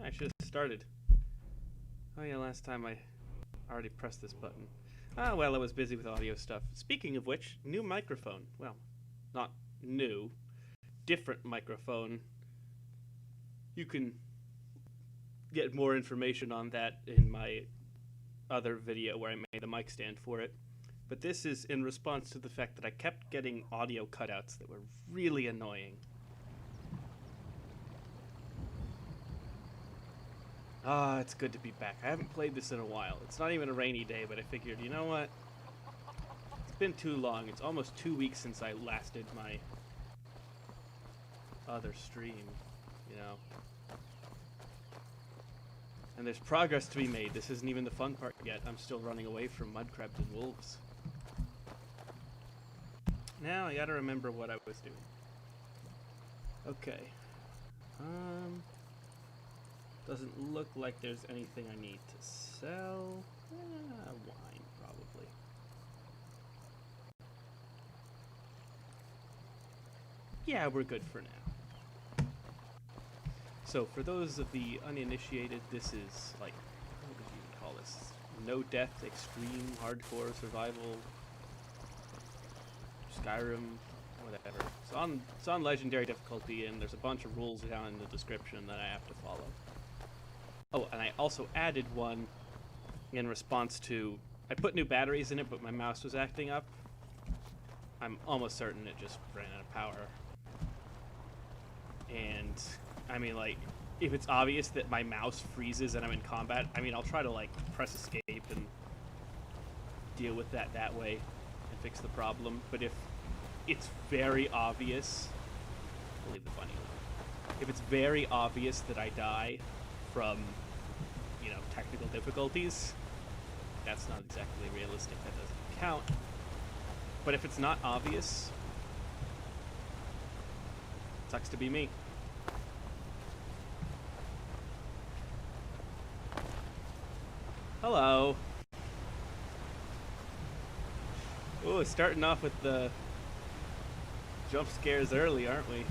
I should have started. Oh yeah, last time I already pressed this button. Ah, well, I was busy with audio stuff. Speaking of which, new microphone. Well, not new. Different microphone. You can get more information on that in my other video where I made a mic stand for it. But this is in response to the fact that I kept getting audio cutouts that were really annoying. Ah, it's good to be back. I haven't played this in a while. It's not even a rainy day, but I figured, you know what? It's been too long. It's almost 2 weeks since I last did my other stream, you know. And there's progress to be made. This isn't even the fun part yet. I'm still running away from mud crabs and wolves. Now I gotta remember what I was doing. Okay. Doesn't look like there's anything I need to sell. Wine, probably. Yeah, we're good for now. So, for those of the uninitiated, this is like, what would you even call this? No death, extreme, hardcore, survival, Skyrim, whatever. It's on legendary difficulty, and there's a bunch of rules down in the description that I have to follow. Oh, and I also added one in response to... I put new batteries in it, but my mouse was acting up. I'm almost certain it just ran out of power. And, I mean, like, if it's obvious that my mouse freezes and I'm in combat, I mean, I'll try to, like, press escape and deal with that way and fix the problem. But if it's very obvious... I'll leave the funny one. If it's very obvious that I die from, you know, technical difficulties, that's not exactly realistic. That doesn't count. But if it's not obvious, sucks to be me. Hello. Oh, starting off with the jump scares early, aren't we?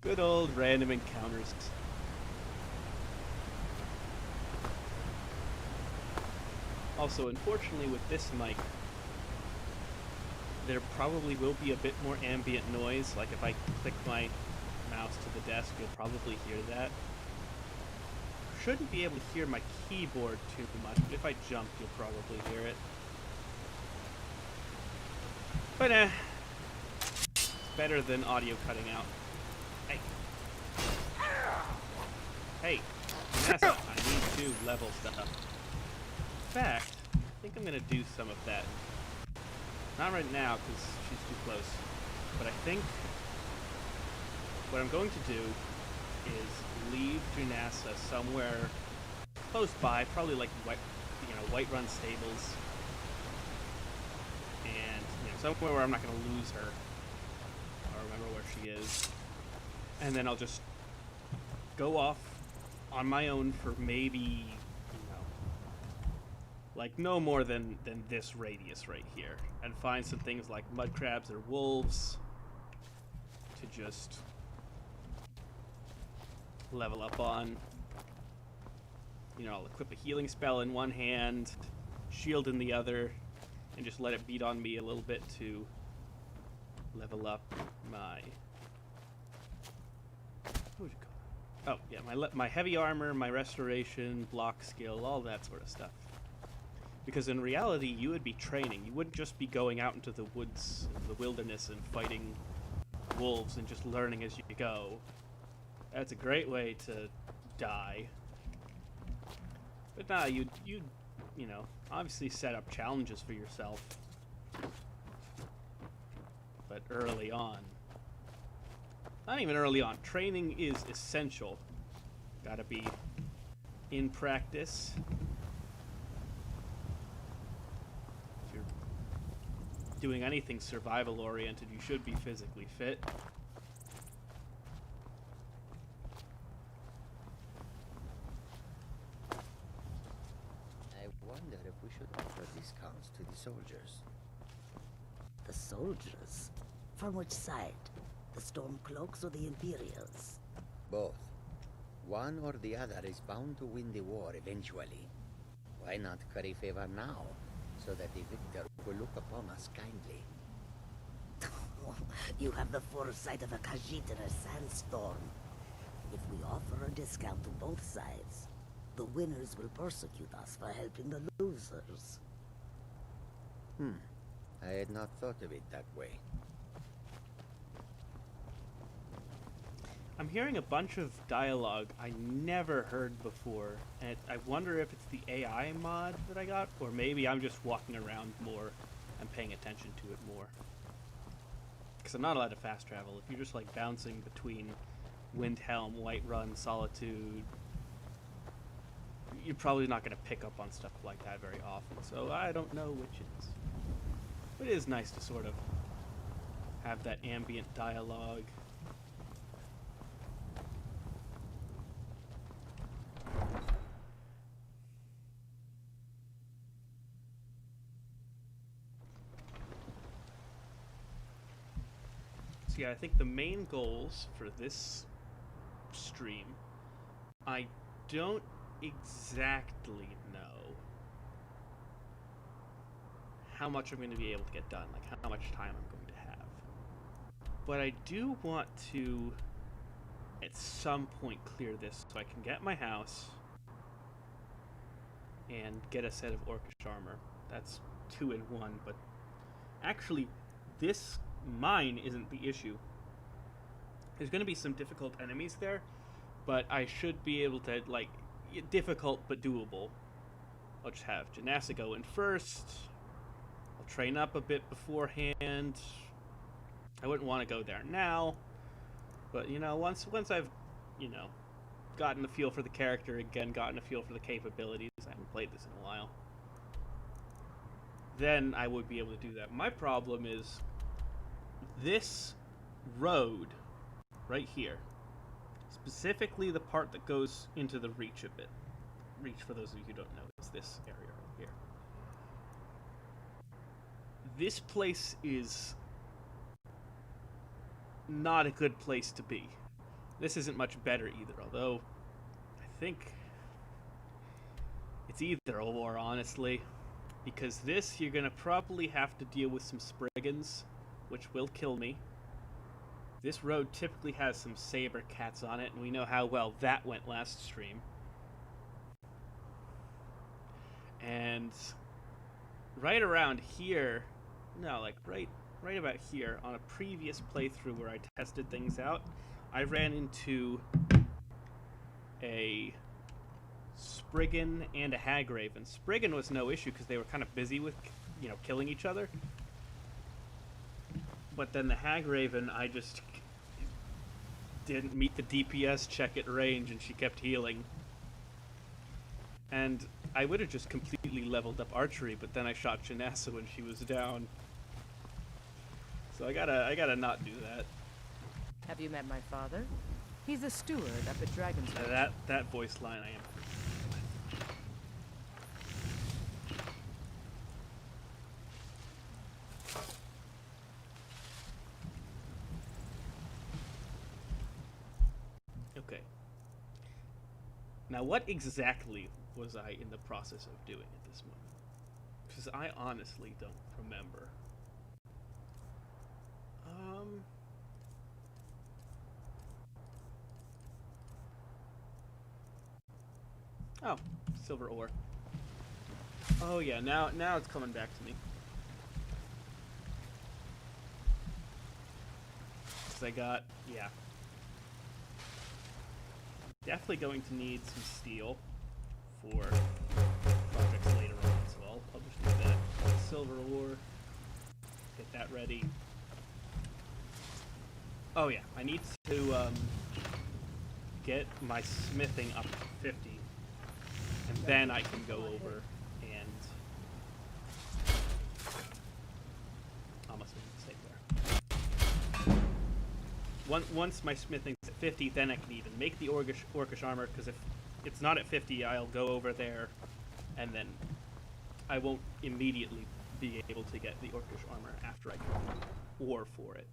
Good old random encounters. Also, unfortunately with this mic, there probably will be a bit more ambient noise. Like if I click my mouse to the desk, you'll probably hear that. Shouldn't be able to hear my keyboard too much, but if I jump, you'll probably hear it. But it's better than audio cutting out. Hey. Hey, Vanessa, I need to level stuff. In fact, I think I'm gonna do some of that. Not right now, because she's too close. But I think what I'm going to do is leave Junassa somewhere close by, probably like Whiterun stables, and somewhere where I'm not going to lose her or remember where she is. And then I'll just go off on my own for maybe, like no more than this radius right here, and find some things like mud crabs or wolves to just level up on. I'll equip a healing spell in one hand, shield in the other, and just let it beat on me a little bit to level up my... What would you call it? Oh, yeah, my heavy armor, my restoration, block skill, all that sort of stuff. Because in reality, you would be training. You wouldn't just be going out into the woods, the wilderness, and fighting wolves and just learning as you go. That's a great way to die. But nah, you'd obviously set up challenges for yourself. But early on. Not even early on. Training is essential. Gotta be in practice. If you're doing anything survival oriented, you should be physically fit. We should offer discounts to the soldiers. The soldiers? From which side? The Stormcloaks or the Imperials? Both. One or the other is bound to win the war eventually. Why not curry favor now, so that the victor will look upon us kindly? You have the foresight of a Khajiit in a sandstorm. If we offer a discount to both sides, the winners will persecute us for helping the losers. I had not thought of it that way. I'm hearing a bunch of dialogue I never heard before, and I wonder if it's the AI mod that I got, or maybe I'm just walking around more and paying attention to it more. Because I'm not allowed to fast travel. If you're just like bouncing between Windhelm, Whiterun, Solitude, you're probably not going to pick up on stuff like that very often, so I don't know which it is. But it is nice to sort of have that ambient dialogue. So yeah, I think the main goals for this stream, I don't exactly know how much I'm going to be able to get done, like how much time I'm going to have. But I do want to, at some point, clear this so I can get my house and get a set of Orcish armor. That's 2 in 1, but actually, this mine isn't the issue. There's going to be some difficult enemies there, but I should be able to, like, difficult but doable. I'll just have Janassa go in first. I'll train up a bit beforehand. I wouldn't want to go there now, but, you know, once I've, you know, gotten a feel for the character again, gotten a feel for the capabilities, I haven't played this in a while, then I would be able to do that. My problem is this road right here, specifically the part that goes into the Reach a bit. Reach, for those of you who don't know, is this area right here. This place is not a good place to be. This isn't much better either, although I think it's either or, honestly, because this, you're gonna probably have to deal with some Spriggans, which will kill me. This road typically has some saber cats on it, and we know how well that went last stream. And right around here, no, like right about here, on a previous playthrough where I tested things out, I ran into a Spriggan and a Hagraven. Spriggan was no issue because they were kind of busy with, you know, killing each other. But then the Hagraven, I just didn't meet the DPS check at range, and she kept healing. And I would have just completely leveled up archery, but then I shot Janassa when she was down. So I gotta not do that. Have you met my father? He's a steward up at Dragonsburg. That voice line I am. Okay. Now, what exactly was I in the process of doing at this moment? Because I honestly don't remember. Oh, silver ore. Oh yeah, now it's coming back to me. Because I got, yeah. Definitely going to need some steel for projects later on, so I'll just do that. Silver ore. Get that ready. Oh yeah, I need to get my smithing up to 50. And then I can go over and almost made a mistake there. Once my smithing's at 50, then I can even make the Orcish armor, because if it's not at 50, I'll go over there, and then I won't immediately be able to get the Orcish armor after I get ore for it.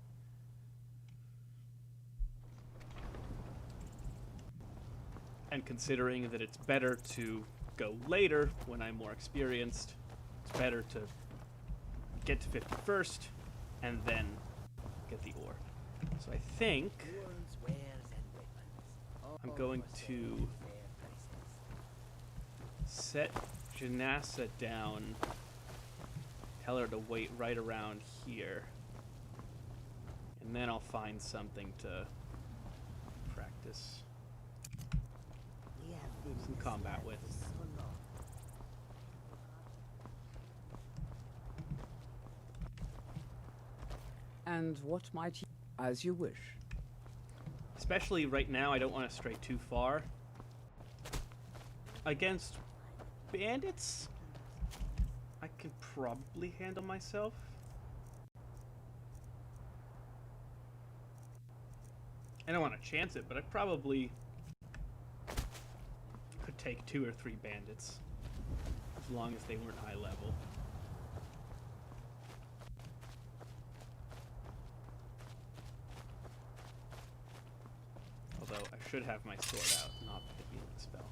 And considering that it's better to go later when I'm more experienced, it's better to get to 50 first and then get the ore. So I think I'm going to set Janassa down, tell her to wait right around here, and then I'll find something to practice some combat with. And what might you... As you wish. Especially right now, I don't want to stray too far. Against bandits, I can probably handle myself. I don't want to chance it, but I probably could take 2 or 3 bandits, as long as they weren't high level. Although I should have my sword out, not the healing spell,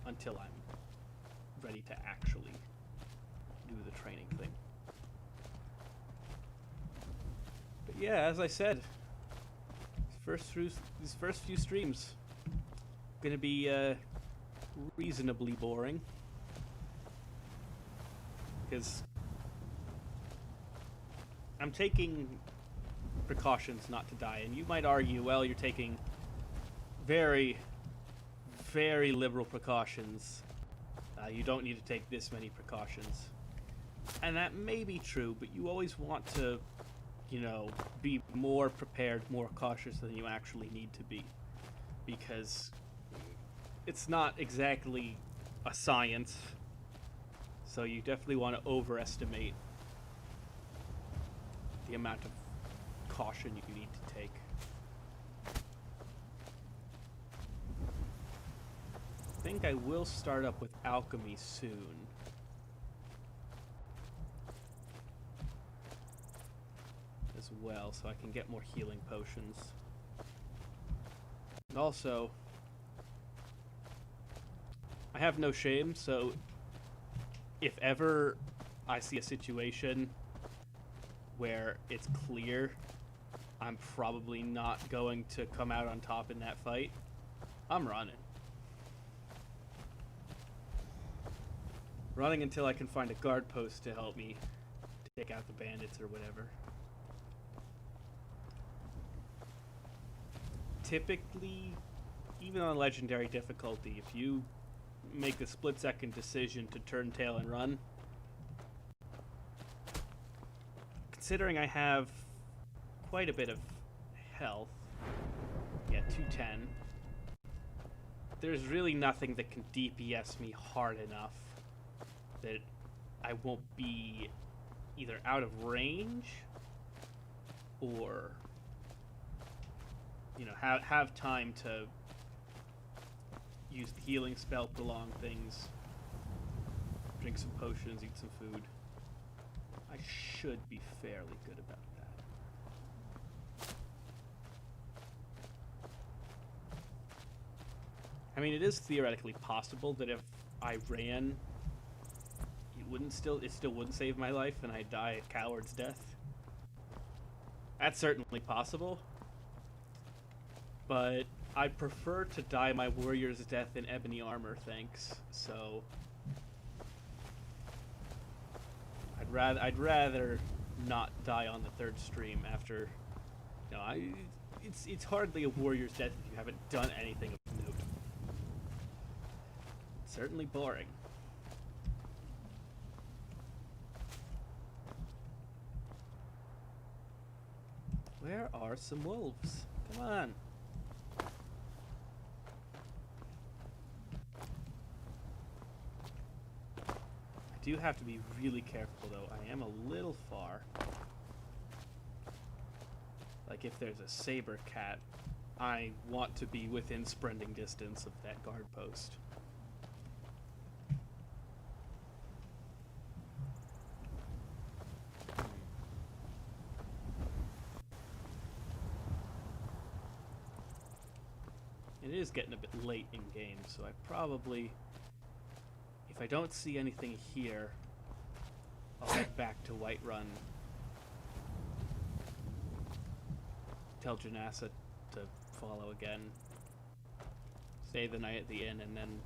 until I'm ready to actually do the training thing. But yeah, as I said, these first few streams gonna be reasonably boring, because I'm taking precautions not to die, and you might argue, well, you're taking very, very liberal precautions. You don't need to take this many precautions. And that may be true, but you always want to, you know, be more prepared, more cautious than you actually need to be. Because it's not exactly a science, so you definitely want to overestimate the amount of caution you need to take. I think I will start up with alchemy soon. As well, so I can get more healing potions. And also, I have no shame, so if ever I see a situation where it's clear I'm probably not going to come out on top in that fight, I'm running. Running until I can find a guard post to help me take out the bandits or whatever. Typically, even on legendary difficulty, if you make the split-second decision to turn tail and run, considering I have quite a bit of health, yeah, 210, there's really nothing that can DPS me hard enough that I won't be either out of range or, you know, have time to use the healing spell, prolong things, drink some potions, eat some food. I should be fairly good about that. I mean, it is theoretically possible that if I ran, it still wouldn't save my life and I'd die a coward's death. That's certainly possible. But I prefer to die my warrior's death in ebony armor, thanks. So I'd rather not die on the third stream after, you know, it's hardly a warrior's death if you haven't done anything of note. It's certainly boring. Where are some wolves? Come on. I do have to be really careful though. I am a little far. Like if there's a saber cat, I want to be within sprinting distance of that guard post. It is getting a bit late in game, so I probably, if I don't see anything here, I'll head back to Whiterun. Tell Janassa to follow again. Stay the night at the inn, and then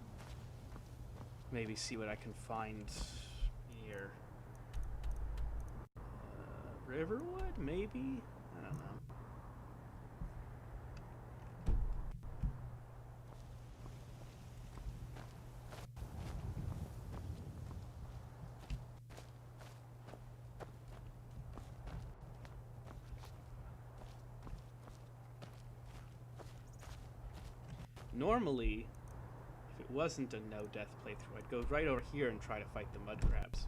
maybe see what I can find here. Riverwood, maybe? I don't know. Normally, if it wasn't a no-death playthrough, I'd go right over here and try to fight the mud crabs.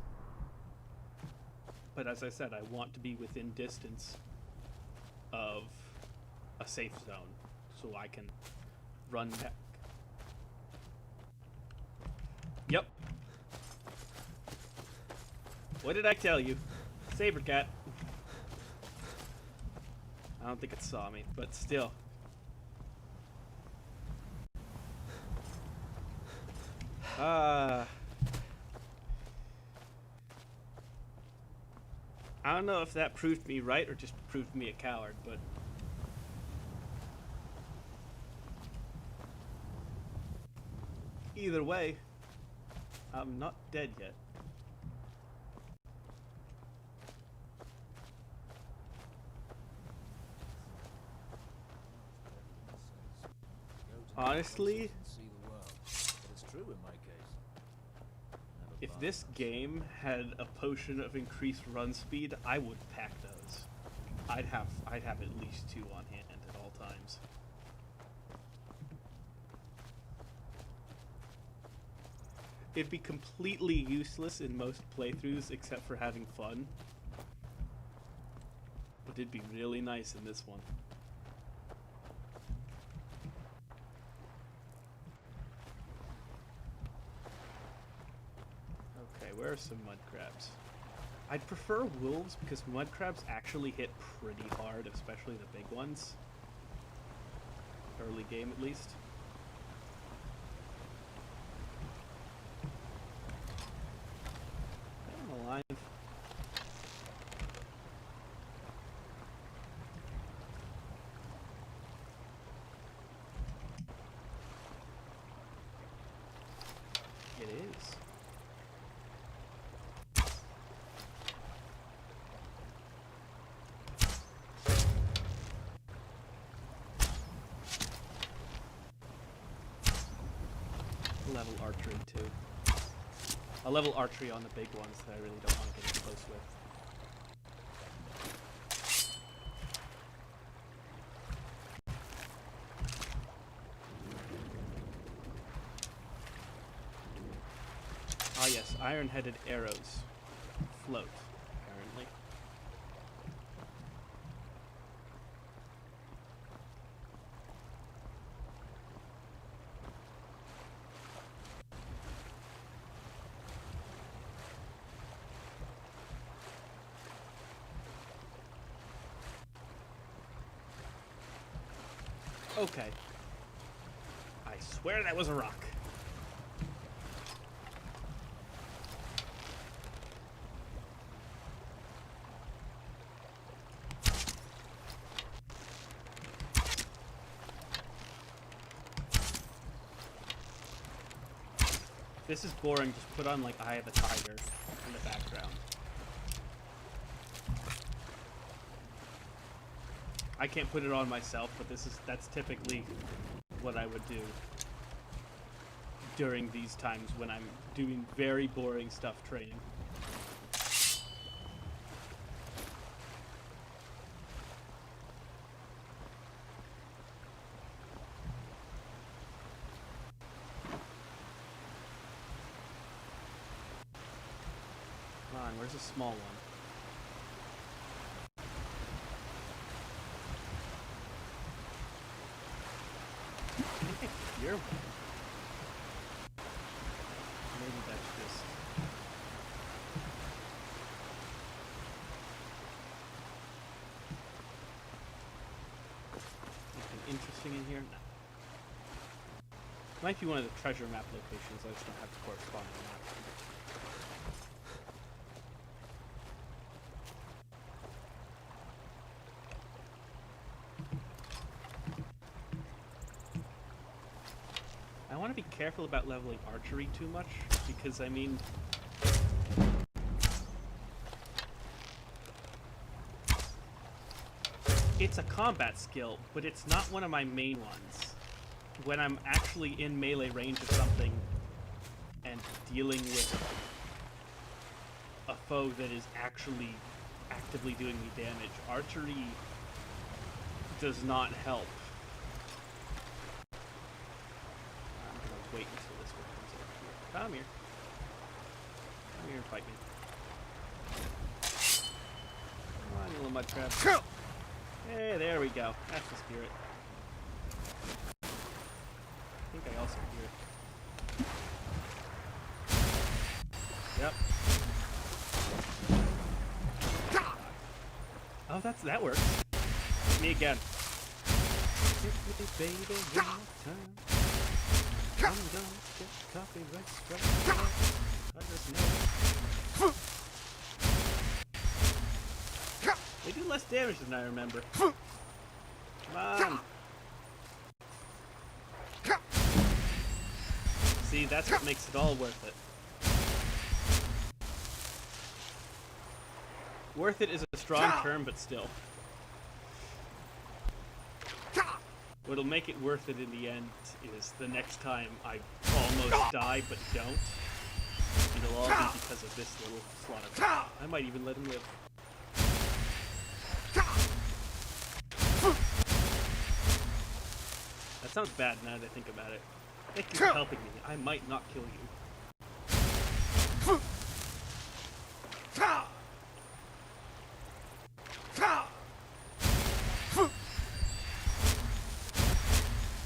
But as I said, I want to be within distance of a safe zone, so I can run back. Yep. What did I tell you? Saber cat. I don't think it saw me, but still. I don't know if that proved me right or just proved me a coward, but either way, I'm not dead yet. Honestly, if this game had a potion of increased run speed, I would pack those. I'd have at least 2 on hand at all times. It'd be completely useless in most playthroughs except for having fun. But it'd be really nice in this one. Where are some mud crabs? I'd prefer wolves because mud crabs actually hit pretty hard, especially the big ones. Early game, at least. I'm alive. It is. Level archery too. I'll level archery on the big ones that I really don't want to get too close with. Ah yes, iron-headed arrows float, apparently. Okay. I swear that was a rock. If this is boring, just put on like Eye of the Tiger in the background. I can't put it on myself, but that's typically what I would do during these times when I'm doing very boring stuff training. Come on, where's the small one? You're... Maybe that's just... Anything interesting in here? No. Might be one of the treasure map locations. I just don't have the corresponding map. I want to be careful about leveling archery too much, because, I mean... It's a combat skill, but it's not one of my main ones. When I'm actually in melee range of something and dealing with a foe that is actually actively doing me damage, archery does not help. I'm gonna wait until this one comes over here. Come here. Come here and fight me. Come on, you little mud crab. Hey, there we go. That's the spirit. I think I also hear it. Yep. Oh, that works. Me again. Hit me, baby, one more time. I'm gonna get coffee right straight. I just know. They do less damage than I remember. Come on. See, that's what makes it all worth it. Worth it is a strong term, but still. What'll make it worth it in the end is the next time I almost die but don't. It'll all be because of this little slaughter. I might even let him live. That sounds bad now that I think about it. Thank you for helping me. I might not kill you.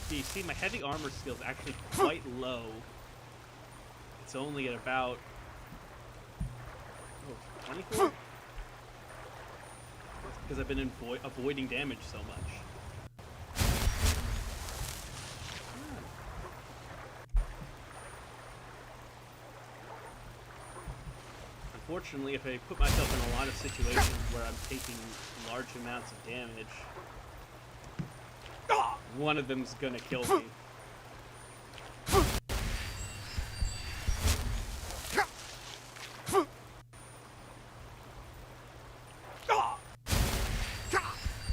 You see, my heavy armor skill is actually quite low. It's only at about 24? Because I've been avoiding damage so much. Unfortunately, if I put myself in a lot of situations where I'm taking large amounts of damage, one of them's gonna kill me.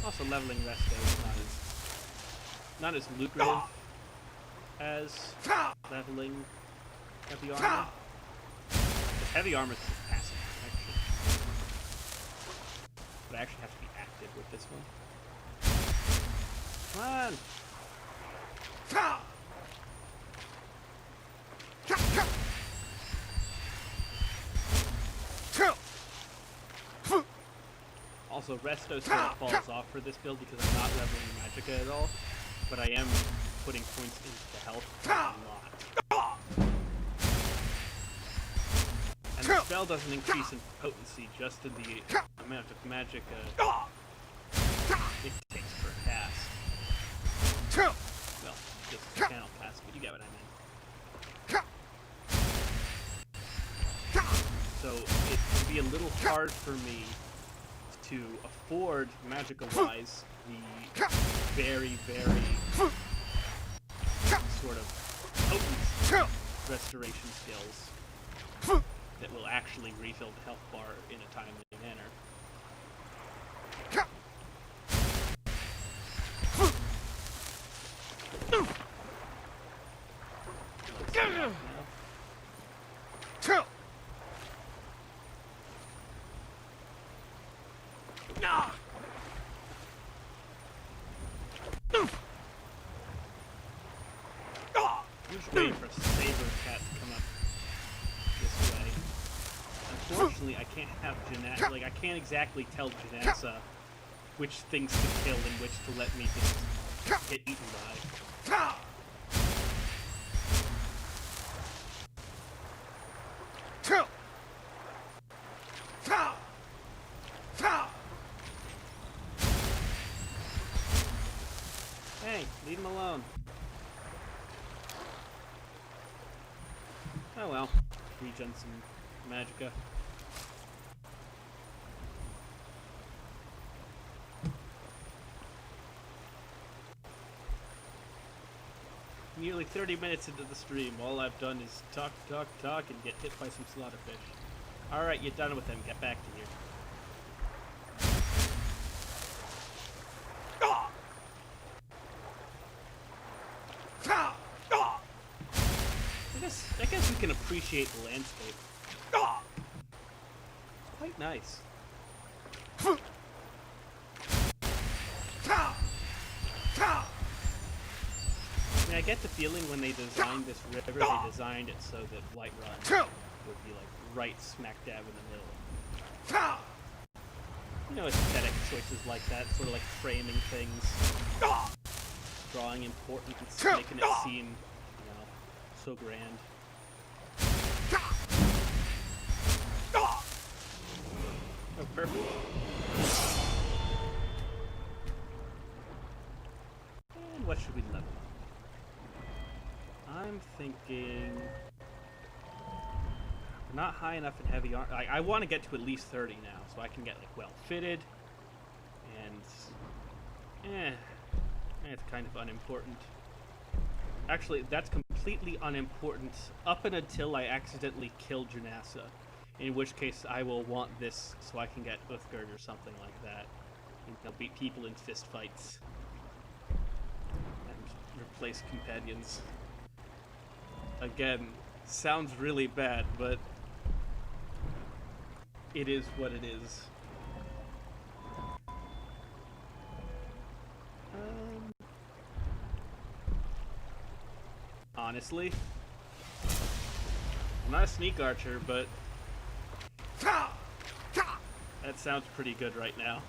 Also, leveling resto is not as lucrative as leveling heavy armor. Heavy armor is just passive protection. But I actually have to be active with this one. Come on! Also, resto sort of falls off for this build because I'm not leveling magicka at all, but I am putting points into health a lot. And the spell doesn't increase in potency, just in the amount of magicka it takes per cast. Well, just channel cast, but you get what I mean. So it can be a little hard for me to afford magicka-wise the very, very sort of potent restoration skills that will actually refill the health bar in a timely manner. I'm just waiting for a saber cat to come up this way. Unfortunately, I can't have Janassa. Like, I can't exactly tell Janassa which things to kill and which to let me just get eaten by. Hey, leave him alone. Oh well. Regen some magicka. Nearly 30 minutes into the stream, all I've done is talk, and get hit by some slaughterfish. Alright, you're done with them. Get back to here. I guess we can appreciate the landscape. Quite nice. I mean, I get the feeling when they designed this river, they designed it so that Whiterun would be like right smack dab in the middle. You know, aesthetic choices like that, sort of like framing things, drawing importance, making it seem, you know, so grand. Oh, perfect. And what should we level up? I'm thinking we're not high enough in heavy armor. I want to get to at least 30 now, so I can get like well fitted, and it's kind of unimportant. Actually, that's completely unimportant up and until I accidentally kill Janassa, in which case I will want this so I can get Uthgard or something like that. You know, beat people in fist fights and replace companions. Again, sounds really bad, but it is what it is. Honestly, I'm not a sneak archer, but that sounds pretty good right now.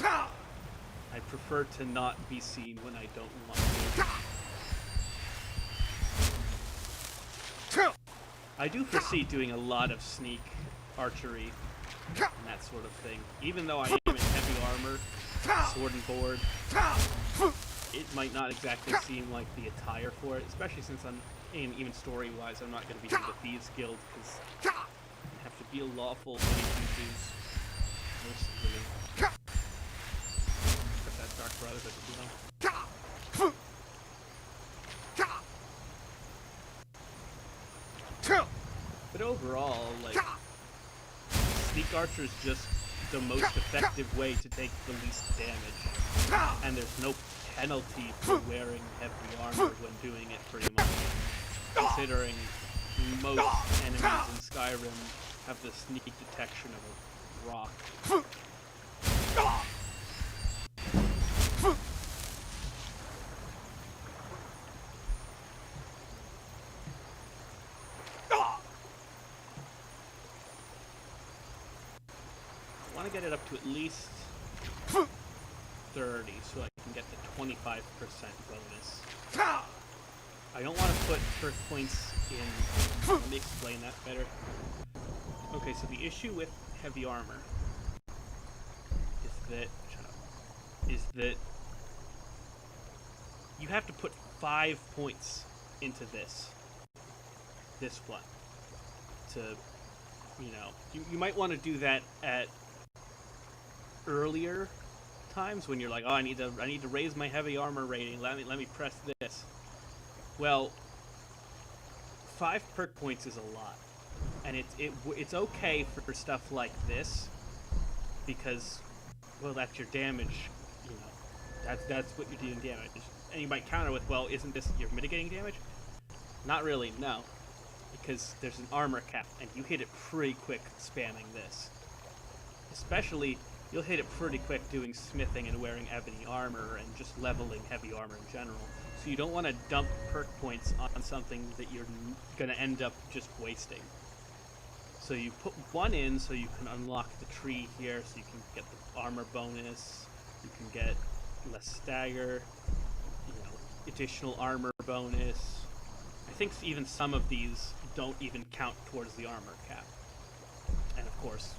I prefer to not be seen when I don't want to. I do foresee doing a lot of sneak archery and that sort of thing. Even though I am in heavy armor, sword and board, it might not exactly seem like the attire for it, especially since I'm, even story-wise, I'm not going to be in the Thieves Guild, because you have to be a lawful goody-two-shoes. Most really. Except that Dark Brotherhood, you know. But overall, like, Sneak Archer is just the most effective way to take the least damage, and there's no penalty for wearing heavy armor when doing it, pretty much. Considering most enemies in Skyrim have the sneak detection of a rock. I want to get it up to at least 30 so I can get the 25% bonus. I don't want to put perk points in. Let me explain that better. Okay, so the issue with heavy armor is that you have to put 5 points into this one to, you know, you might want to do that at earlier times when you're like, oh, I need to raise my heavy armor rating. Let me press this. Well, 5 perk points is a lot, and it's okay for stuff like this because, well, that's your damage. You know, that's what you're doing damage. And you might counter with, well, isn't this you're mitigating damage? Not really, no, because there's an armor cap, and you hit it pretty quick spamming this. Especially, you'll hit it pretty quick doing smithing and wearing ebony armor and just leveling heavy armor in general. So you don't want to dump perk points on something that you're going to end up just wasting. So you put 1 in so you can unlock the tree here, so you can get the armor bonus, you can get less stagger, you know, additional armor bonus. I think even some of these don't even count towards the armor cap. And of course,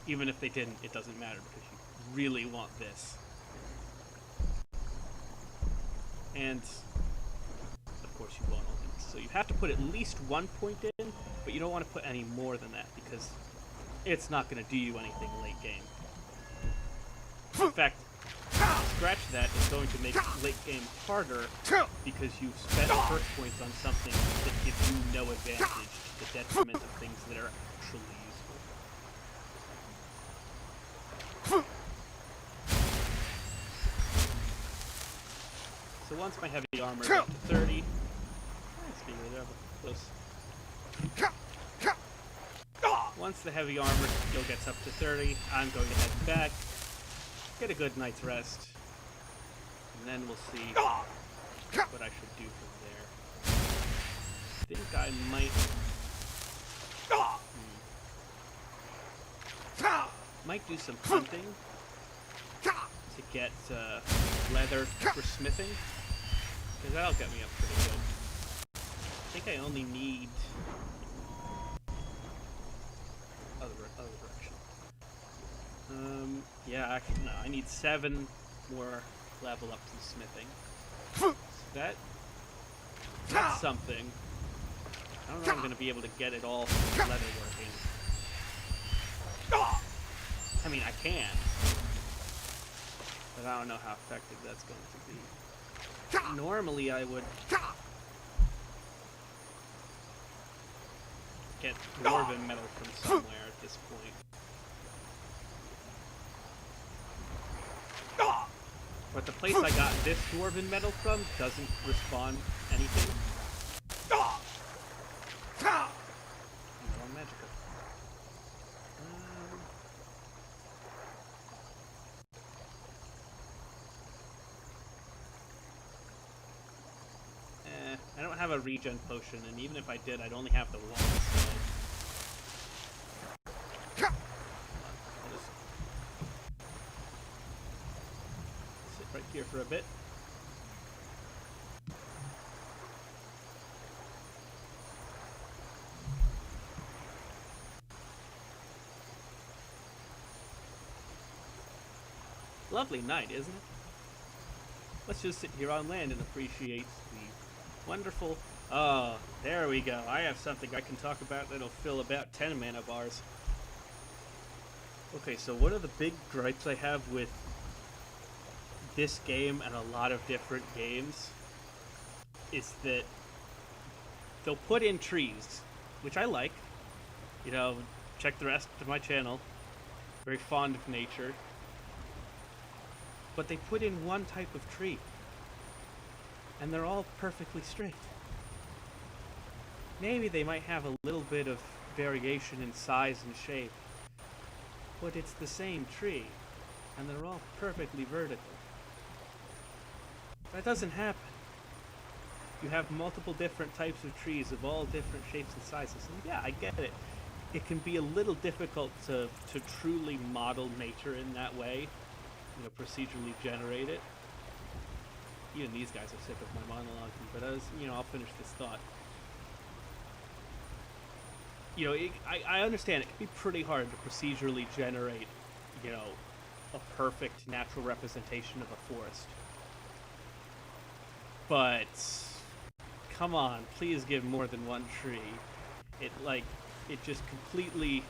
even if they didn't, it doesn't matter because you really want this. And of course you want all points. So you have to put at least 1 point in, but you don't want to put any more than that because it's not going to do you anything late game. In fact, scratch that, it's going to make late game harder because you've spent perk points on something that gives you no advantage to the detriment of things that are actually useful. So once my heavy armor is up to 30, once the heavy armor skill gets up to 30, I'm going to head back, get a good night's rest, and then we'll see what I should do from there. I think I might do some hunting to get leather for smithing, because that'll get me up pretty good. I think I only need other direction. Yeah, actually, no, I need 7 more level ups in smithing. So that's something. I don't know if I'm going to be able to get it all leather working. I mean, I can, but I don't know how effective that's going to be. Normally, I would get dwarven metal from somewhere at this point. But the place I got this dwarven metal from doesn't respawn anything. Magica. I don't have a regen potion, and even if I did, I'd only have the one. So I'll just sit right here for a bit. Lovely night, isn't it? Let's just sit here on land and appreciate the wonderful... Oh, there we go. I have something I can talk about that'll fill about 10 mana bars. Okay, so one of the big gripes I have with this game and a lot of different games is that they'll put in trees, which I like. You know, check the rest of my channel. Very fond of nature. But they put in one type of tree. And they're all perfectly straight. Maybe they might have a little bit of variation in size and shape, but it's the same tree, and they're all perfectly vertical. That doesn't happen. You have multiple different types of trees of all different shapes and sizes, and yeah, I get it. It can be a little difficult to truly model nature in that way, you know, procedurally generate it. Even these guys are sick of my monologue, but I'll finish this thought. You know, I understand it can be pretty hard to procedurally generate, you know, a perfect natural representation of a forest. But, come on, please give more than one tree. It just completely...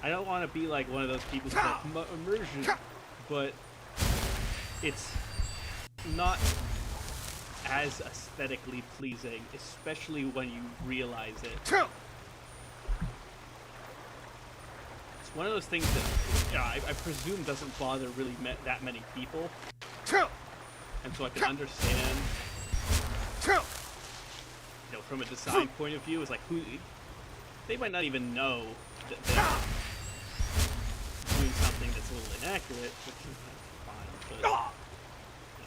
I don't want to be like one of those people who's like, immersion, but it's not as aesthetically pleasing, especially when you realize it. It's one of those things that I presume doesn't bother really that many people, and so I can understand, you know, from a design point of view, is like, they might not even know that they're doing something that's a little inaccurate, which is fine, but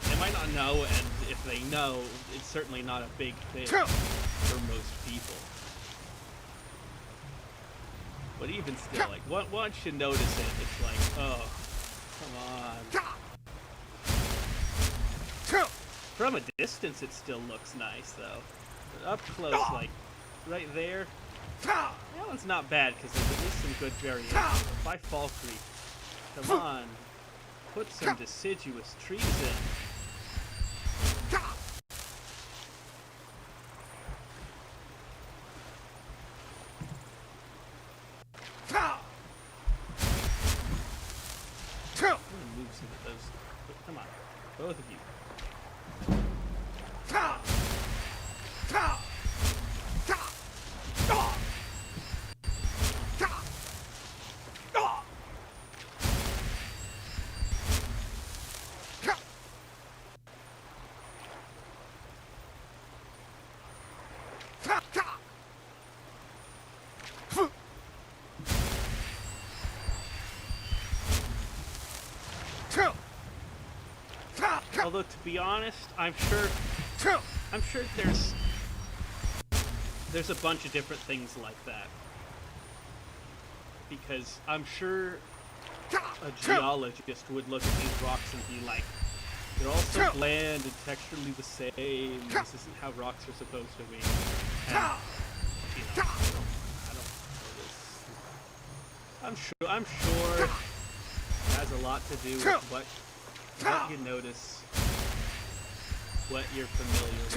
they might not know, and if they know, it's certainly not a big thing for most people. But even still, like, once you notice it, it's like, oh, come on. From a distance, it still looks nice, though. But up close, like, right there, that one's not bad, because there's at least some good variation. But by Fall Creek, come on, put some deciduous trees in. moves into those. But come on, both of you. Although, to be honest, I'm sure there's a bunch of different things like that. Because I'm sure a geologist would look at these rocks and be like, they're all so bland and texturally the same. This isn't how rocks are supposed to be. And, you know, I don't know this. I'm sure it has a lot to do with what you notice, what you're familiar with.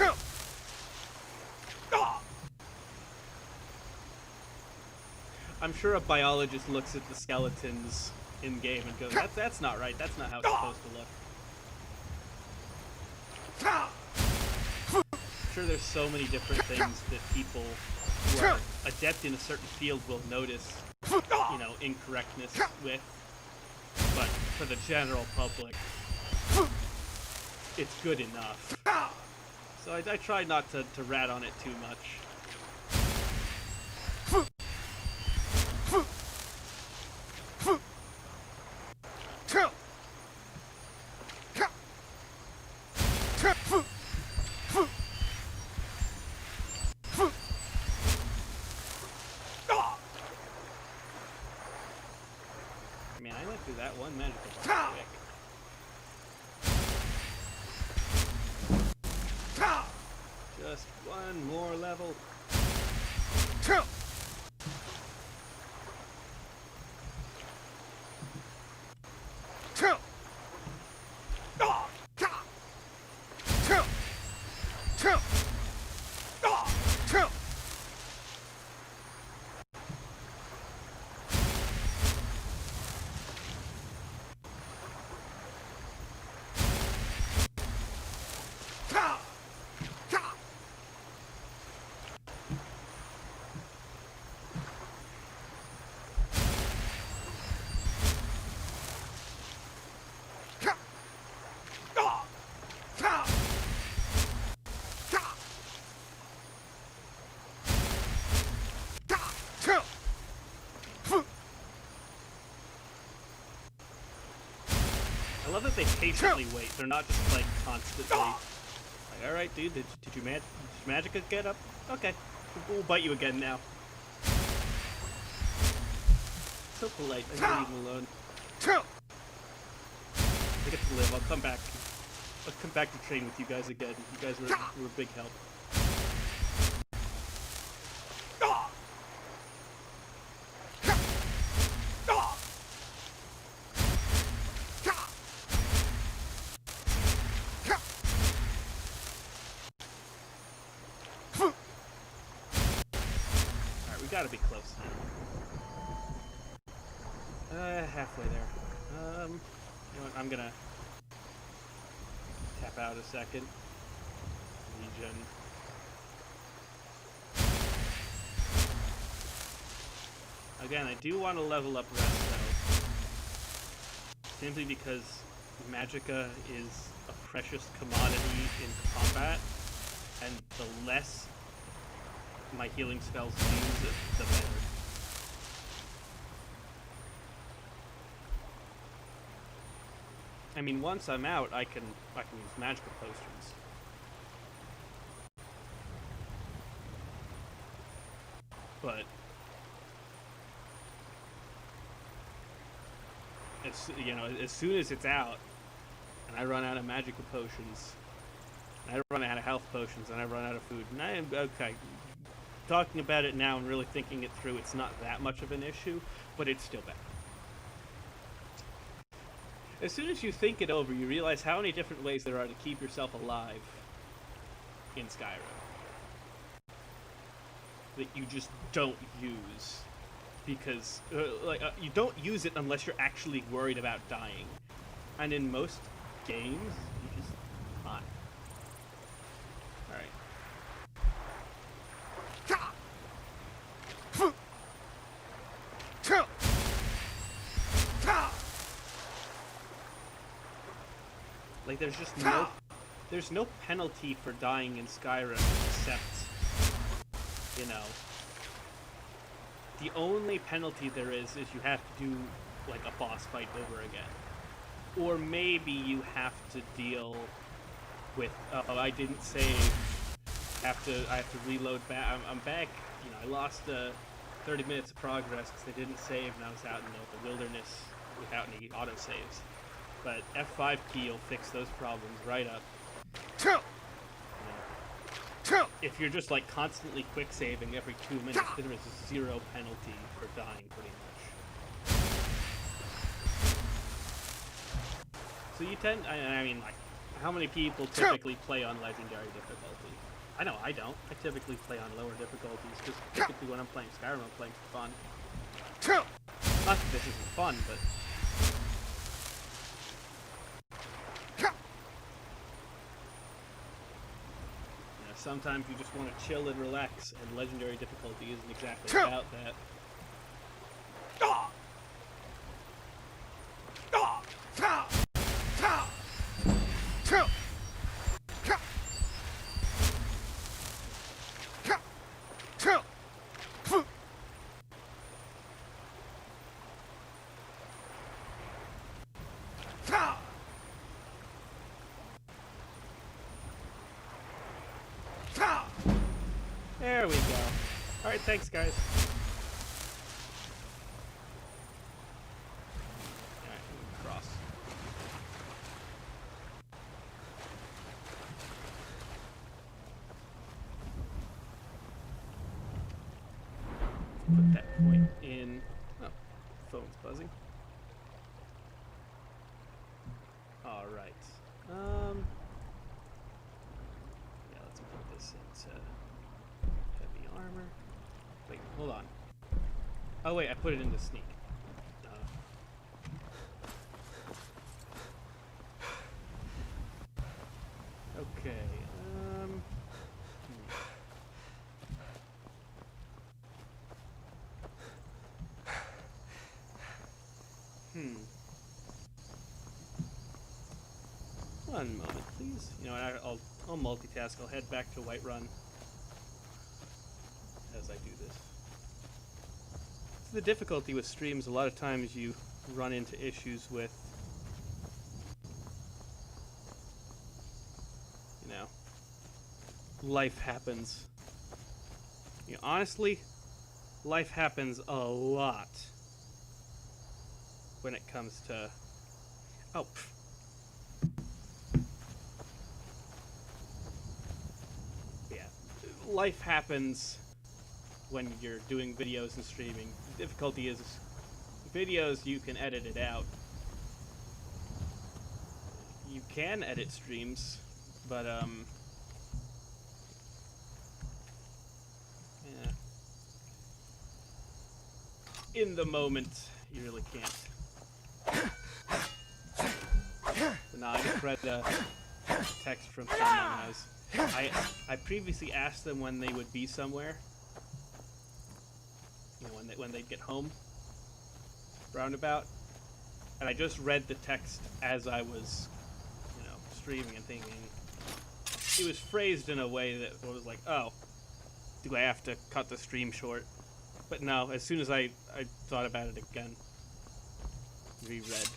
I'm sure a biologist looks at the skeletons in game and goes, that's not right, that's not how it's supposed to look. I'm sure there's so many different things that people who are adept in a certain field will notice, you know, incorrectness with, but for the general public, it's good enough. So I try not to rat on it too much. Man, I went through that one magical quick. Just one more level. I love that they patiently wait. They're not just like constantly like, all right, dude, did you magicka get up? Okay, we'll bite you again now. So polite. I gotta leave him alone. I get to live. I'll come back. I'll come back to train with you guys again. You guys were a big help. Gotta be close now. Halfway there. You know what? I'm gonna tap out a second. Regen. Again, I do want to level up rest though. Simply because magicka is a precious commodity in combat, and the less my healing spells use, the better. I mean, once I'm out, I can use magical potions. But it's, you know, as soon as it's out, and I run out of magical potions, and I run out of health potions, and I run out of food, and I am okay. Talking about it now and really thinking it through, it's not that much of an issue, but it's still bad. As soon as you think it over, you realize how many different ways there are to keep yourself alive in Skyrim that you just don't use because you don't use it unless you're actually worried about dying. And in most games, you just die. Alright. Like, there's no penalty for dying in Skyrim except, you know, the only penalty there is you have to do, like, a boss fight over again. Or maybe you have to deal with, oh, I didn't save. I have to reload back. I'm back. You know, I lost 30 minutes of progress because I didn't save and I was out in the wilderness without any autosaves. But F5 key will fix those problems right up. You know, if you're just like constantly quick saving every 2 minutes, then there is zero penalty for dying pretty much. So you tend, I mean, like, how many people typically play on legendary difficulty? I know I don't. I typically play on lower difficulties because typically when I'm playing Skyrim, I'm playing for fun. Not that this isn't fun, but. Sometimes you just want to chill and relax, and legendary difficulty isn't exactly about that. There we go. Alright, thanks, guys. Alright, cross. Put that point in. Oh, phone's buzzing. Alright. Yeah, let's put this into heavy armor. Wait, hold on. Oh wait, I put it into sneak. Okay. One moment, please. You know, I'll multitask. I'll head back to Whiterun as I do this. So the difficulty with streams, a lot of times you run into issues with, you know, life happens. You know, honestly, life happens a lot when it comes to, oh, yeah, life happens when you're doing videos and streaming. The difficulty is videos, you can edit it out. You can edit streams, but yeah. In the moment, you really can't. But now I just read a text from someone. I previously asked them when they would be somewhere. You know, when they'd get home, roundabout, and I just read the text as I was, you know, streaming and thinking. It was phrased in a way that was like, oh, do I have to cut the stream short? But no, as soon as I thought about it again, reread.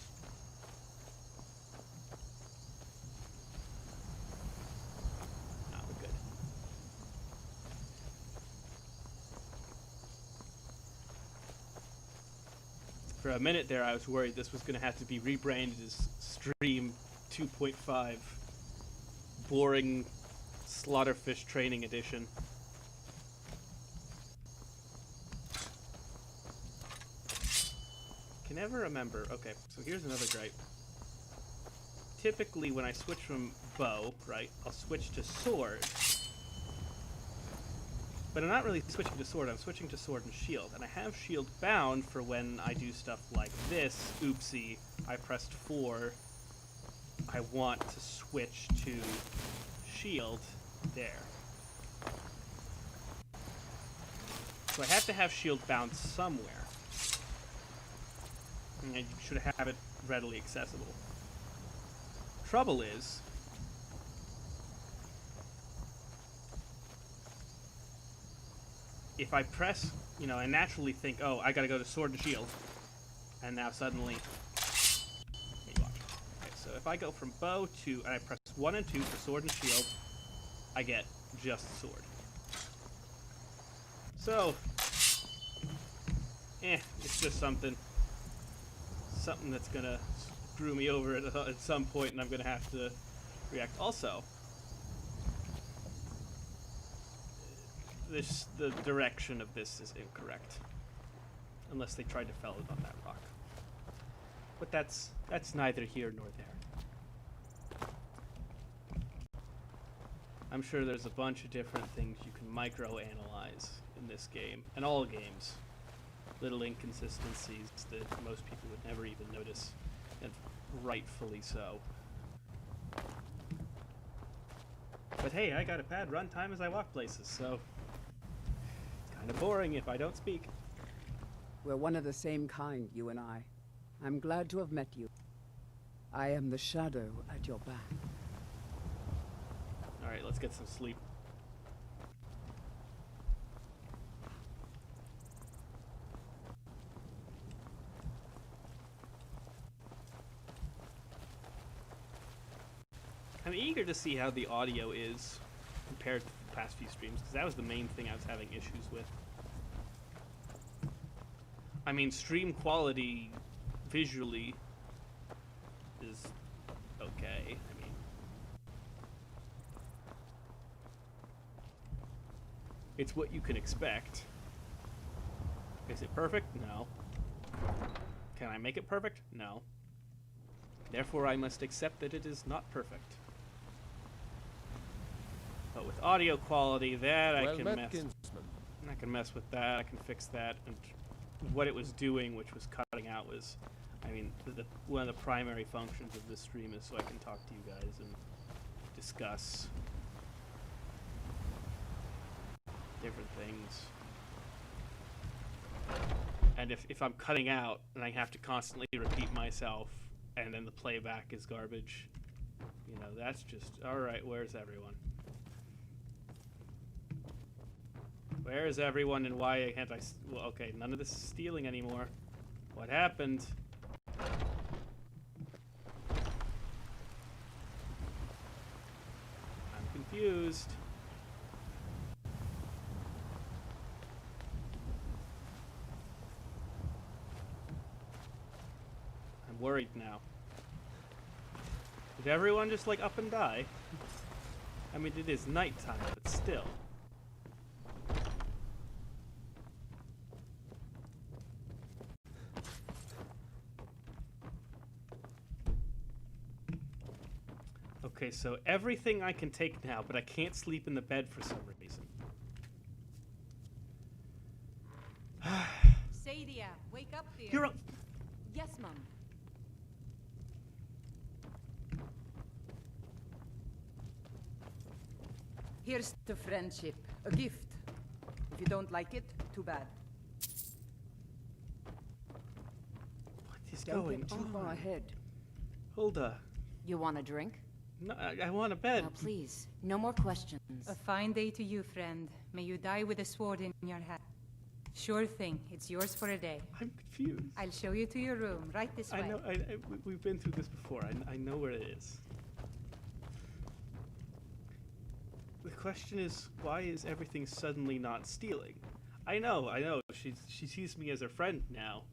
No, we're good. For a minute there, I was worried this was going to have to be rebranded as Stream 2.5 Boring Slaughterfish Training Edition. Can never remember. Okay, so here's another gripe. Typically, when I switch from bow, right, I'll switch to sword. But I'm not really switching to sword, I'm switching to sword and shield. And I have shield bound for when I do stuff like this. Oopsie, I pressed 4 I want to switch to shield there. So I have to have shield bound somewhere. And I should have it readily accessible. Trouble is, if I press, you know, I naturally think, oh, I gotta go to sword and shield. And now suddenly, here you watch. Okay, so if I go from bow to, and I press 1 and 2 for sword and shield, I get just sword. So, it's just something that's gonna screw me over at some point, and I'm gonna have to react. Also, the direction of this is incorrect, unless they tried to fell it on that rock. But that's neither here nor there. I'm sure there's a bunch of different things you can micro-analyze in this game, and all games. Little inconsistencies that most people would never even notice, and rightfully so. But hey, I got a bad runtime as I walk places, so it's kind of boring if I don't speak. We're one of the same kind, you and I. I'm glad to have met you. I am the shadow at your back. Alright, let's get some sleep. I'm eager to see how the audio is compared to the past few streams, because that was the main thing I was having issues with. I mean, stream quality visually is okay. I mean, it's what you can expect. Is it perfect? No. Can I make it perfect? No. Therefore, I must accept that it is not perfect. But with audio quality, that I can mess with that. I can fix that. And what it was doing, which was cutting out, was, I mean, one of the primary functions of this stream is so I can talk to you guys and discuss different things. And if I'm cutting out and I have to constantly repeat myself, and then the playback is garbage, you know, that's just, alright, where's everyone? Where is everyone, and why can't I... Well, okay, none of this is stealing anymore. What happened? I'm confused. I'm worried now. Did everyone just, like, up and die? I mean, it is nighttime, but still. Okay, so everything I can take now, but I can't sleep in the bed for some reason. Sadia, wake up, dear. You're up. Yes, Mum. Here's to friendship, a gift. If you don't like it, too bad. What is Don't going get too far on? ahead. Hulda. You want a drink? No, I want a bed. Now, please, no more questions. A fine day to you, friend. May you die with a sword in your hand. Sure thing. It's yours for a day. I'm confused. I'll show you to your room, right this way. I know. We've been through this before. I know where it is. The question is, why is everything suddenly not stealing? I know. She sees me as her friend now.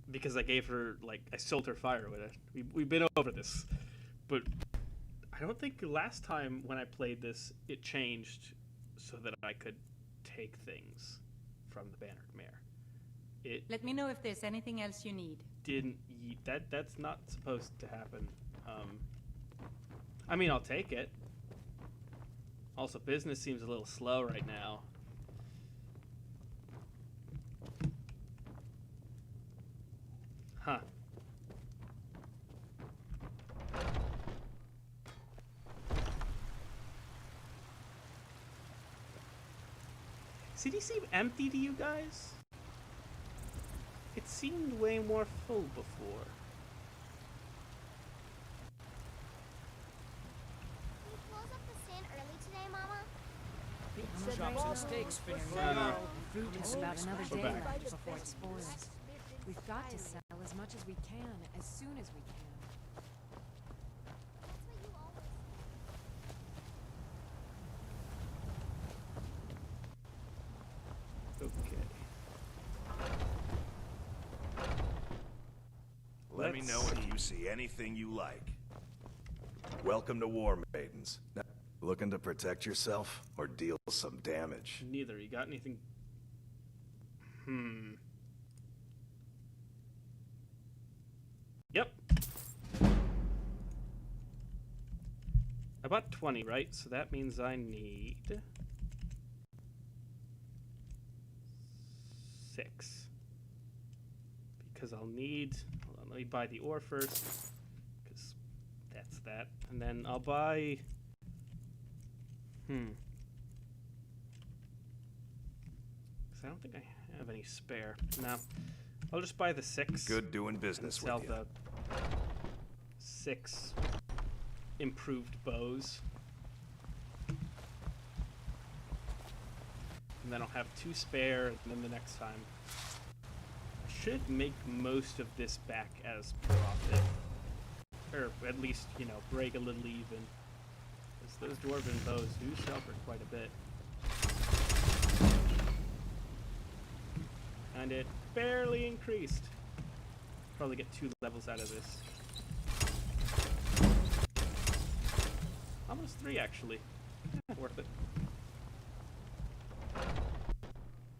Because I gave her, like, I sold her fire with it. We've been over this. But I don't think last time when I played this, it changed so that I could take things from the Bannered Mare. It Let me know if there's anything else you need. didn't... That's not supposed to happen. I mean, I'll take it. Also, business seems a little slow right now. Huh. City seem empty to you guys? It seemed way more full before. Can you close up the stand early today, Mama? Chops and steaks for No. Fruit has about another We're day back. left before it spoils. We've got to sell as much as we can, as soon as we can. That's what you always Okay. Let me know if you see anything you like. Welcome to War Maidens. Now, looking to protect yourself or deal some damage? Neither. You got anything? Yep. I bought 20, right? So that means I need 6. Because I'll need... Hold on, let me buy the ore first. Because that's that. And then I'll buy... Because I don't think I have any spare. No. I'll just buy the 6. Good doing business and sell with you. the 6 improved bows. And then I'll have 2 spare, and then the next time I should make most of this back as profit. Or at least, you know, break a little even. Because those dwarven bows do sell for quite a bit. And it barely increased. Probably get 2 levels out of this. Almost 3, actually. Worth it.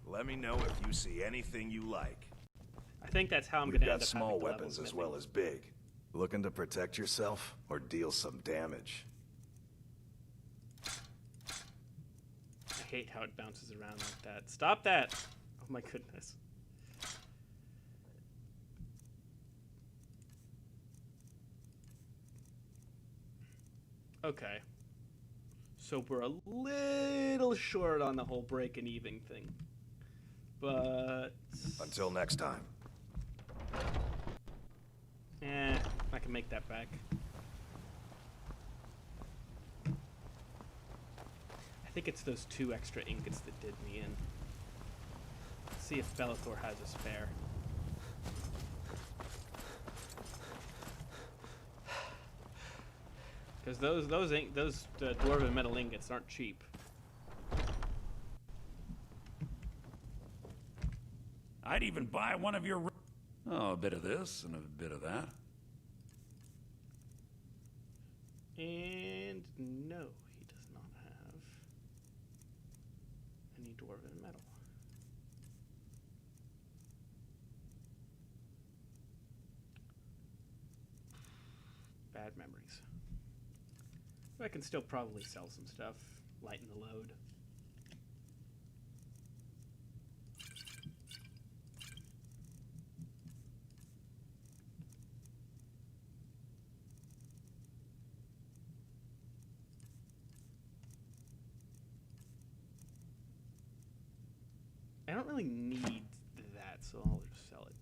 Let me know if you see anything you like. I think that's how I'm We've going to end got up small having weapons levels as well mending. as big. Looking to protect yourself or deal some damage? I hate how it bounces around like that. Stop that! Oh my goodness. Okay. So we're a little short on the whole break and even thing. But... Until next time. I can make that back. I think it's those 2 extra ingots that did me in. Let's see if Bellathor has a spare. Because those dwarven metal ingots aren't cheap. I'd even buy one of your... Oh, a bit of this and a bit of that. And no, he does not have any dwarven metal. Bad memories. But I can still probably sell some stuff, lighten the load. I don't really need that, so I'll just sell it.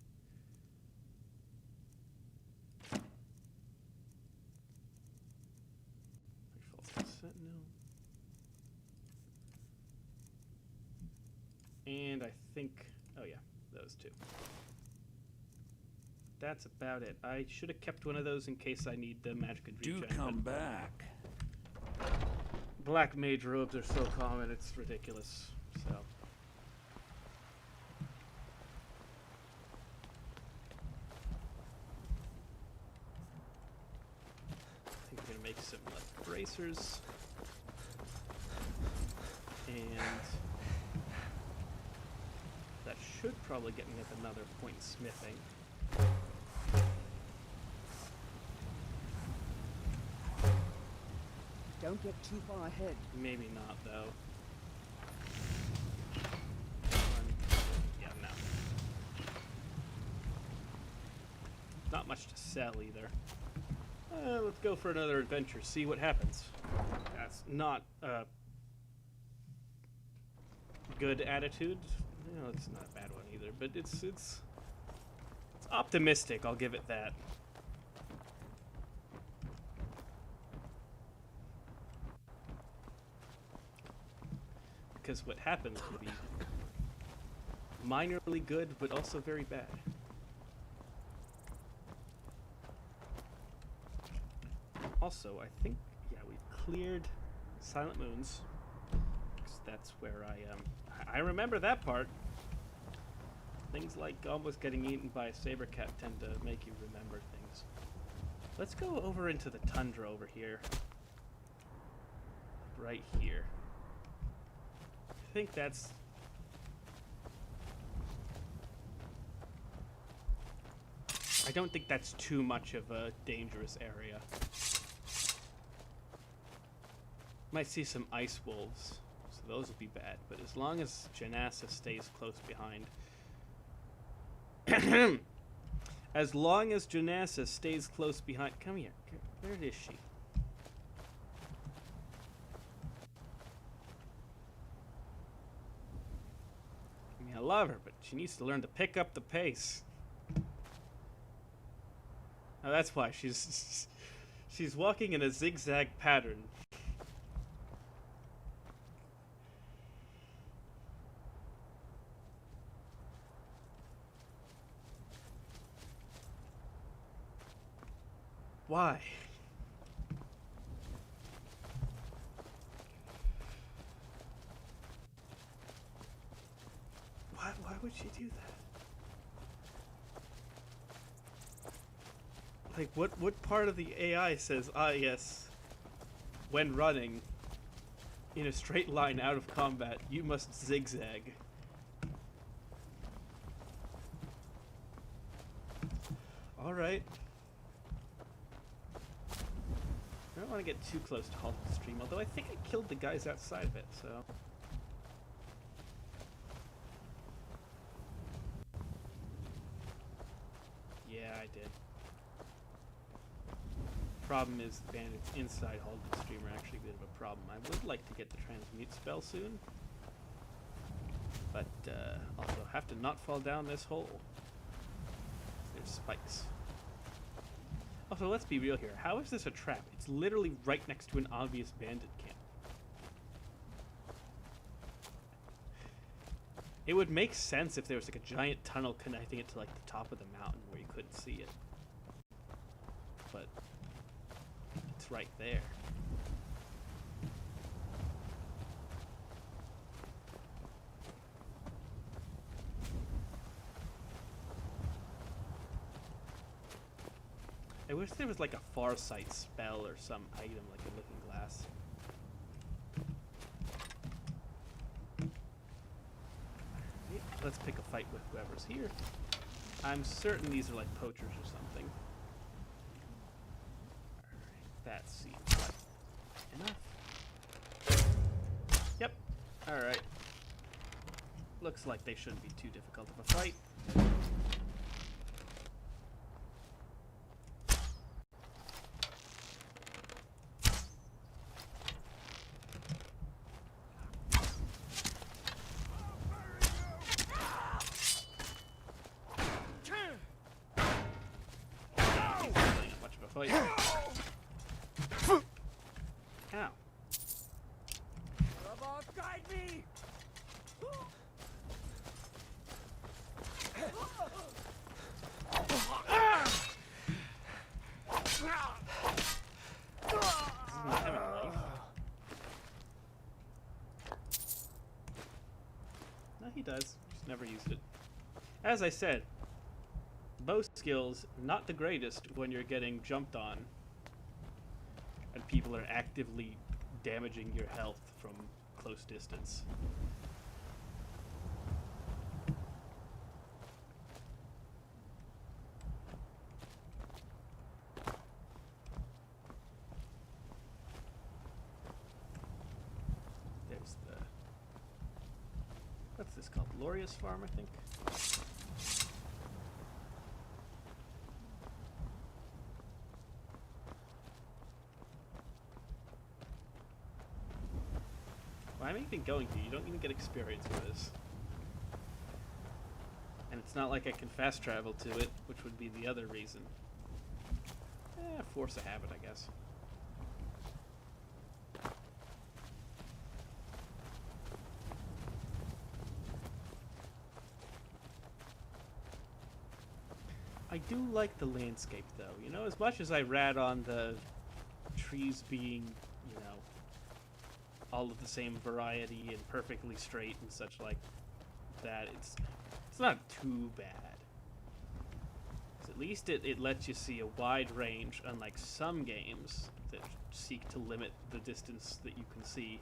Sentinel. And I think, oh yeah, those 2. That's about it. I should have kept one of those in case I need the magic and Do regen, come but back. black mage robes are so common, it's ridiculous. So. I think we're gonna make some bracers. And that should probably get me up another point in smithing. Don't get too far ahead. Maybe not, though. Yeah, no. Not much to sell, either. Let's go for another adventure, see what happens. That's not, good attitude. You know, it's not a bad one either, but it's optimistic. I'll give it that. Because what happens can be minorly good, but also very bad. Also, I think, yeah, we cleared Silent Moons. 'Cause that's where I remember that part. Things like almost getting eaten by a saber cat tend to make you remember things. Let's go over into the tundra over here. Right here. I think that's... I don't think that's too much of a dangerous area. Might see some ice wolves, so those will be bad, but as long as Janassa stays close behind. As long as Janassa stays close behind... Come here. Where is she? I mean, I love her, but she needs to learn to pick up the pace. Oh, that's why she's walking in a zigzag pattern. Why? Why would she do that? Like, what part of the AI says, ah, yes, when running in a straight line out of combat, you must zigzag? Alright. I don't want to get too close to halt the stream, although I think I killed the guys outside of it, so... Yeah, I did. Problem is, the bandits inside halted stream are actually a bit of a problem. I would like to get the transmute spell soon, but also have to not fall down this hole. There's spikes. Also, let's be real here. How is this a trap? It's literally right next to an obvious bandit camp. It would make sense if there was like a giant tunnel connecting it to like the top of the mountain where you couldn't see it. But it's right there. I wish there was like a Farsight spell or some item like a looking glass. Let's pick a fight with whoever's here. I'm certain these are like poachers or something. Alright, that seems like enough. Yep. Alright. Looks like they shouldn't be too difficult of a fight. Ow. Guide me! No, he does. Just never used it. As I said, bow skills not the greatest when you're getting jumped on and people are actively damaging your health from close distance. There's the... what's this called? Glorious Farm, I think? Why am I even going to? You don't even get experience with this. And it's not like I can fast travel to it, which would be the other reason. Force of habit, I guess. I do like the landscape, though. You know, as much as I rat on the trees being, you know, all of the same variety and perfectly straight and such like that, it's not too bad. 'Cause at least it lets you see a wide range, unlike some games that seek to limit the distance that you can see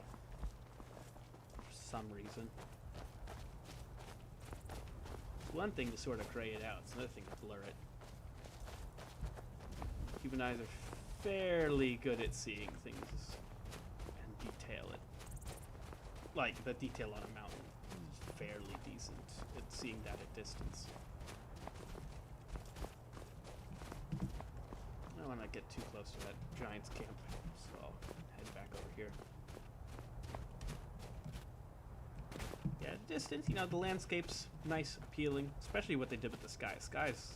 for some reason. It's one thing to sort of gray it out, it's another thing to blur it. Human eyes are fairly good at seeing things and detail it. Like, the detail on a mountain is fairly decent at seeing that at distance. I don't want to get too close to that giant's camp, so I'll head back over here. Yeah, at distance, you know, the landscape's nice, appealing, especially what they did with the sky. Sky's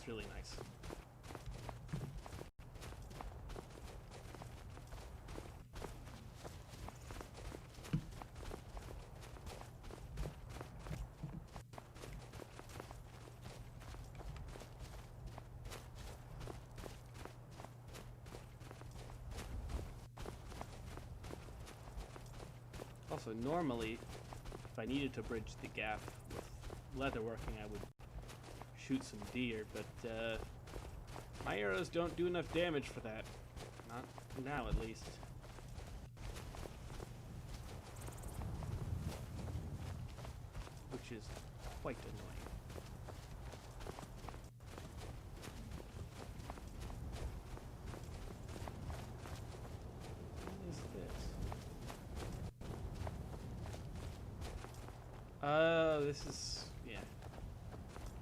really nice. Also, normally, if I needed to bridge the gap with leatherworking, I would shoot some deer, but my arrows don't do enough damage for that. Not now, at least. Which is quite annoying. What is this? Oh, this is... yeah.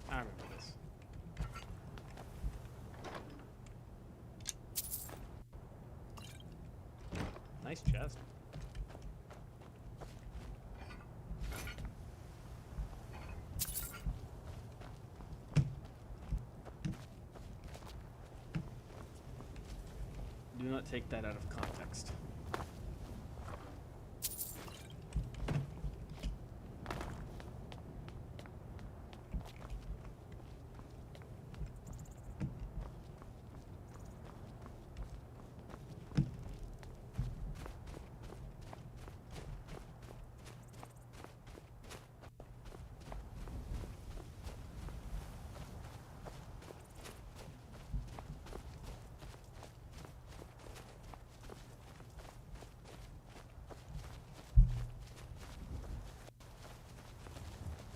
I remember this. Nice chest. Do not take that out of context.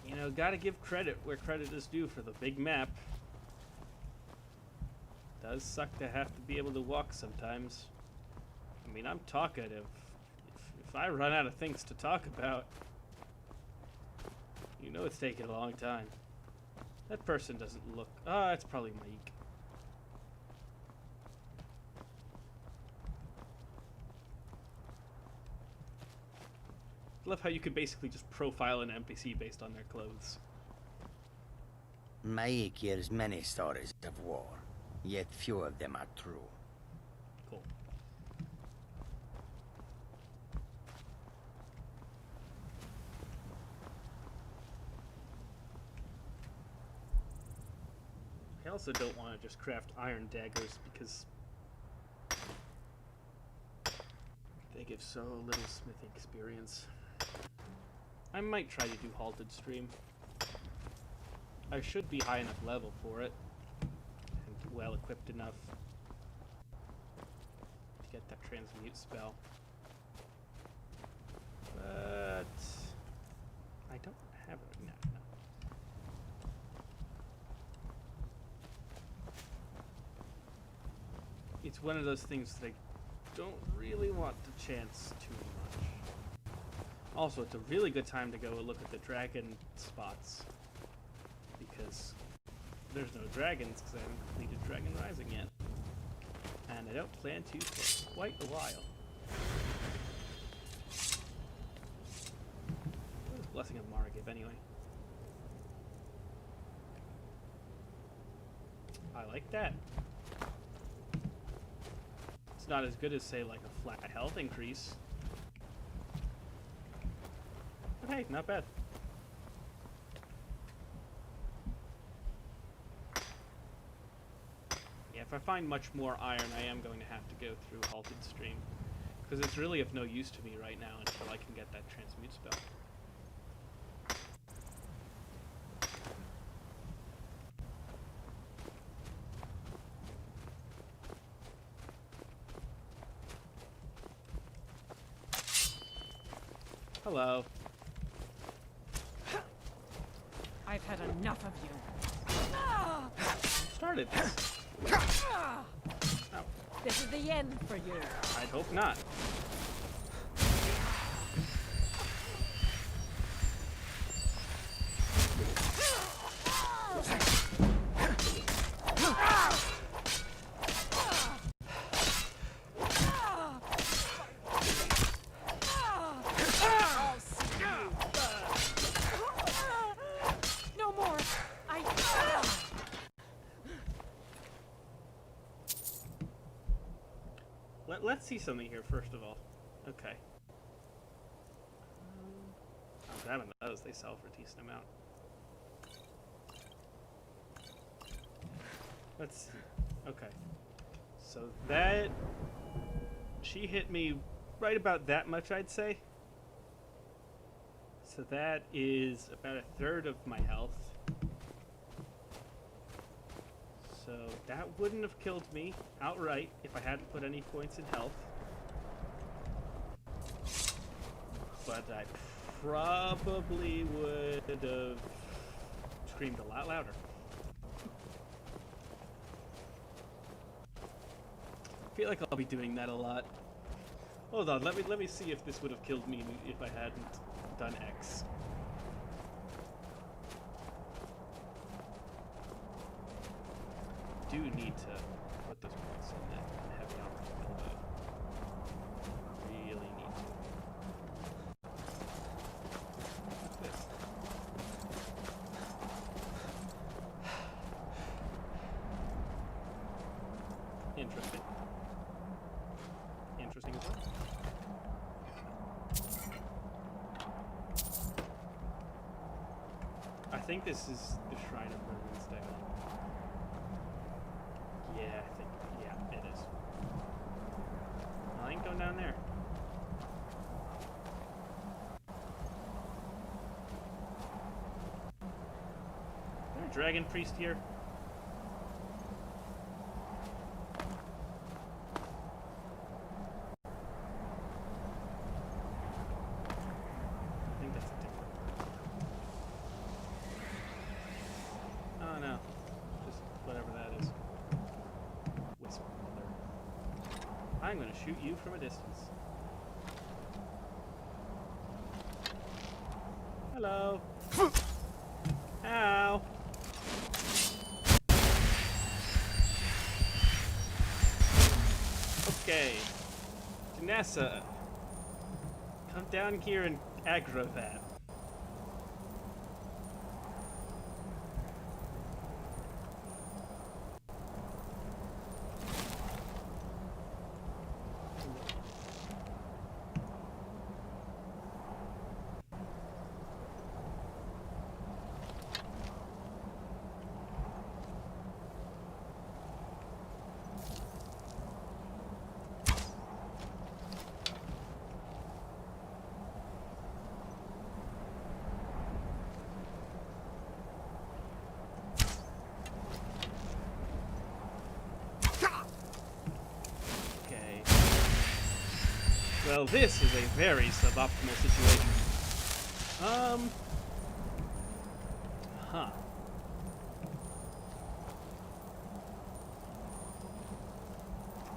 You know, gotta give credit where credit is due for the big map. Does suck to have to be able to walk sometimes. I mean, I'm talkative. If I run out of things to talk about, you know it's taking a long time. That person doesn't look... ah, it's probably Maik. I love how you could basically just profile an NPC based on their clothes. Maik hears many stories of war, yet few of them are true. Cool. I also don't want to just craft iron daggers because they give so little smithing experience. I might try to do Halted Stream. I should be high enough level for it, and well equipped enough to get that transmute spell. But I don't have it right now. It's one of those things that I don't really want to chance too much. Also, it's a really good time to go look at the dragon spots, because there's no dragons because I haven't completed Dragon Rising yet, and I don't plan to for quite a while. Blessing of Margib, anyway. I like that. It's not as good as, say, like a flat health increase. But hey, not bad. Yeah, if I find much more iron, I am going to have to go through Halted Stream. Because it's really of no use to me right now until I can get that transmute spell. Hello. I've had enough of you. Started this. Oh, This is the end for you. I'd hope not. No more. Let's see something here first of all. Okay. I'm grabbing those. They sell for a decent amount. Let's see. Okay. So that... She hit me right about that much, I'd say. So that is about a third of my health. So that wouldn't have killed me outright if I hadn't put any points in health. But I probably would have screamed a lot louder. I feel like I'll be doing that a lot. Hold on, let me see if this would have killed me if I hadn't done X. Do need to put those points in that heavy armor skill though. Really need to. What's this? Interesting. Interesting as well. I think this is the Shrine of Merlin's Dagon. Yeah, I think, yeah, it is. I ain't going down there. Is there a dragon priest here? I think that's a different. Oh no, just whatever that is. Whisper mother. I'm gonna shoot you from a distance. Hello. Ow. Okay. Janessa. Come down here and aggro that. Well, this is a very suboptimal situation. Huh.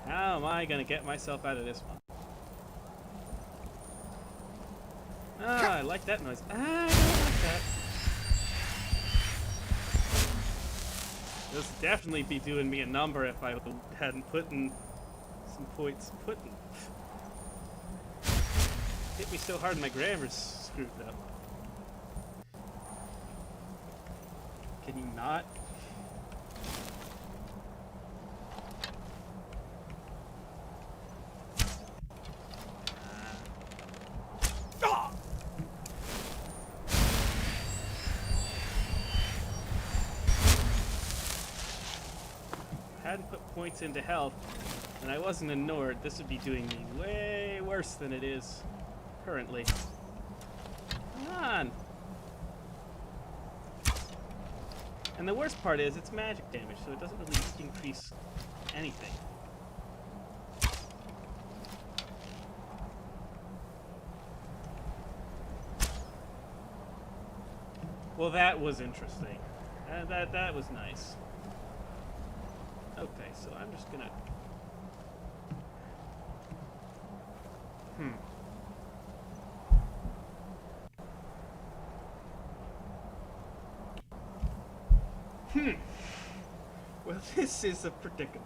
How am I gonna get myself out of this one? Ah, I like that noise. Ah, I don't like that. This would definitely be doing me a number if I hadn't put in some points. Hit me so hard my grammar's screwed up. Can you not? Hadn't put points into health, and I wasn't a Nord, this would be doing me way worse than it is currently. Come on! And the worst part is it's magic damage, so it doesn't really increase anything. Well, that was interesting. That was nice. Okay, so I'm just gonna... Well, this is a predicament.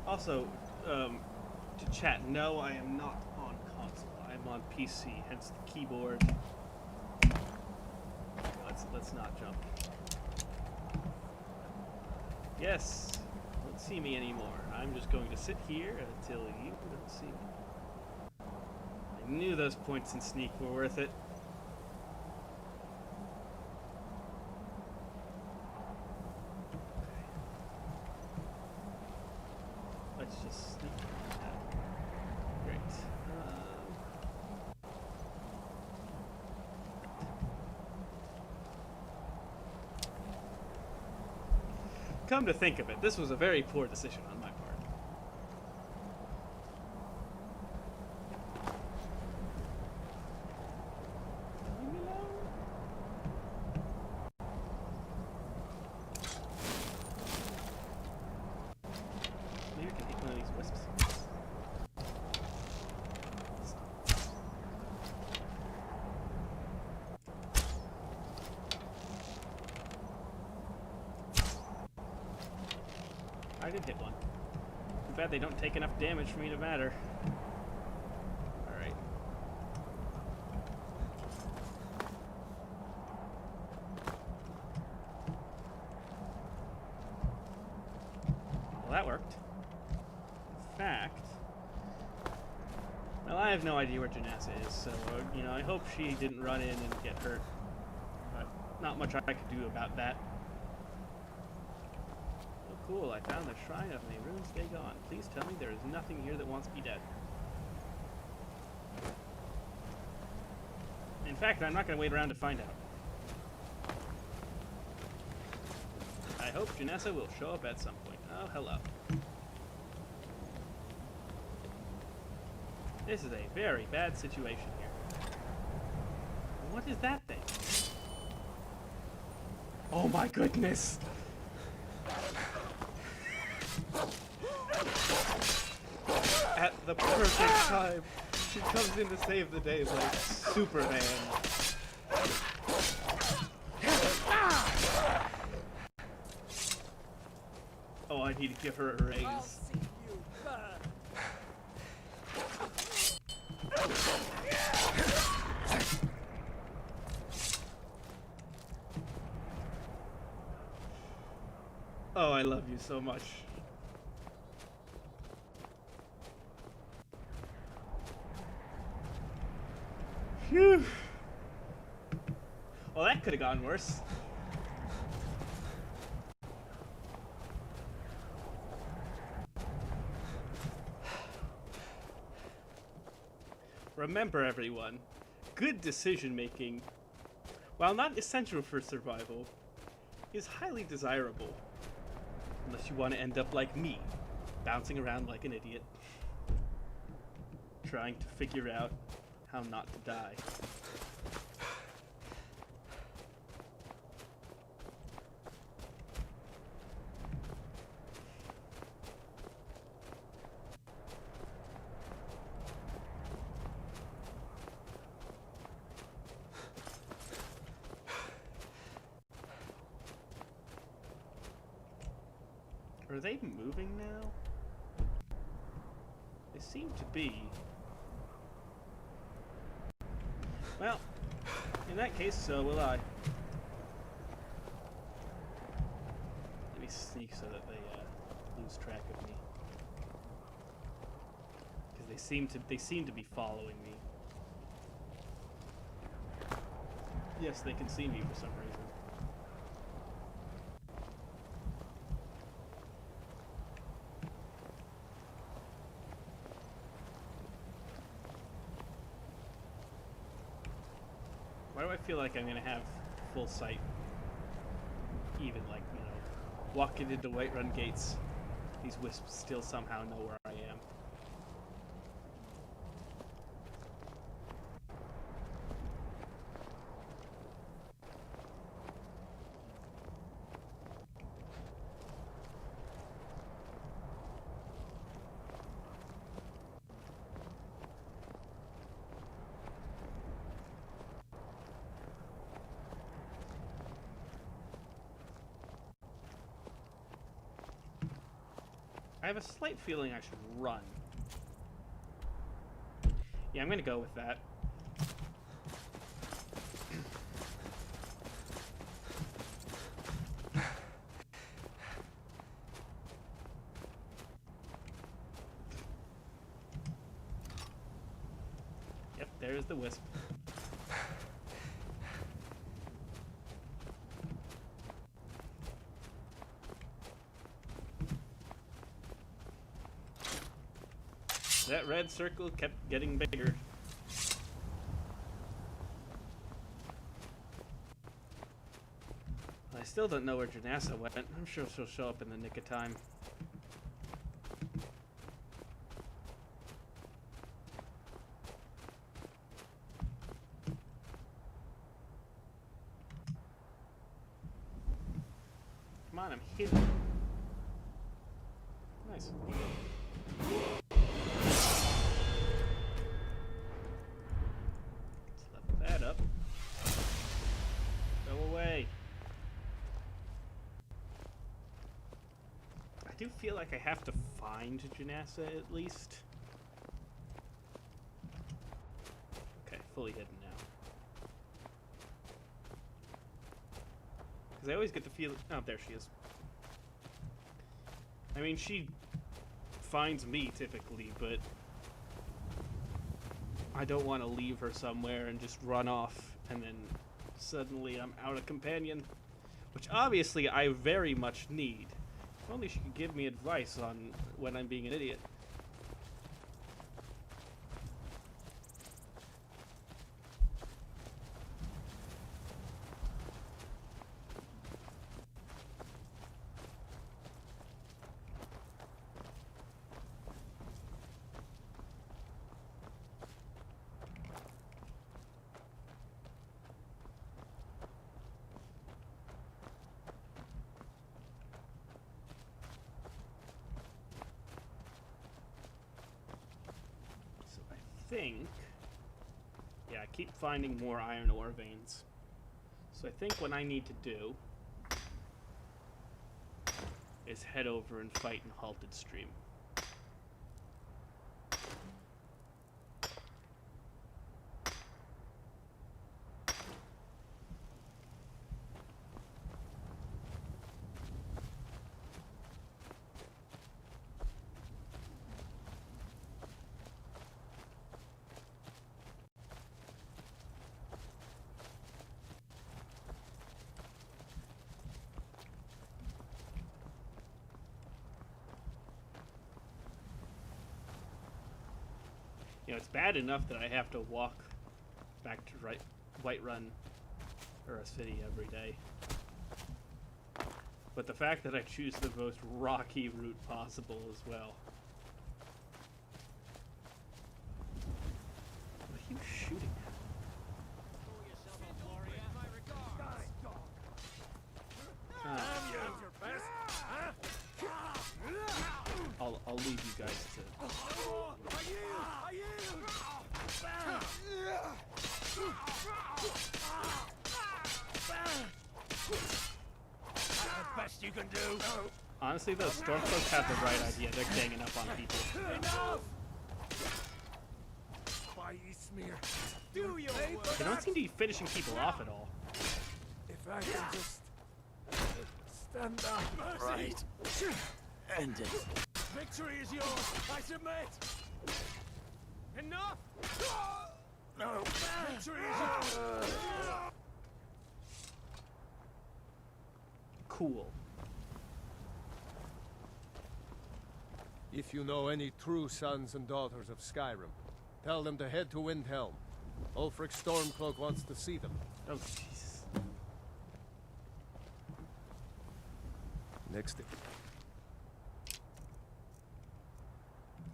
Also, to chat, no, I am not on console. I'm on PC, hence the keyboard. Let's not jump. Yes, don't see me anymore. I'm just going to sit here until you don't see me. I knew those points in sneak were worth it. Let's just sneak out. Great. Come to think of it, this was a very poor decision on my part. Leave me alone. Maybe I can hit one of these wisps. I did hit one. Too bad they don't take enough damage for me to matter. Alright. Well, that worked. In fact... Well, I have no idea where Janessa is, so, you know, I hope she didn't run in and get hurt. But not much I could do about that. Cool, I found the shrine of my runes stay gone. Please tell me there is nothing here that wants me dead. In fact, I'm not going to wait around to find out. I hope Janessa will show up at some point. Oh, hello. This is a very bad situation here. What is that thing? Oh my goodness! At the perfect time, she comes in to save the day like Superman. Oh, I need to give her a raise. Oh, I love you so much. Phew. Well, that could have gone worse. Remember, everyone, good decision making, while not essential for survival, is highly desirable. Unless you want to end up like me, bouncing around like an idiot, trying to figure out how not to die. Are they moving now? seem to be. Well, in that case, so will I. Let me sneak so that they lose track of me. Because they seem to be following me. Yes, they can see me for some reason. Why do I feel like I'm gonna have full sight? Even like, you know, walking into Whiterun gates, these wisps still somehow know where I am. I have a slight feeling I should run. Yeah, I'm gonna go with that. Yep, there's the wisp. That red circle kept getting bigger. I still don't know where Janassa went. I'm sure she'll show up in the nick of time. Come on, I'm hidden. Nice. That up. Go away. I do feel like I have to find Janassa at least. Okay, fully hidden now. Because I always get the feeling... Oh, there she is. I mean, she finds me typically, but I don't want to leave her somewhere and just run off and then suddenly I'm out of companion, which obviously I very much need. If only she could give me advice on when I'm being an idiot. Yeah, I keep finding more iron ore veins. So I think what I need to do is head over and fight in Halted Stream. You know, it's bad enough that I have to walk back to Whiterun or a city every day. But the fact that I choose the most rocky route possible as well. What are you shooting at? I'll leave you guys to... Best you can do. Honestly, those Stormcloaks have the right idea. They're ganging up on people. Enough! smear. Do you? They don't seem to be finishing people off at all. If I can just stand up. Right. End it. Victory is yours. I submit. Enough. No. Victory is yours. Cool. If you know any true sons and daughters of Skyrim, tell them to head to Windhelm. Ulfric Stormcloak wants to see them. Oh, Jesus. Next thing.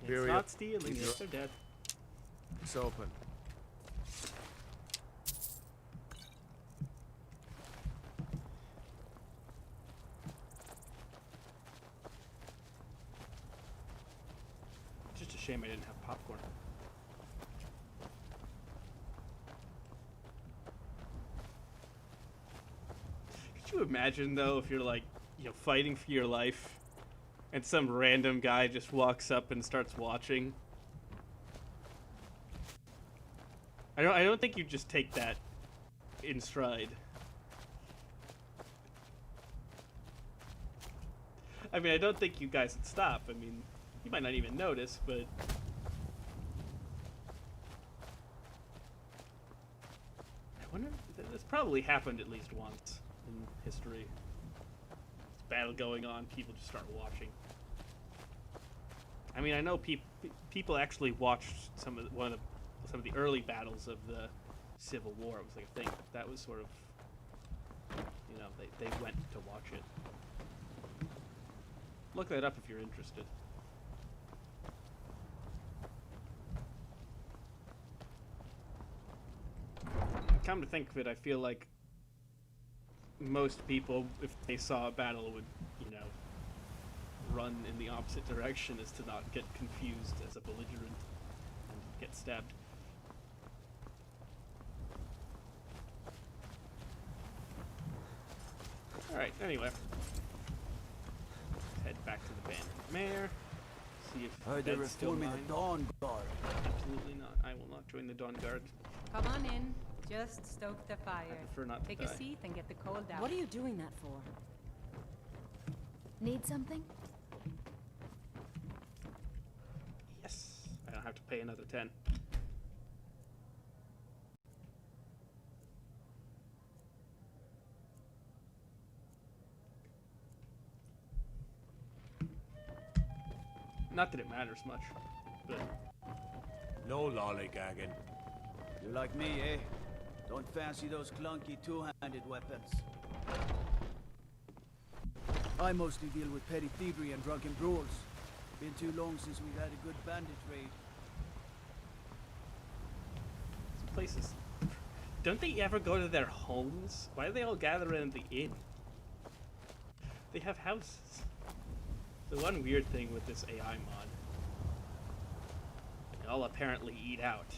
It's not stealing, yes, they're dead. It's open. Just a shame I didn't have popcorn. Could you imagine, though, if you're like, you know, fighting for your life, and some random guy just walks up and starts watching? I don't think you just take that in stride. I mean, I don't think you guys would stop. I mean, you might not even notice, but I wonder. This probably happened at least once in history. This battle going on, people just start watching. I mean, I know people actually watched some of the early battles of the Civil War. It was like a thing. But that was sort of, you know, they went to watch it. Look that up if you're interested. Come to think of it, I feel like most people, if they saw a battle, would, you know, run in the opposite direction as to not get confused as a belligerent and get stabbed. Alright, anyway. Let's head back to the Bandit Mare. See if Heard they're Bed's still reforming mine. the Dawn Guard. Absolutely not. I will not join the Dawn Guard. Come on in. Just stoke the fire. I prefer not to Take die. a seat and get the cold out. What are you doing that for? Need something? Yes. I don't have to pay another 10. Not that it matters much, but No lollygagging. You're like me, eh? Don't fancy those clunky two-handed weapons. I mostly deal with petty thievery and drunken brawls. Been too long since we've had a good bandit raid. these places, don't they ever go to their homes? Why do they all gather in the inn? They have houses. The one weird thing with this AI mod, they all apparently eat out.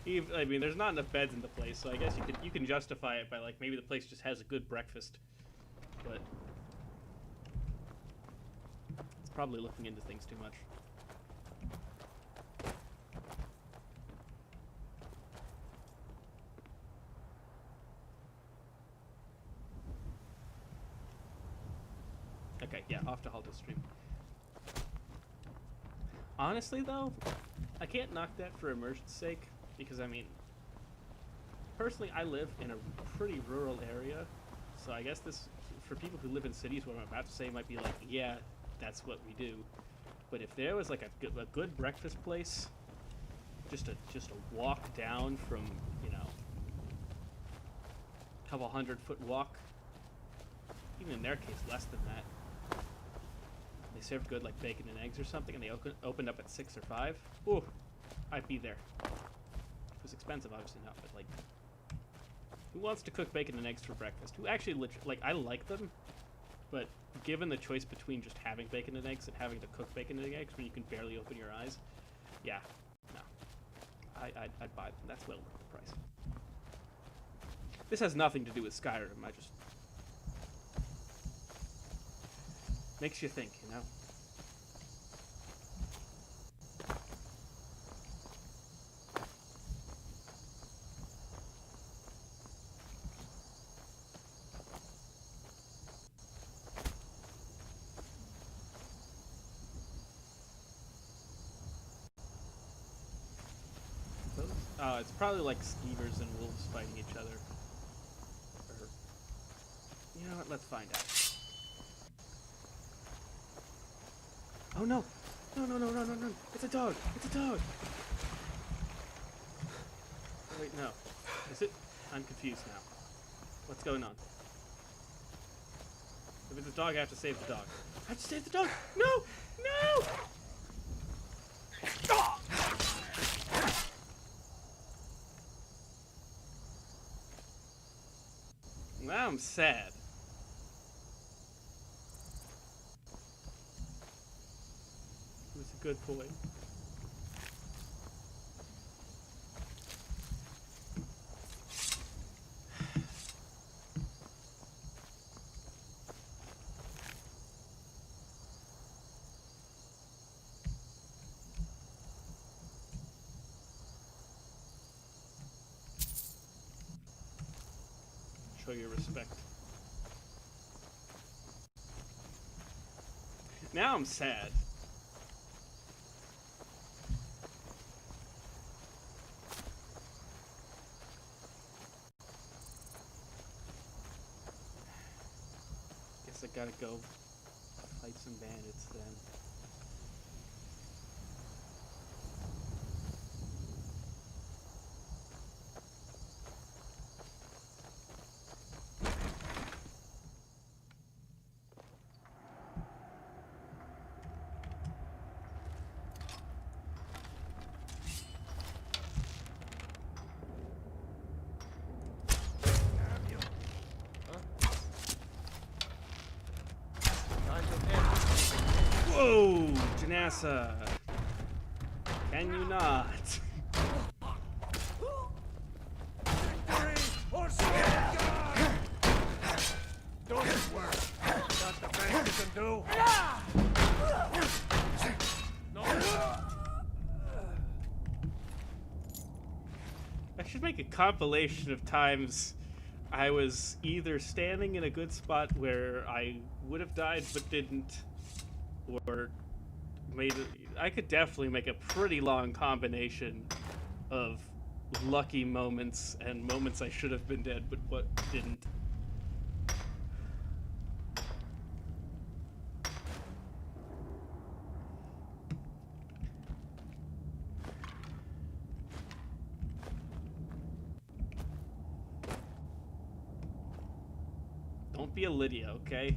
I mean, there's not enough beds in the place, so I guess you can justify it by, like, maybe the place just has a good breakfast, but it's probably looking into things too much. Okay, yeah, off to Halto's stream. Honestly, though, I can't knock that for immersion's sake, because, I mean, personally, I live in a pretty rural area, so I guess this, for people who live in cities, what I'm about to say might be like, yeah, that's what we do. But if there was, like, a good breakfast place, just a walk down from, you know, a couple 100-foot walk, even in their case, less than that, they served good, like, bacon and eggs or something, and they opened up at 6 or 5, ooh, I'd be there. It was expensive, obviously not, but, like, who wants to cook bacon and eggs for breakfast? Who actually, like, I like them, but given the choice between just having bacon and eggs and having to cook bacon and eggs when you can barely open your eyes, yeah, no. I'd buy them. That's well worth the price. This has nothing to do with Skyrim, I just... makes you think, you know? It's probably like skeevers and wolves fighting each other. Or, you know what? Let's find out. Oh no! No, no, no, no, no, no! It's a dog! It's a dog! Oh, wait, no. Is it? I'm confused now. What's going on? If it's a dog, I have to save the dog. I have to save the dog! No! No! Now I'm sad. It was a good boy. Show your respect. Now I'm sad. Guess I gotta go fight some bandits then. Whoa, Janassa! Can you not? Don't work. Not the best you can do. No. I should make a compilation of times I was either standing in a good spot where I would have died but didn't, or I could definitely make a pretty long combination of lucky moments and moments I should have been dead but didn't. Don't be a Lydia, okay?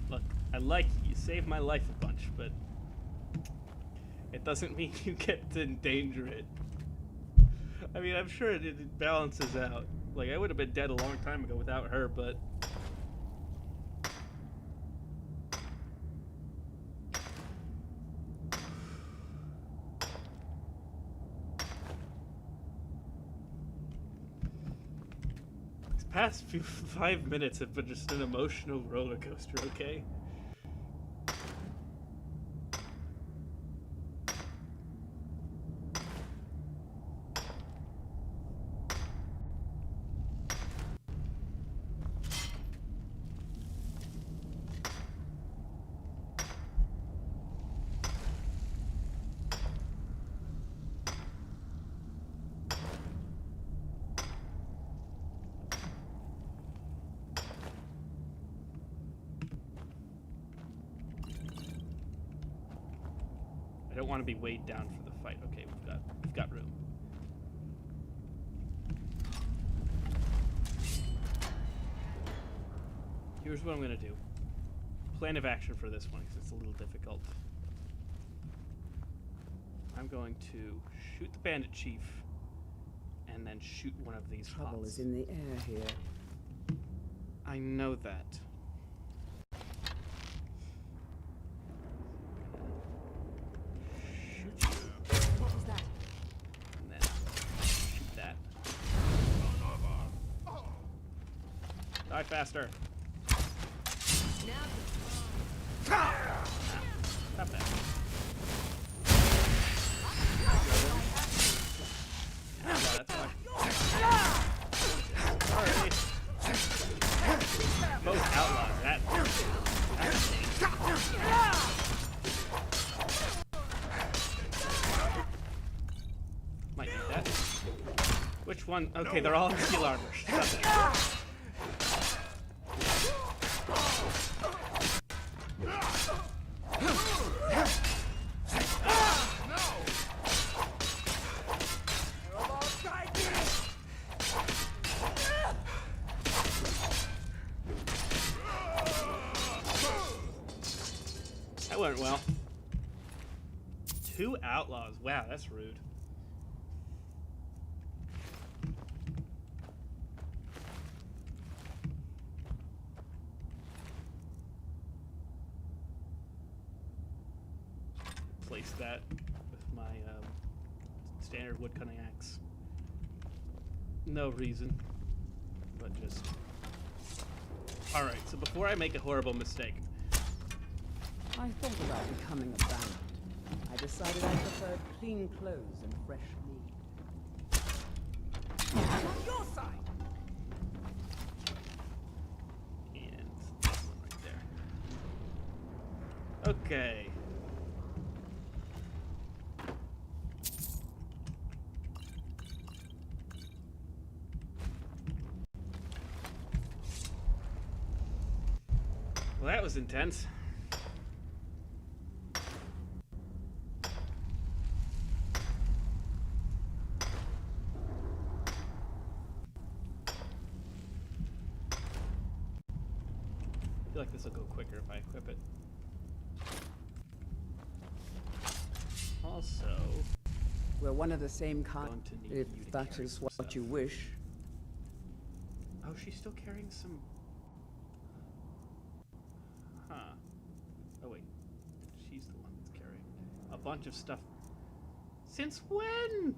Look, I like you. You saved my life a bunch, but it doesn't mean you get to endanger it. I mean, I'm sure it balances out. Like, I would have been dead a long time ago without her, but... These past 5 minutes have been just an emotional roller coaster, okay? I don't want to be weighed down for the fight. Okay, we've got room. Here's what I'm gonna do. Plan of action for this one, because it's a little difficult. I'm going to shoot the bandit chief, and then shoot one of these Trouble hots. is in the air here. I know that. What was that? And then shoot that. Die faster. Stop that. Yeah, that's fine. Sorry. Most outlaws, that. Might need that. Which one? Okay, they're all in steel armor. Shut up. That went well. 2 outlaws. Wow, that's rude. Place that with my standard woodcutting axe. No reason, but just. All right. So before I make a horrible mistake, I thought about becoming a bandit. I decided I preferred clean clothes and fresh meat. On your side! and this one right there. Okay. Well, that was intense. I feel like this will go quicker if I equip it. Also, we're one of the same kind. going to need If you to that carry is some what stuff. you wish. Oh, she's still carrying some. Huh. Oh wait, she's the one that's carrying a bunch of stuff. Since when?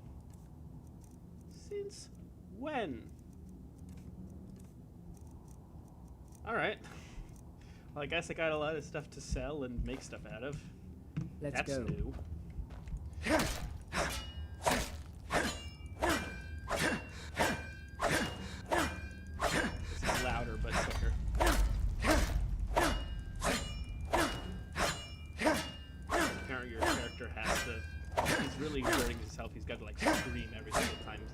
Since when? All right. Well, I guess I got a lot of stuff to sell and make stuff out of. Let's That's go. new. This is louder but quicker. Apparently your character has to. He's really hurting himself. He's got to like scream every single time he's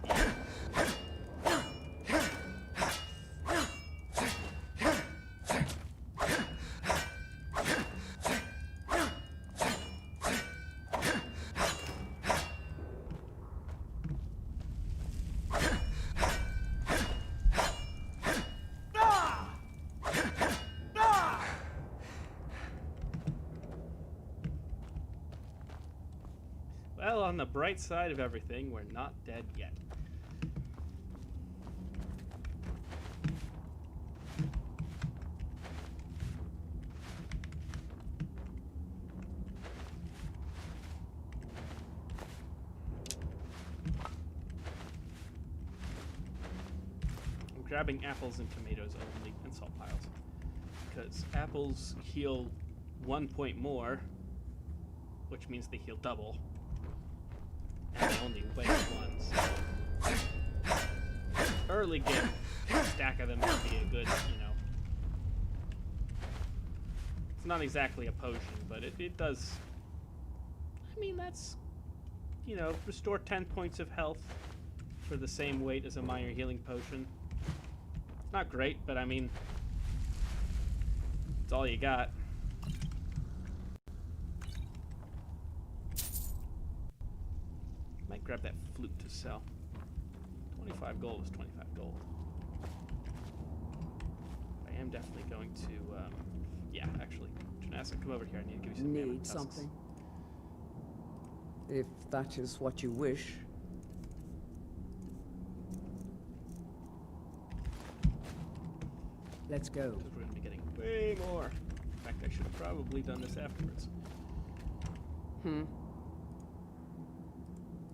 Well, on the bright side of everything, we're not dead yet. I'm grabbing apples and tomatoes only, and salt piles. Because apples heal 1 point more, which means they heal double. And they only weigh 1, so early game stack of them would be a good, you know. It's not exactly a potion, but it does. I mean, that's, you know, restore 10 points of health for the same weight as a minor healing potion. It's not great, but I mean, it's all you got. Might grab that flute to sell. 25 gold is 25 gold. I am definitely going to, yeah, actually, Janessa, come over here. I need to give you some Need mammoth tusks. something? If that is what you wish. Let's go. Because we're going to be getting way more. In fact, I should have probably done this afterwards.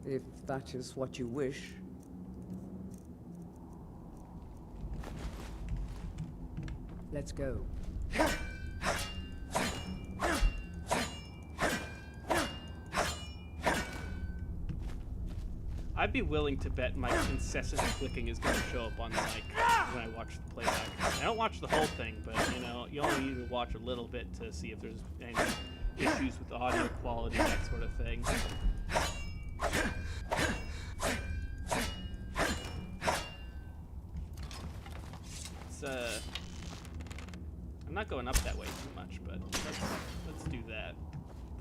If that is what you wish. Let's go. I'd be willing to bet my incessant clicking is going to show up on the mic when I watch the playback. I don't watch the whole thing, but, you know, you only need to watch a little bit to see if there's any issues with audio quality, that sort of thing. I'm not going up that way too much, but let's do that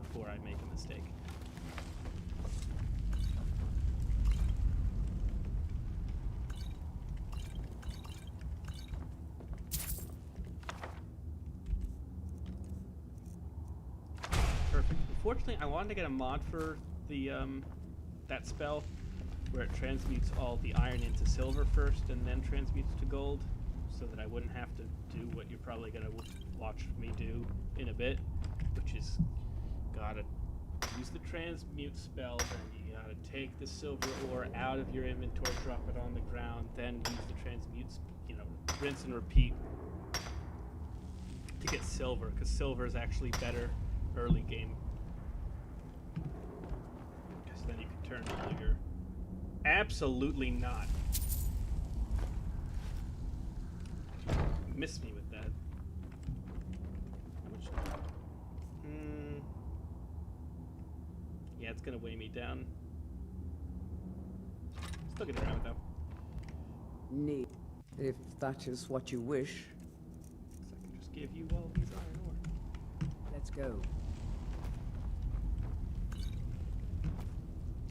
before I make a mistake. Perfect. Unfortunately, I wanted to get a mod for the that spell where it transmutes all the iron into silver first and then transmutes to gold, so that I wouldn't have to do what you're probably gonna watch me do in a bit, which is gotta use the transmute spell, then you gotta take the silver ore out of your inventory, drop it on the ground, then use the transmutes, you know, rinse and repeat to get silver, because silver is actually better early game. Because then you can turn all your... Absolutely not. Missed me with that. How much? Yeah, it's gonna weigh me down. Still get around though. Neat. If that is what you wish. I can just give you all these iron ore. Let's go.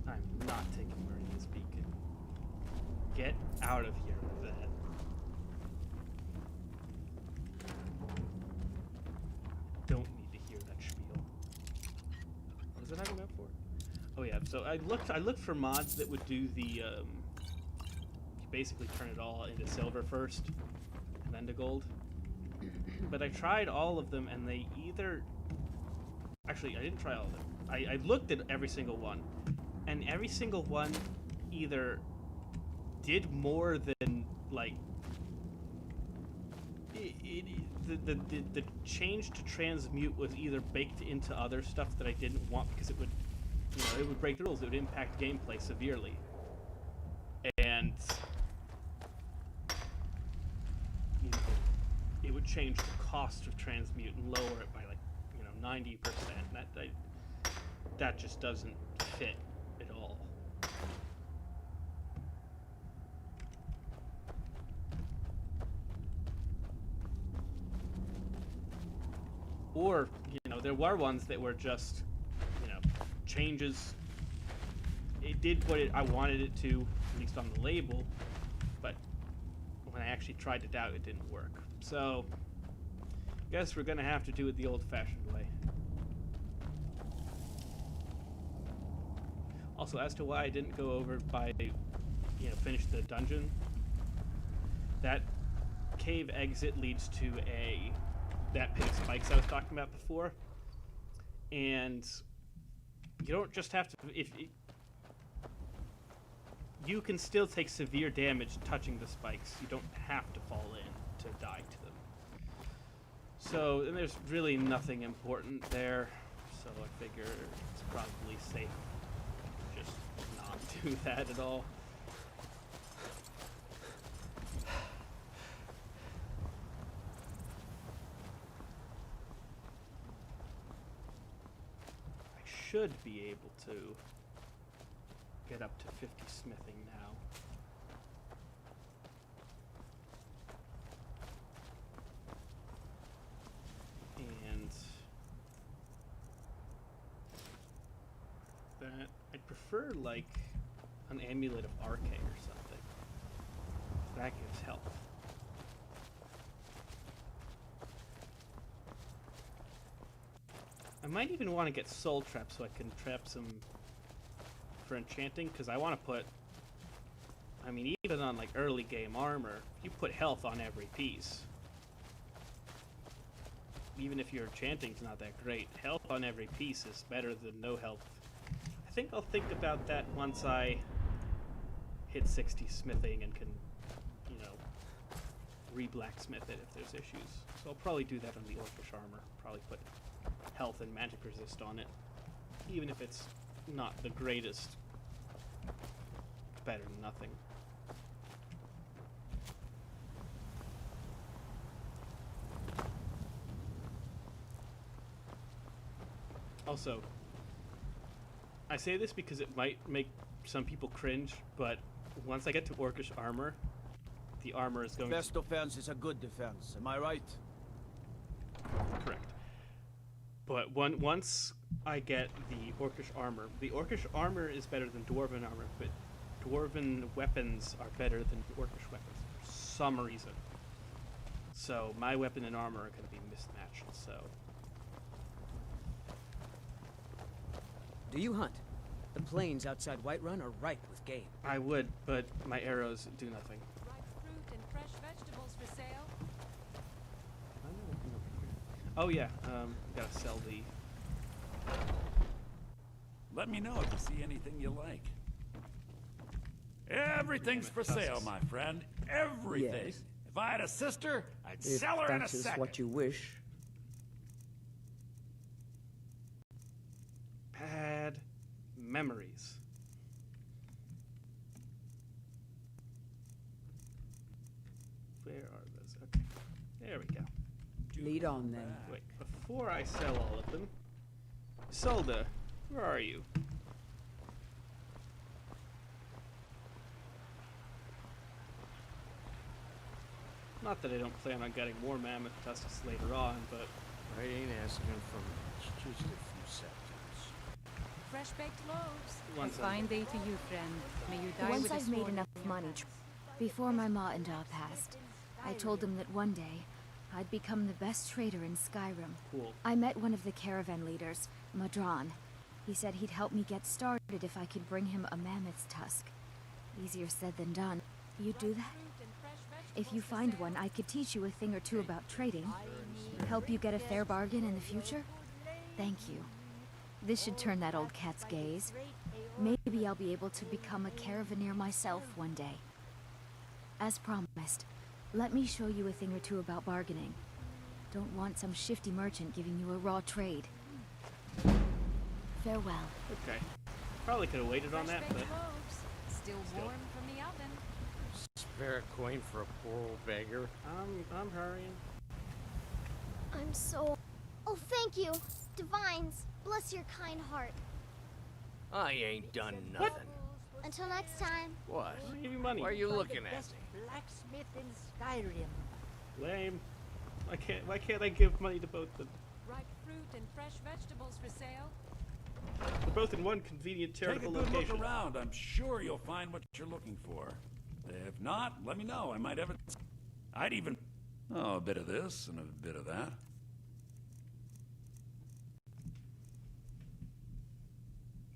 I'm not taking Meridian's beacon. Get out of here with that. Don't need to hear that spiel. What was it having up for? Oh yeah, so I looked for mods that would do the basically turn it all into silver first and then to gold. But I tried all of them and they either... Actually, I didn't try all of them. I looked at every single one, and every single one either did more than, like, the change to transmute was either baked into other stuff that I didn't want because it would, you know, it would break the rules. It would impact gameplay severely, and you know, it would change the cost of transmute and lower it by, like, you know, 90%. That just doesn't fit at all. Or, you know, there were ones that were just, you know, changes. It did what I wanted it to, at least on the label, but when I actually tried it out, it didn't work. So, I guess we're gonna have to do it the old-fashioned way. Also, as to why I didn't go over by, you know, finish the dungeon, that cave exit leads to that pit of spikes I was talking about before, and you don't just have to, you can still take severe damage touching the spikes. You don't have to fall in to die to them. So, and there's really nothing important there, so I figure it's probably safe to just not do that at all. Should be able to get up to 50 smithing now. And that I'd prefer like an amulet of Arche or something. That gives help. I might even want to get soul traps so I can trap some for enchanting, because I want to put, I mean, even on like early game armor, you put health on every piece. Even if your enchanting's not that great, health on every piece is better than no health. I think I'll think about that once I hit 60 smithing and can, you know, re-blacksmith it if there's issues. So I'll probably do that on the Orcish armor. Probably put health and magic resist on it, even if it's not the greatest. It's better than nothing. Also, I say this because it might make some people cringe, but once I get to Orcish armor, the armor is going Best defense is a good defense, am I right? to... Correct. But once I get the the Orcish armor is better than Dwarven armor, but Dwarven weapons are better than Orcish weapons for some reason. So my weapon and armor are going to be mismatched, so... Do you hunt? The plains outside Whiterun are ripe with game. I would, but my arrows do nothing. Ripe fruit and fresh vegetables for sale. Oh yeah, gotta sell the... Let me know if you see anything you like. Everything's for sale, my friend. Everything. Yes. If I had a sister, I'd If sell her in a that is second. what you wish. Bad memories. Where are those? Okay. There we go. Lead on then. Wait, before I sell all of them... Isolde, where are you? Not that I don't plan on getting more mammoth tusks later on, but... I ain't asking for much, just a few seconds. Fresh baked loaves. A once fine day to you, friend. May you die Once with a I've made sword enough in your money, hands. before my ma-and-da passed, I told them that one day I'd become the best trader in Skyrim. Cool. I met one of the caravan leaders, Madron. He said he'd help me get started if I could bring him a mammoth's tusk. Easier said than done. You'd do that? If you find one, I could teach you a thing or two about trading. Help you get a fair bargain in the future? Thank you. This should turn that old cat's gaze. Maybe I'll be able to become a caravaneer myself one day. As promised, let me show you a thing or two about bargaining. Don't want some shifty merchant giving you a raw trade. Farewell. Okay. Probably could have waited on that, but... Still warm from the oven. Spare a coin for a poor old beggar. I'm hurrying. I'm so... Oh, thank you. Divines, bless your kind heart. I ain't done nothing. Until next time. What? I'll give you money. Why are you looking at me? Blacksmith in Skyrim. Lame. Why can't I give money to both of them? Ripe fruit and fresh vegetables for sale. They're both in one convenient Take a charitable good location. look around. I'm sure you'll find what you're looking for. If not, let me know. I might have it. I'd even... Oh, a bit of this and a bit of that.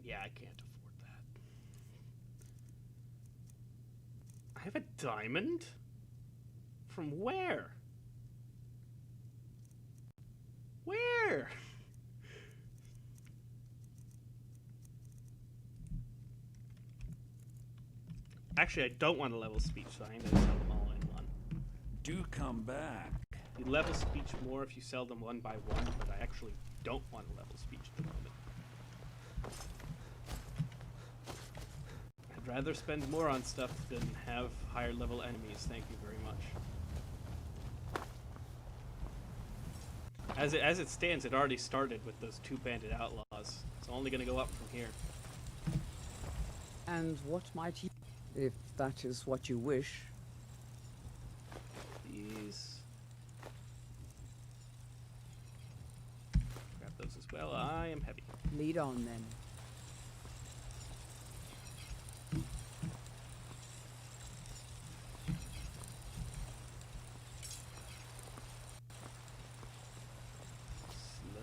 Yeah, I can't afford that. I have a diamond? From where? Where? Actually, I don't want a level speech, so I'm gonna sell them all in one. Do come back. You level speech more if you sell them one by one, but I actually don't want a level speech at the moment. I'd rather spend more on stuff than have higher level enemies, thank you very much. As it stands, it already started with those 2 bandit outlaws. It's only gonna go up from here. And what might you... If that is what you wish. These. Grab those as well. I am heavy. Lead on then. Slow.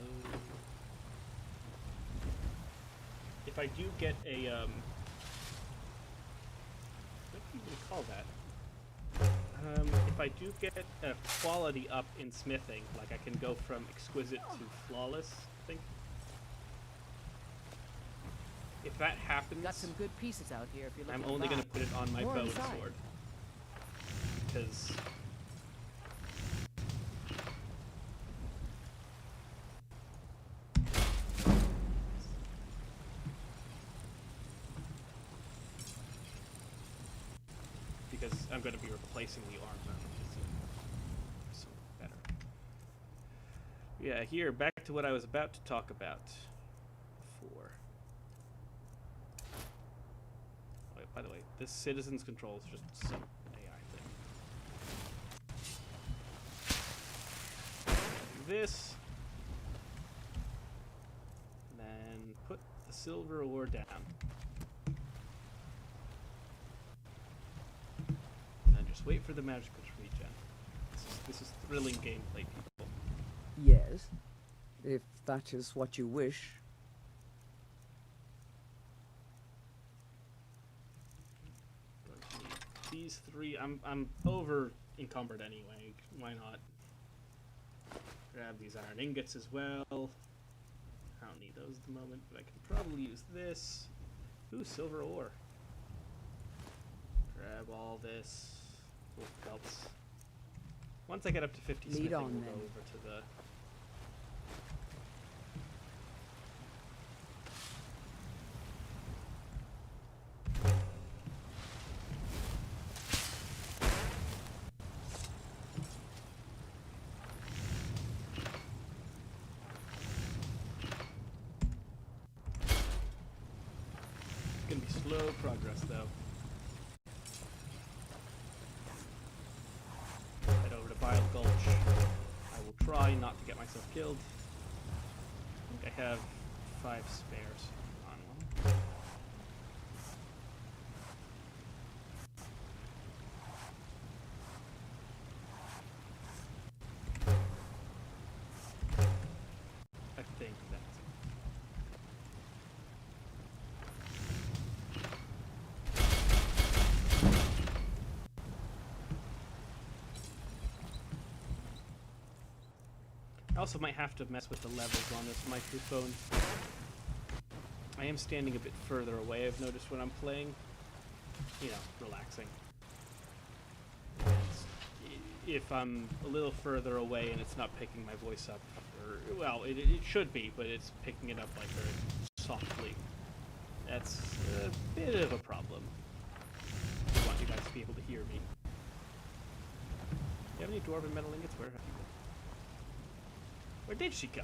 If I do get a what do you even call that? If I do get a quality up in smithing, like I can go from exquisite to flawless, I think. If that happens, Got some good pieces out here if you're looking I'm only going to back. put it on my More bow and inside. sword. Because I'm going to be replacing the armor, so better. Yeah, here, back to what I was about to talk about before. Wait, by the way, this citizens control is just some AI thing. this. And then put the silver ore down. And then just wait for the magical to regen. This is thrilling gameplay, people. Yes, if that is what you wish. These three, I'm over encumbered anyway. Why not? Grab these iron ingots as well. I don't need those at the moment, but I can probably use this. Ooh, silver ore. Grab all this. Wolf pelts. Once I get up to 50 smithing, we'll go over to the... It's gonna be slow progress, though. Head over to Vile Gulch. I will try not to get myself killed. I think I have 5 spares on one. I think that's it. I also might have to mess with the levels on this microphone. I am standing a bit further away, I've noticed when I'm playing. You know, relaxing. If I'm a little further away and it's not picking my voice up, or, well, it should be, but it's picking it up like very softly. That's a bit of a problem. I want you guys to be able to hear me. You have any dwarven metal ingots? Where have you gone? Where did she go?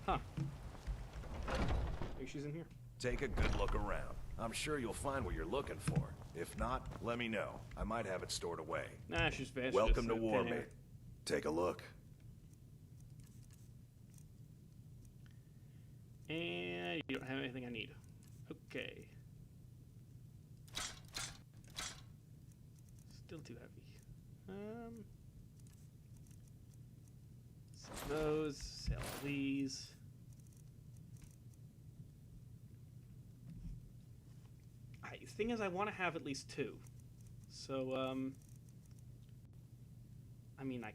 Huh. Maybe she's in here. Take a good look around. I'm sure you'll find what you're looking for. If not, let me know. I might have it stored away. Nah, she's vanished. Welcome to War Maiden. Take a look. And you don't have anything I need. Okay. Still too heavy. Sell those, sell these. The thing is, I want to have at least 2. So, I mean, I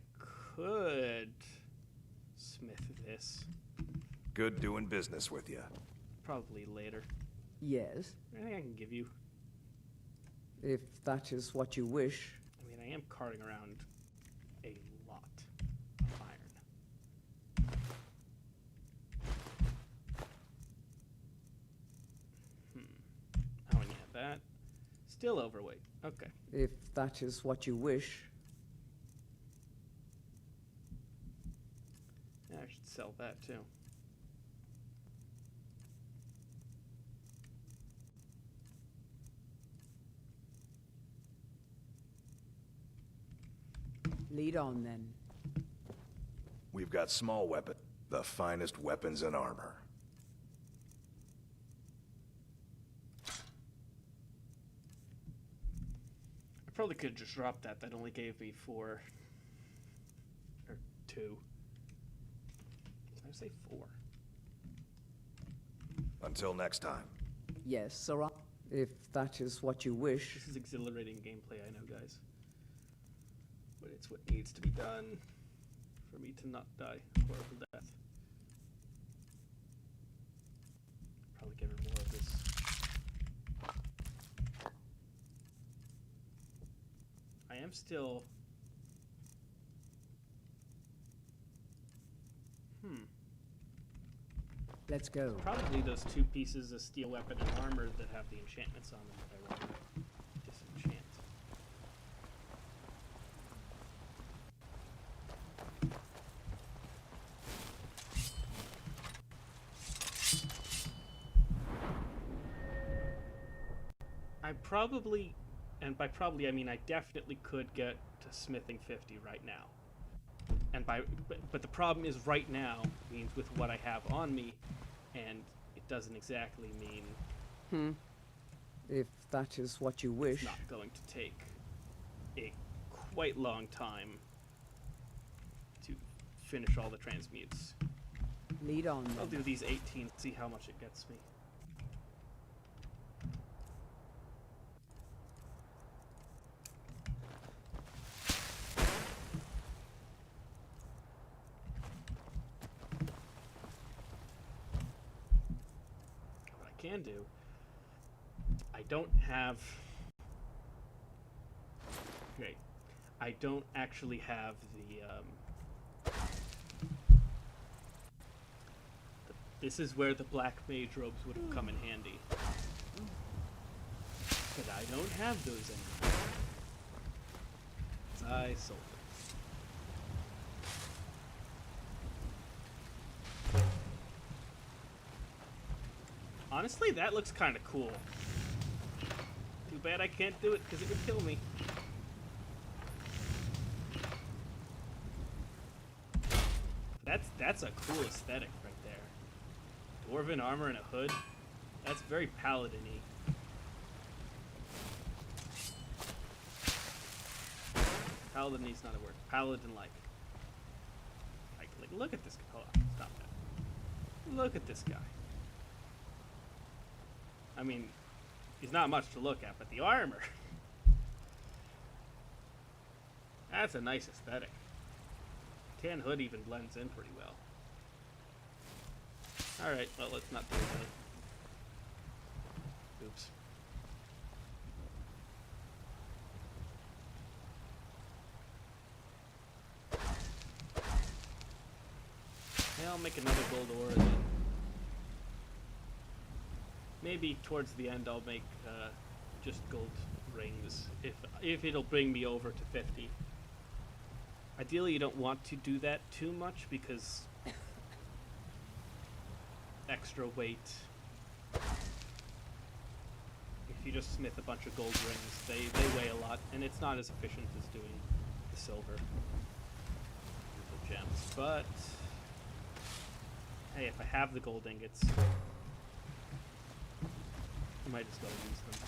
could smith this. Good doing business with you. Probably later. Yes, Anything I can give you? if that is what you wish. I mean, I am carting around a lot of iron. How many have that? Still overweight. Okay. If that is what you wish. Yeah, I should sell that too. Lead on then. We've got small weapon, the finest weapons and armor. I probably could have just dropped that. That only gave me 4 or 2. Did I say 4? Until next time. Yes, sir. If that is what you wish. This is exhilarating gameplay, I know, guys. But it's what needs to be done for me to not die a horrible death. Probably give her more of this. I am still... Let's go. Probably those 2 pieces of steel weapon and armor that have the enchantments on them that I want to disenchant. I probably, and by probably I mean I definitely could get to smithing 50 right now. And but the problem is right now means with what I have on me, and it doesn't exactly mean. If that is what you wish. It's not going to take a quite long time to finish all the transmutes. Lead on. I'll do these 18, see how much it gets me. What I can do, I don't have... Great. I don't actually have this is where the black mage robes would have come in handy. But I don't have those anymore. I sold them. Honestly, that looks kind of cool. Too bad I can't do it because it would kill me. That's a cool aesthetic right there. Dwarven armor and a hood. That's very paladin-y. Paladin-y's not a word. Paladin-like. Like, look at this. Hold on, stop that. Look at this guy. I mean, he's not much to look at, but the armor. That's a nice aesthetic. Tan hood even blends in pretty well. Alright, well, let's not do that. Oops. Yeah, I'll make another gold ore then. Maybe towards the end I'll make just gold rings, if it'll bring me over to 50. Ideally, you don't want to do that too much because extra weight. If you just smith a bunch of gold rings, they weigh a lot, and it's not as efficient as doing the silver with the gems. But hey, if I have the gold ingots, I might just go use them.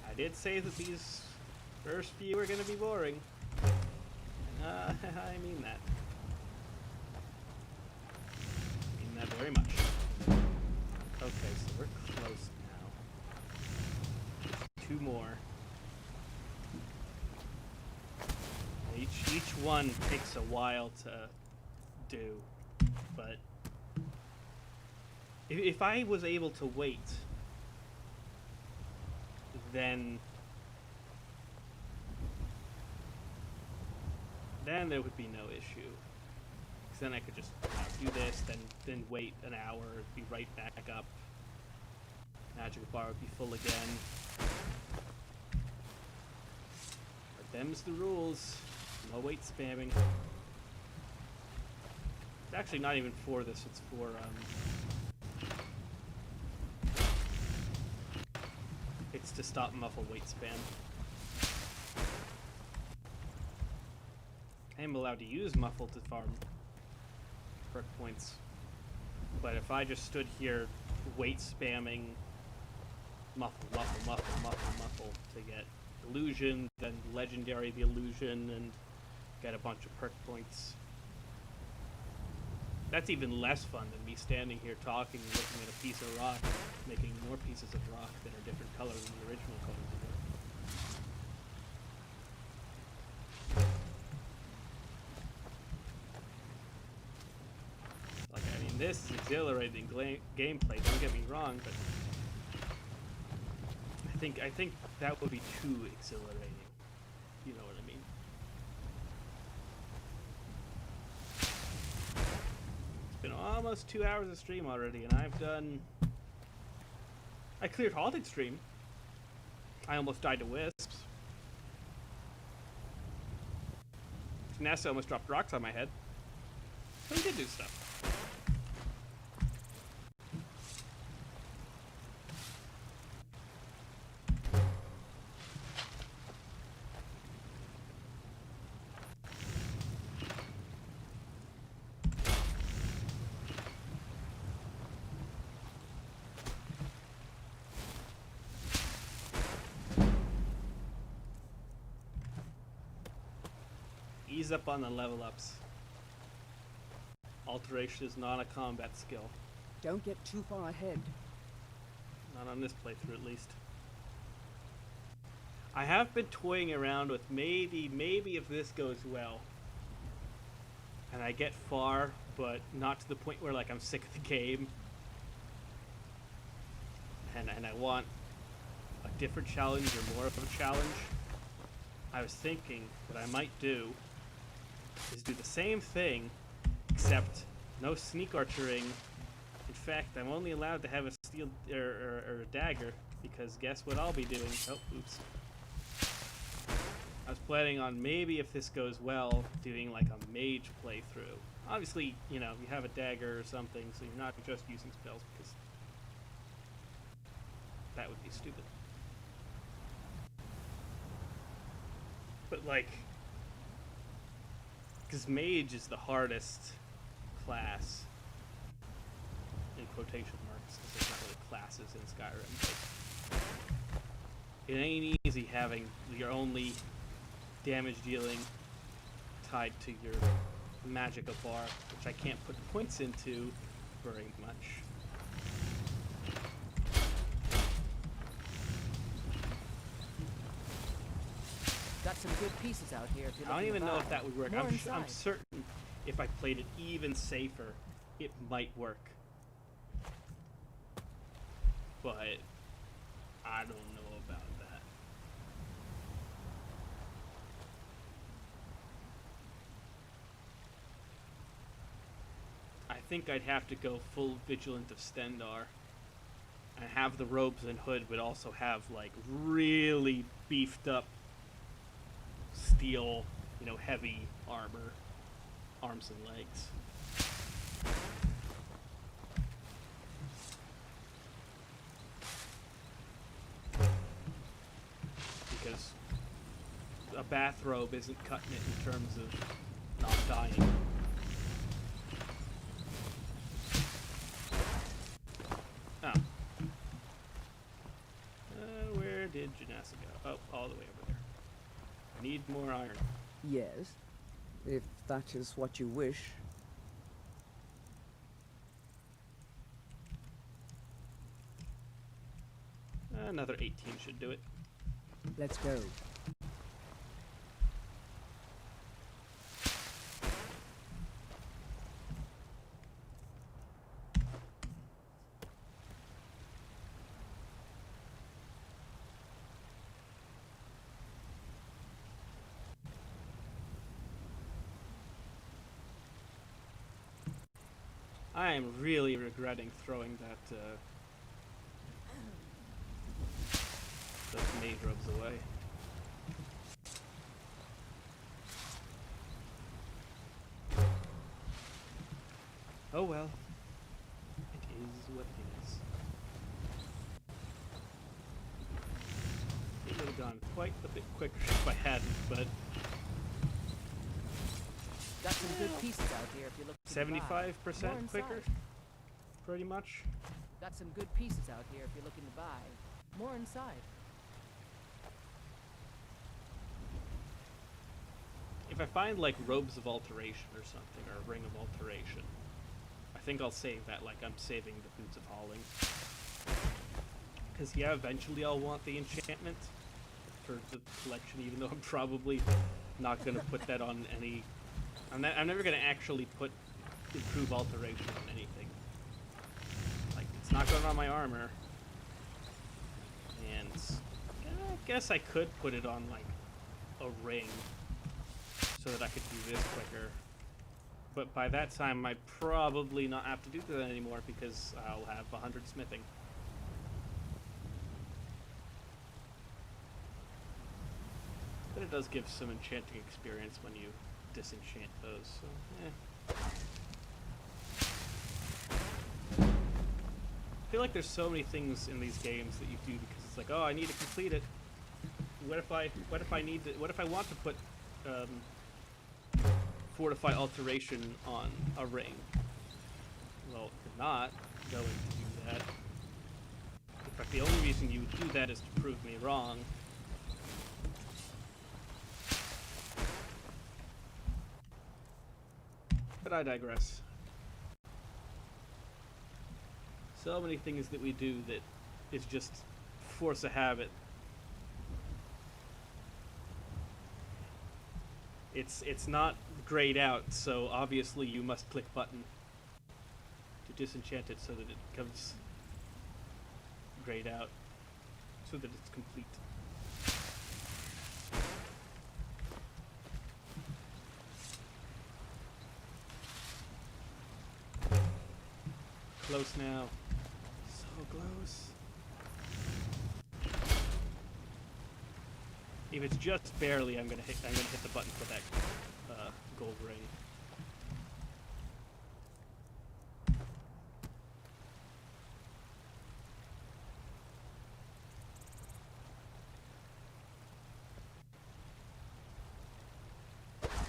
I did say that these first few are going to be boring. I mean that. I mean that very much. Okay, so we're close now. 2 more. Each one takes a while to do, but if I was able to wait, then there would be no issue. Because then I could just do this, then wait an hour, be right back up. Magic bar would be full again. But them's the rules. No weight spamming. It's actually not even for this, it's for it's to stop muffle weight spam. I am allowed to use muffle to farm perk points, but if I just stood here weight spamming muffle to get illusion, then legendary the illusion, and get a bunch of perk points, that's even less fun than me standing here talking and looking at a piece of rock, making more pieces of rock that are different colors than the original colors were. Like, I mean, this is exhilarating gameplay, don't get me wrong, but I think that would be too exhilarating. You know what I mean? It's been almost 2 hours of stream already, and I cleared Haunted Stream. I almost died to wisps. Nessa almost dropped rocks on my head. So we did do stuff. Ease up on the level ups. Alteration is not a combat skill. Don't get too far ahead. Not on this playthrough, at least. I have been toying around with maybe if this goes well, and I get far, but not to the point where like I'm sick of the game, and I want a different challenge or more of a challenge. I was thinking what I might do is do the same thing, except no sneak archering. In fact, I'm only allowed to have a steel or a dagger, because guess what I'll be doing? Oh, oops. I was planning on, maybe if this goes well, doing like a mage playthrough. Obviously, you know, you have a dagger or something, so you're not just using spells, because that would be stupid. But like, because mage is the hardest class, in quotation marks, because there's not really classes in Skyrim, but it ain't easy having your only damage dealing tied to your magica bar, which I can't put points into very much. Got some good pieces out here. If you're I don't looking even to know buy. if that would work. More I'm inside. certain if I played it even safer, it might work. But I don't know about that. I think I'd have to go full Vigilant of Stendar and have the robes and hood, but also have like really beefed up steel, you know, heavy armor, arms and legs. Because a bathrobe isn't cutting it in terms of not dying. Oh. Where did Janessa go? Oh, all the way over there. I need more iron. Yes, if that is what you wish. Another 18 should do it. Let's go. I am really regretting throwing that those mage robes away. Oh well. It is what it is. It would have gone quite a bit quicker if I hadn't, but Got some good pieces out here if you're looking to buy. 75% More quicker? inside. Pretty much. Got some good pieces out here if you're looking to buy. More inside. If I find like robes of alteration or something, or a ring of alteration, I think I'll save that like I'm saving the boots of hauling. Because yeah, eventually I'll want the enchantment for the collection, even though I'm probably not going to put that on any... I'm never going to actually put improve alteration on anything. Like, it's not going on my armor. And And I guess I could put it on, like, a ring so that I could do this quicker. But by that time, I probably not have to do that anymore because I'll have 100 smithing. But it does give some enchanting experience when you disenchant those, so I feel like there's so many things in these games that you do because it's like, oh, I need to complete it. What if I want to put fortify alteration on a ring? Well, you're not going to do that. In fact, the only reason you would do that is to prove me wrong. But I digress. So many things that we do that is just force of habit. It's not grayed out, so obviously you must click button to disenchant it so that it becomes grayed out, so that it's complete. Close now. So close. If it's just barely, I'm gonna hit the button for that gold ring.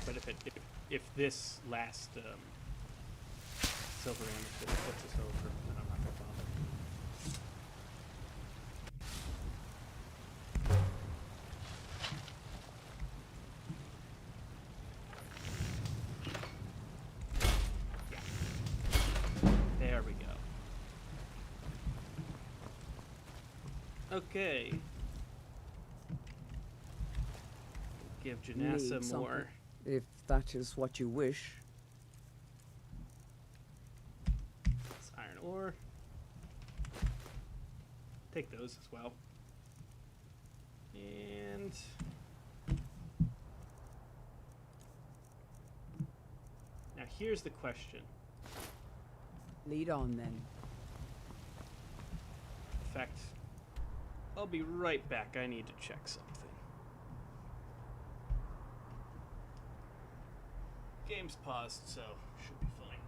But if this last silver amethyst puts us over, then I'm not gonna bother. There we go. Okay. Give Janassa Need more. If that is what you wish. It's iron ore. Take those as well. And now here's the question. Lead on then. In fact, I'll be right back. I need to check something. Game's paused, so should be fine.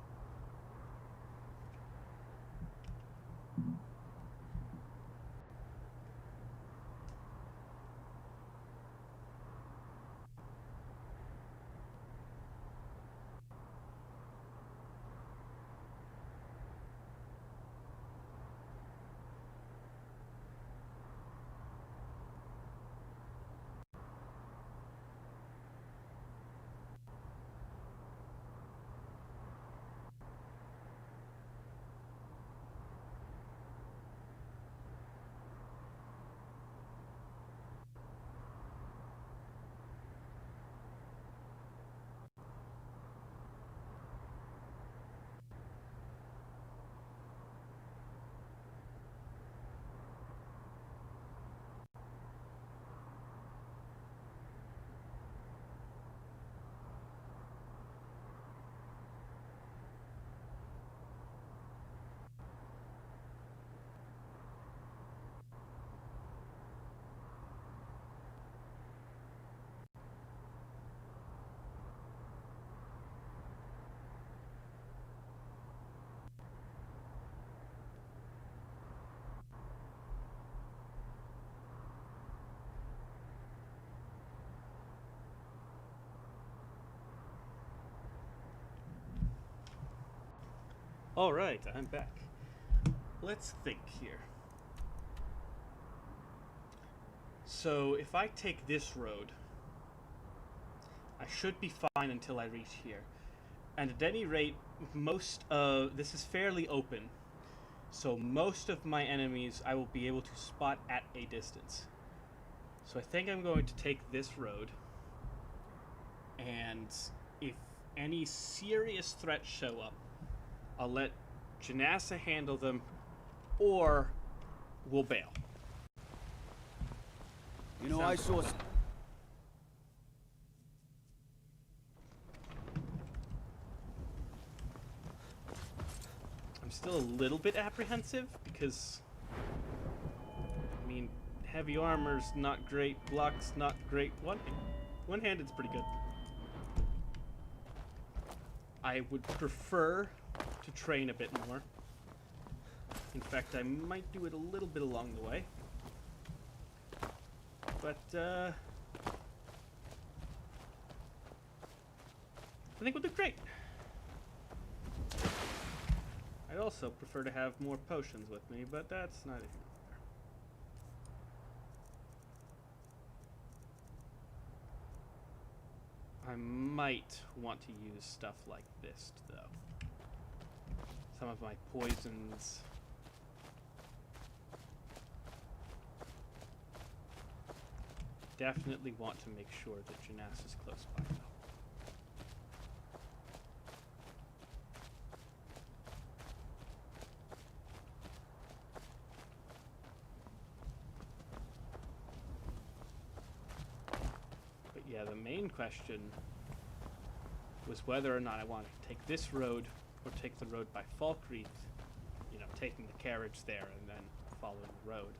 All right, I'm back. Let's think here. So if I take this road, I should be fine until I reach here. And at any rate, this is fairly open. So most of my enemies I will be able to spot at a distance. So I think I'm going to take this road. And if any serious threats show up, I'll let Janassa handle them, or we'll bail. You know, I saw... I'm still a little bit apprehensive because, I mean, heavy armor's not great, block's not great. One-handed's pretty good. I would prefer to train a bit more. In fact, I might do it a little bit along the way. But, I think we'll do great. I'd also prefer to have more potions with me, but that's not even fair. I might want to use stuff like this, though. Some of my poisons. Definitely want to make sure that Janas is close by, though. But yeah, the main question was whether or not I wanted to take this road or take the road by Falkreath, you know, taking the carriage there and then following the road.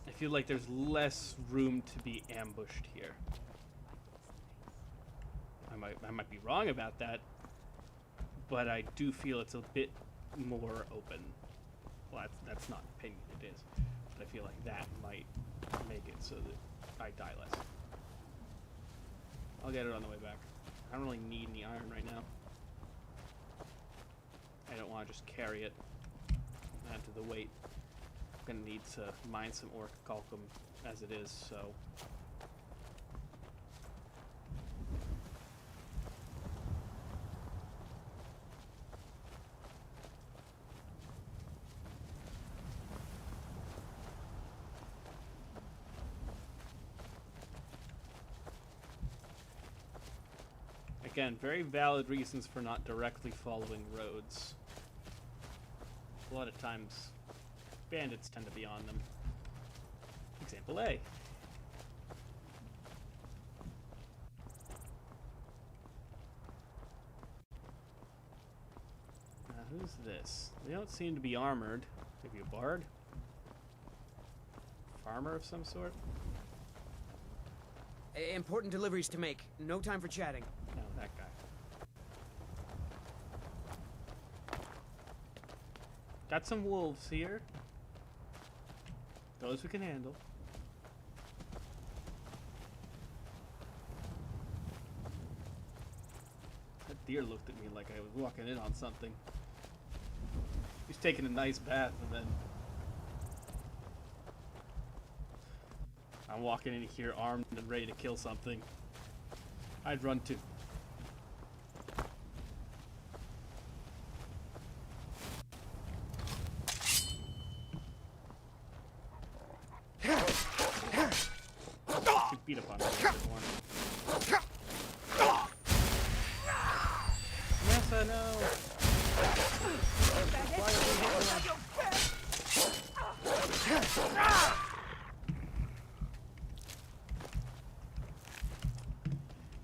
I feel like there's less room to be ambushed here. I might be wrong about that, but I do feel it's a bit more open. Well, that's not an opinion, it is. But I feel like that might make it so that I die less. I'll get it on the way back. I don't really need any iron right now. I don't want to just carry it. Add to the weight. I'm gonna need to mine some orcish as it is, so. Again, very valid reasons for not directly following roads. A lot of times, bandits tend to be on them. Example A. Now, who's this? They don't seem to be armored. Maybe a bard? Farmer of some sort? Important deliveries to make. No time for chatting. No, that guy. Got some wolves here. Those we can handle. That deer looked at me like I was walking in on something. He's taking a nice bath and then I'm walking in here armed and ready to kill something. I'd run too. Beat up on me. Yes, I know.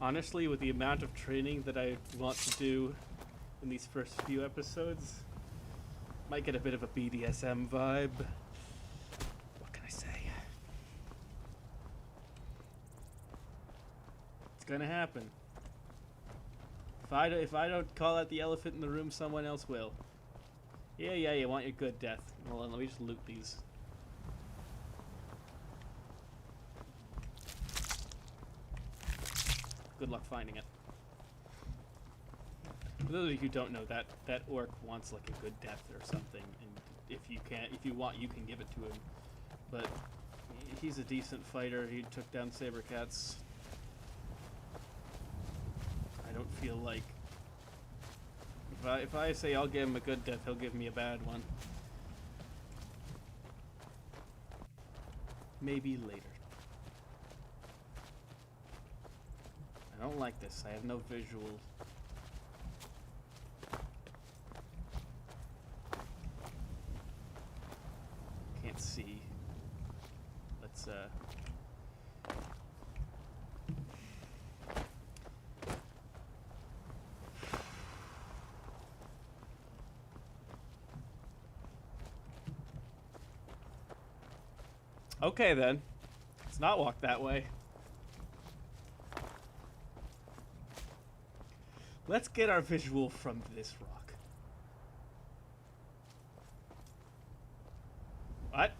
Honestly, with the amount of training that I want to do in these first few episodes, might get a bit of a BDSM vibe. What can I say? It's gonna happen. If I don't call out the elephant in the room, someone else will. Yeah, you want your good death. Well, let me just loot these. Good luck finding it. For those of you who don't know, that orc wants like a good death or something, and if you want, you can give it to him. But he's a decent fighter. He took down saber cats. I don't feel like if I say I'll give him a good death, he'll give me a bad one. Maybe later. I don't like this. I have no visual. Can't see. Let's okay then. Let's not walk that way. Let's get our visual from this rock. What?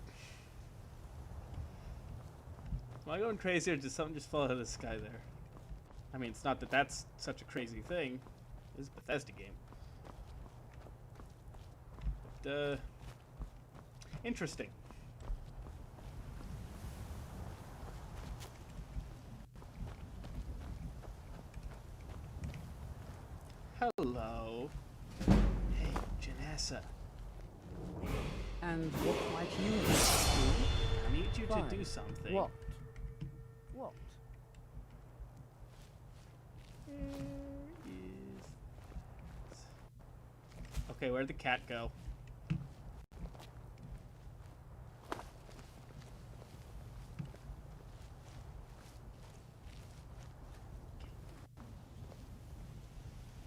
Am I going crazy or did something just fall out of the sky there? I mean, it's not that that's such a crazy thing. This is a Bethesda game. But, interesting. Hello. Hey, Janessa. And what might you do? I need you Fine. to do something. What? What? Okay, where'd the cat go?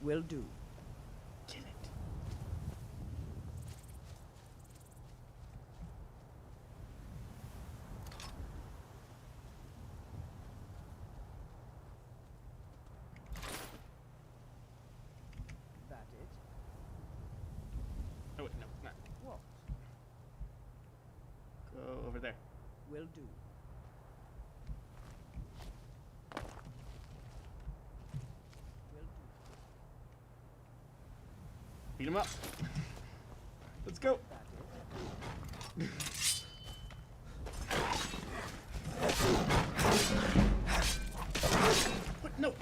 Will do. Kill it. That it? Oh wait, no, not. What? Go over there. Will do. Beat him up. Let's go. What? No.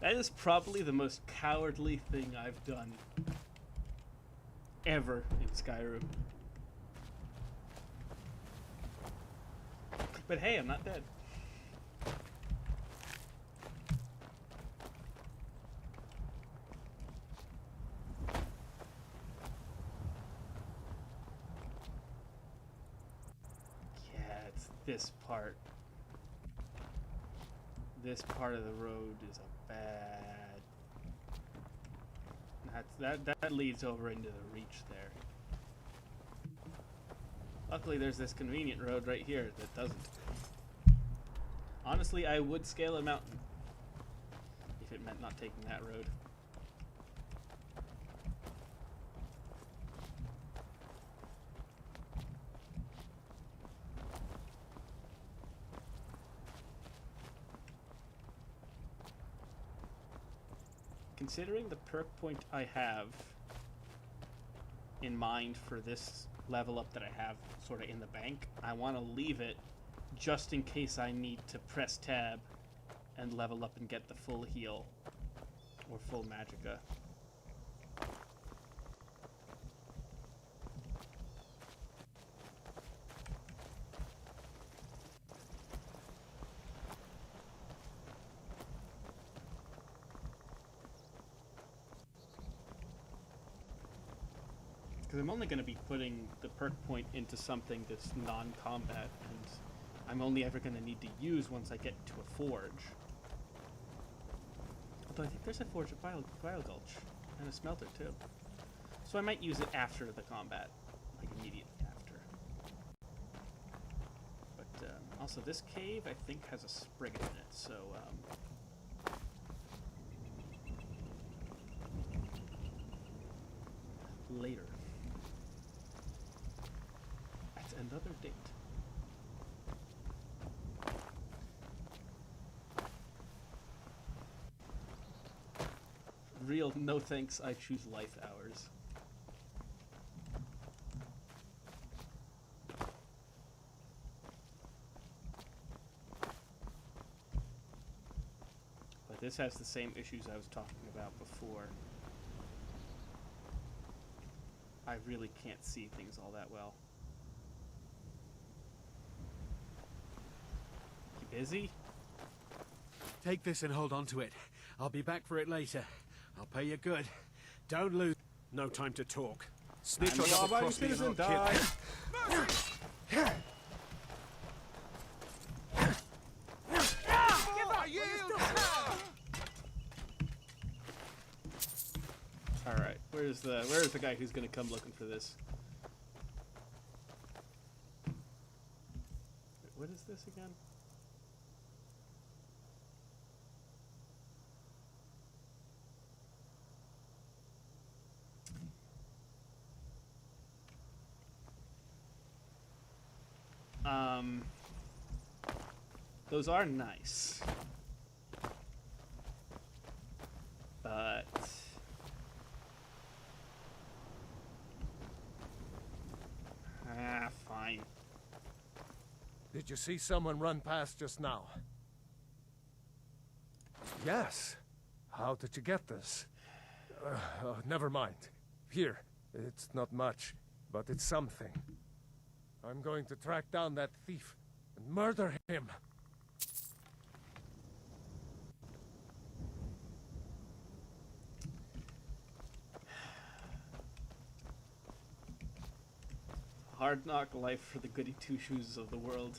That is probably the most cowardly thing I've done ever in Skyrim. But hey, I'm not dead. Yeah, it's this part. This part of the road is a bad. That leads over into the reach there. Luckily, there's this convenient road right here that doesn't. Honestly, I would scale a mountain if it meant not taking that road. Considering the perk point I have in mind for this level up that I have sort of in the bank, I want to leave it just in case I need to press tab and level up and get the full heal or full magicka. Because I'm only going to be putting the perk point into something that's non-combat, and I'm only ever going to need to use once I get to a forge. Although I think there's a forge at Bile Gulch, and a smelter too. So I might use it after the combat, like immediately after. But also this cave, I think, has a spring in it, so later. Another date. Real no thanks, I choose life hours. But this has the same issues I was talking about before. I really can't see things all that well. You busy? Take this and hold on to it. I'll be back for it later. I'll pay you good. Don't lose. No time to talk. Snitch or double cross me and I'll kill. Alright, where's the guy who's gonna come looking for this? Wait, what is this again? Those are nice. But fine. Did you see someone run past just now? Yes. How did you get this? Never mind. Here. It's not much, but it's something. I'm going to track down that thief and murder him. Hard knock life for the goody two-shoes of the world.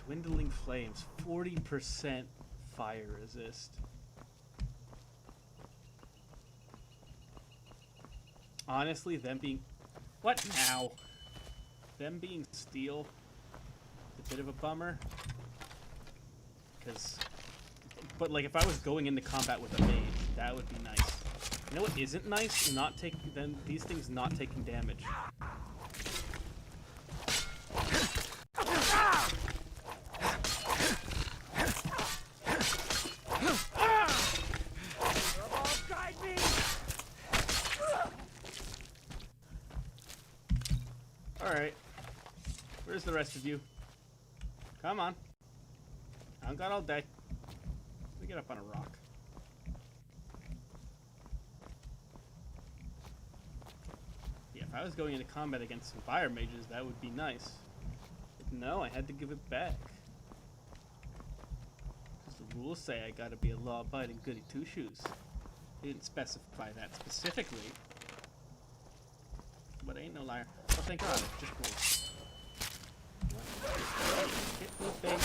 Dwindling flames, 40% fire resist. Honestly, them being... What now? Them being steel is a bit of a bummer. Because... But, like, if I was going into combat with a mage, that would be nice. You know what isn't nice? Not taking... Then these things not taking damage. Alright. Where's the rest of you? Come on. I don't got all day. Let me get up on a rock. Yeah, if I was going into combat against some fire mages, that would be nice. But no, I had to give it back. Because the rules say I gotta be a law-abiding goody two-shoes. They didn't specify that specifically. But I ain't no liar. Oh, thank God, it's just rules. Hit me, baby.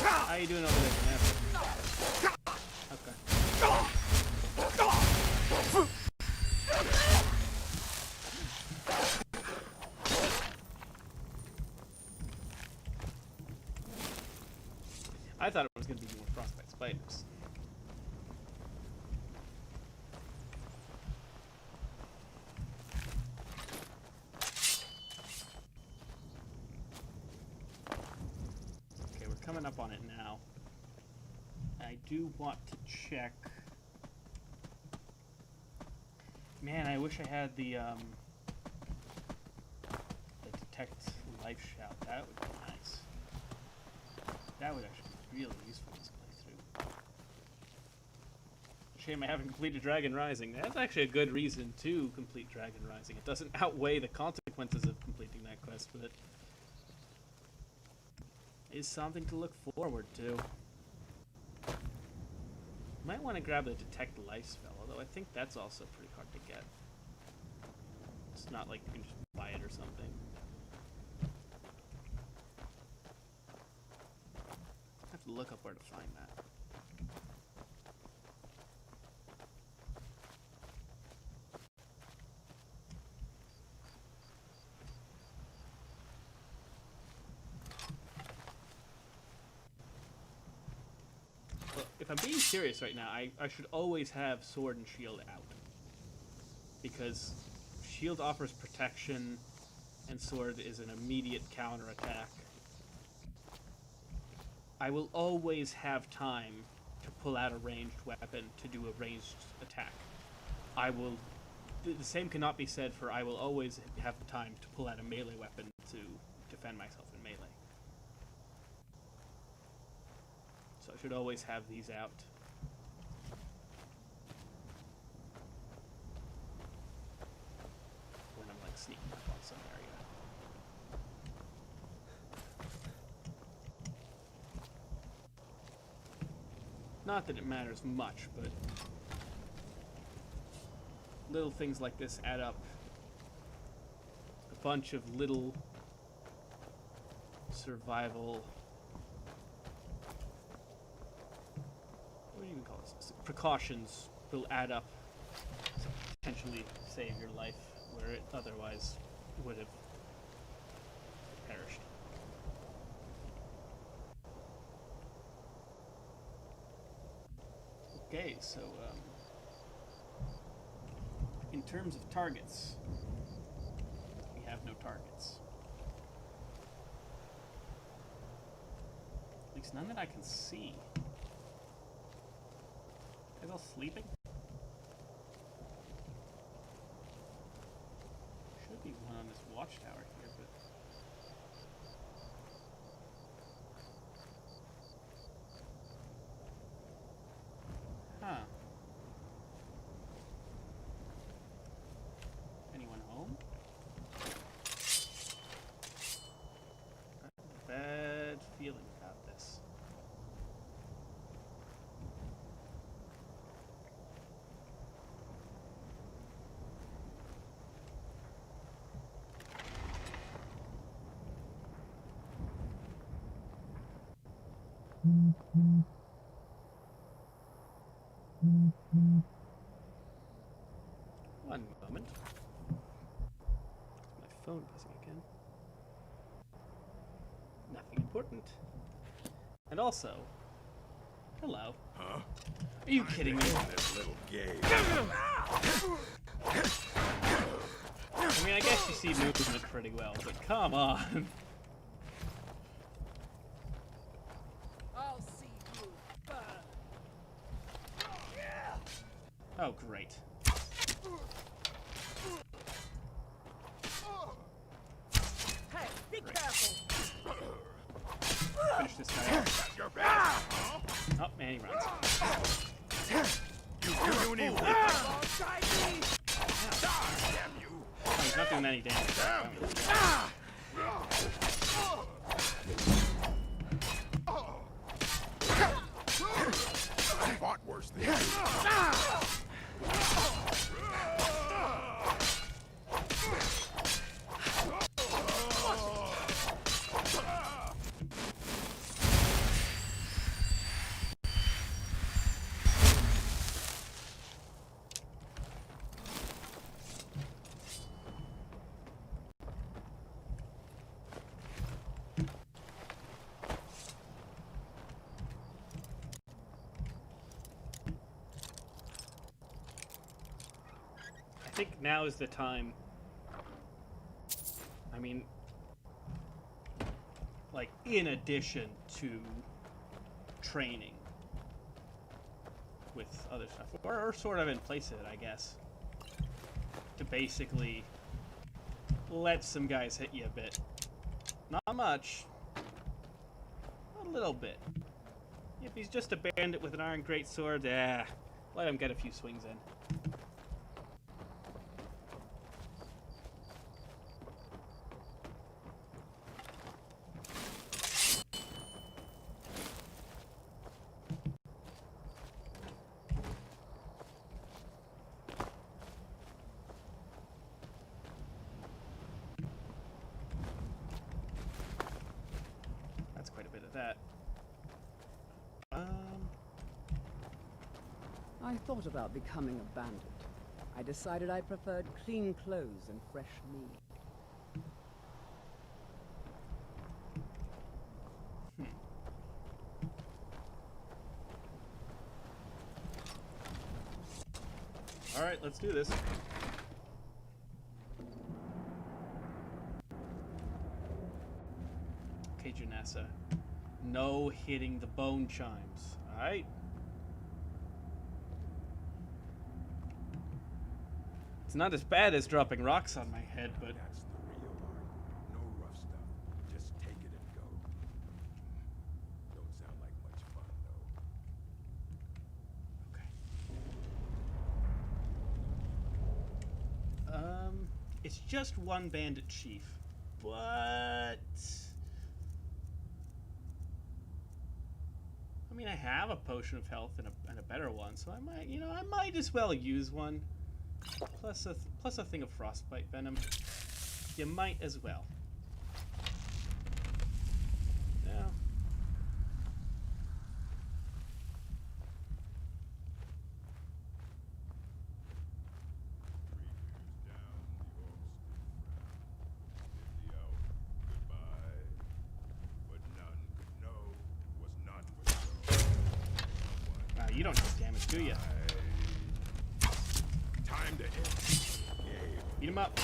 How you doing over there, Vanessa? Okay. I thought it was going to be more frostbite spiders. Okay, we're coming up on it now. I do want to check. Man, I wish I had the detect life shout. That would be nice. That would actually be really useful in this playthrough. Shame I haven't completed Dragon Rising. That's actually a good reason to complete Dragon Rising. It doesn't outweigh the consequences of completing that quest, but it is something to look forward to. Might want to grab the Detect Life spell, although I think that's also pretty hard to get. It's not like you can just buy it or something. I have to look up where to find that. If I'm being serious right now, I should always have sword and shield out. Because shield offers protection and sword is an immediate counterattack. I will always have time to pull out a ranged weapon to do a ranged attack. I will... The same cannot be said for I will always have time to pull out a melee weapon to defend myself in melee. So I should always have these out. When I'm like sneaking up on some area. Not that it matters much, but little things like this add up. A bunch of little survival, what do you even call this? Precautions will add up to potentially save your life where it otherwise would have perished. Okay, so in terms of targets, we have no targets. At least none that I can see. Are they all sleeping? Should be one on this watchtower here, but... Huh. Anyone home? I have a bad feeling about this. One moment. My phone buzzing again. Nothing important. And also, hello. Huh? Are you kidding me? This little game. I mean, I guess you see movement pretty well, but come on. I'll see you burn. Oh, great. Hey, be careful. Finish this guy off. Oh, and he runs. You need Alongside me. damn you! Oh, he's not doing any damage. I fought worse than you. I think now is the time. I mean, like, in addition to training with other stuff, or sort of in place of it, I guess, to basically let some guys hit you a bit. Not much, a little bit. If he's just a bandit with an iron greatsword, let him get a few swings in. That's quite a bit of that. I thought about becoming a bandit. I decided I preferred clean clothes and fresh meat. All right, let's do this. Okay, Janessa. No hitting the bone chimes. All right. It's not as bad as dropping rocks on my head, but That's the real art. No rough stuff. Just take it and go. Don't sound like much fun, though. It's just one bandit chief, but I mean, I have a potion of health and a better one, so I might, you know, I might as well use one. Plus a thing of frostbite venom. You might as well. Yeah. Wow, you don't take damage, do you? Time to Beat him up.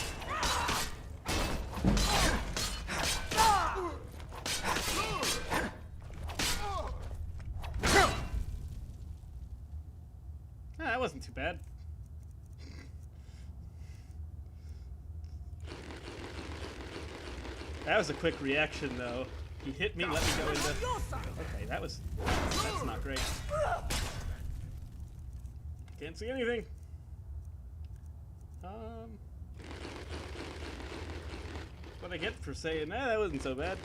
That wasn't too bad. That was a quick reaction, though. He hit me, let me go into... Okay, that's not great. Can't see anything. What I get for saying that wasn't so bad.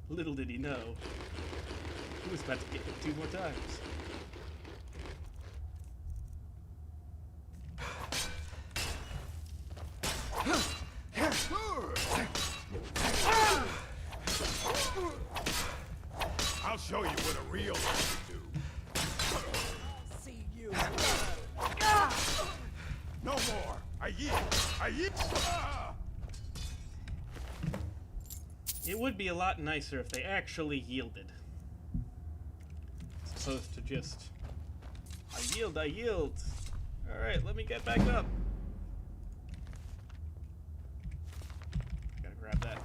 Little did he know, he was about to get hit 2 more times. I'll show you what a real man can do. See you. No more. I yield. I yield. It would be a lot nicer if they actually yielded, as opposed to just, I yield, I yield. Alright, let me get back up. Gotta grab that.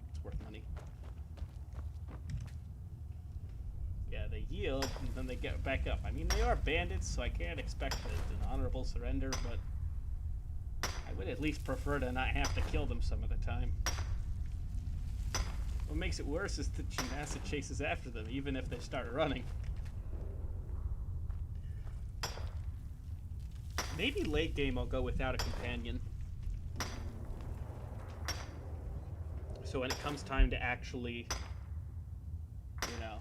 It's worth money. Yeah, they yield, and then they get back up. I mean, they are bandits, so I can't expect an honorable surrender, but I would at least prefer to not have to kill them some of the time. What makes it worse is that Janassa chases after them, even if they start running. Maybe late game I'll go without a companion. So when it comes time to actually, you know,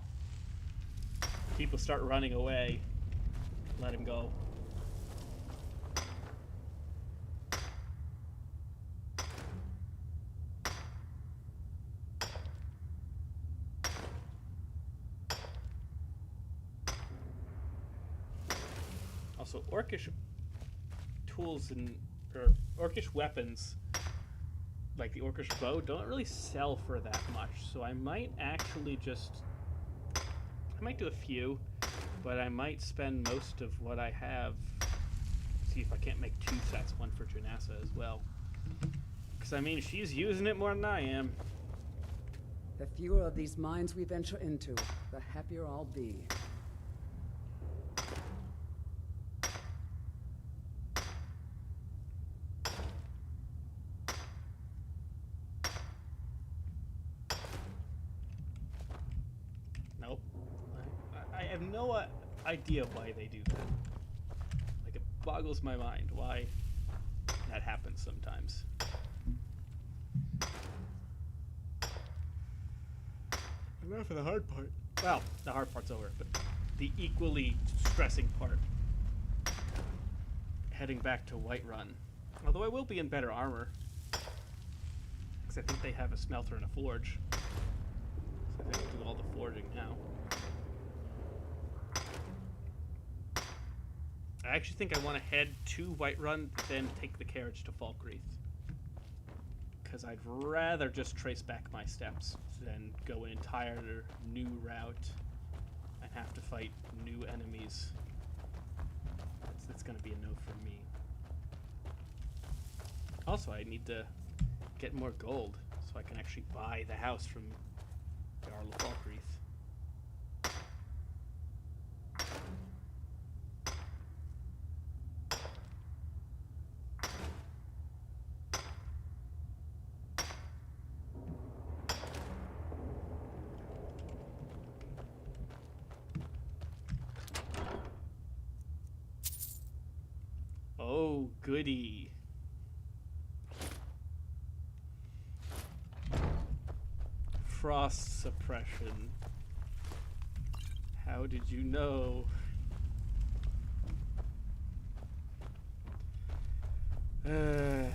people start running away, let him go. Also, Orcish tools or Orcish weapons, like the Orcish bow, don't really sell for that much. So I might actually I might do a few, but I might spend most of what I have. See if I can't make 2 sets, one for Janassa as well. Because I mean, she's using it more than I am. The fewer of these mines we venture into, the happier I'll be. Nope. I have no idea why they do that. Like, it boggles my mind why that happens sometimes. And now for the hard part. Well, the hard part's over, but the equally stressing part. Heading back to Whiterun. Although I will be in better armor. Because I think they have a smelter and a forge. So I think I'll do all the forging now. I actually think I want to head to Whiterun, then take the carriage to Falkreath. Because I'd rather just trace back my steps than go an entire new route and have to fight new enemies. That's going to be a no for me. Also, I need to get more gold so I can actually buy the house from Jarl of Falkreath. Oh, goody. Frost suppression. How did you know? Why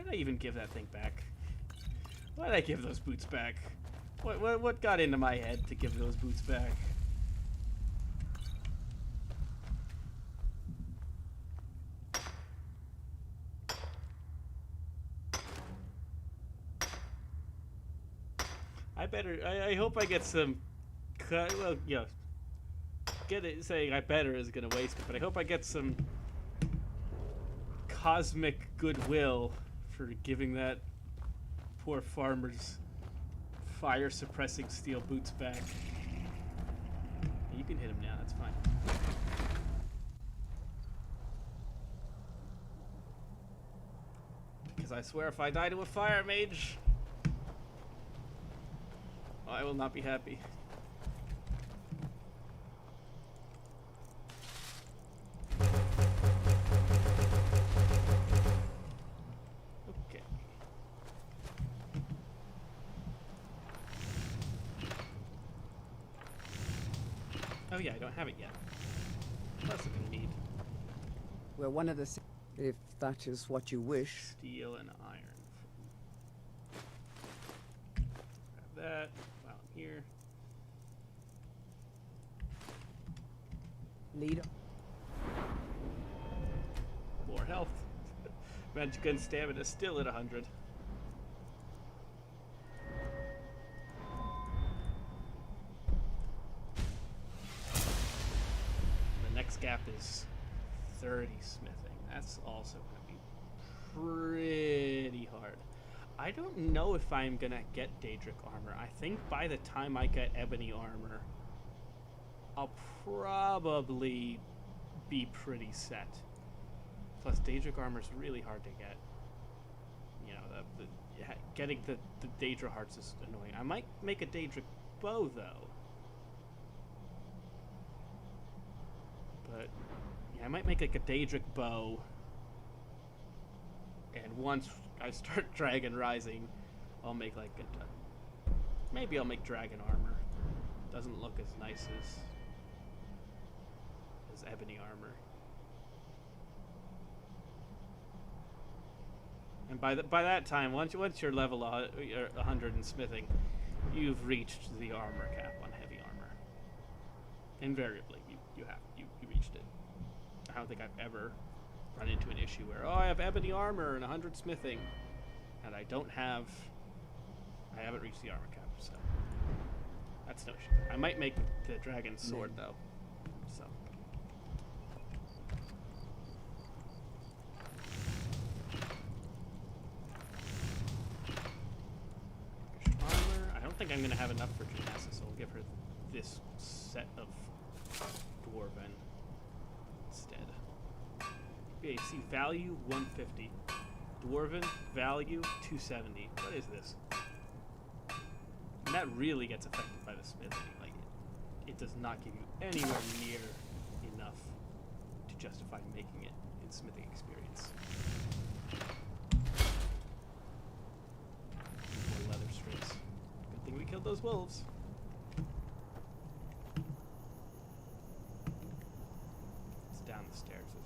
did I even give that thing back? Why did I give those boots back? What got into my head to give those boots back? I hope I get some, well, you know, saying I better is gonna waste it, but I hope I get some cosmic goodwill for giving that poor farmer's fire suppressing steel boots back. You can hit him now, that's fine. Because I swear if I die to a fire mage, I will not be happy. Okay. Oh yeah, I don't have it yet. That's what I need. We're one of the... If that is what you wish. Steel and iron. Grab that. While I'm here. Lead. More health. Magic gun stamina still at 100. The next gap is 30 smithing. That's also going to be pretty hard. I don't know if I'm going to get Daedric armor. I think by the time I get ebony armor, I'll probably be pretty set. Plus, Daedric armor is really hard to get. You know, getting the Daedra hearts is annoying. I might make a Daedric bow, though. But, yeah, I might make like a Daedric bow. And once I start Dragon Rising, I'll make like maybe I'll make Dragon armor. Doesn't look as nice as ebony armor. And by that time, once you're level 100 in smithing, you've reached the armor cap on heavy armor. Invariably, you reached it. I don't think I've ever run into an issue where, oh, I have ebony armor and 100 smithing, and I haven't reached the armor cap, so that's no issue. I might make the dragon sword though, so. Armor. I don't think I'm gonna have enough for Janessa, so I'll give her this set of dwarven instead. Okay, see, value 150. Dwarven, value 270. What is this? And that really gets affected by the smithing. Like, it does not give you anywhere near enough to justify making it in smithing experience. More leather strips. Good thing we killed those wolves. It's down the stairs, isn't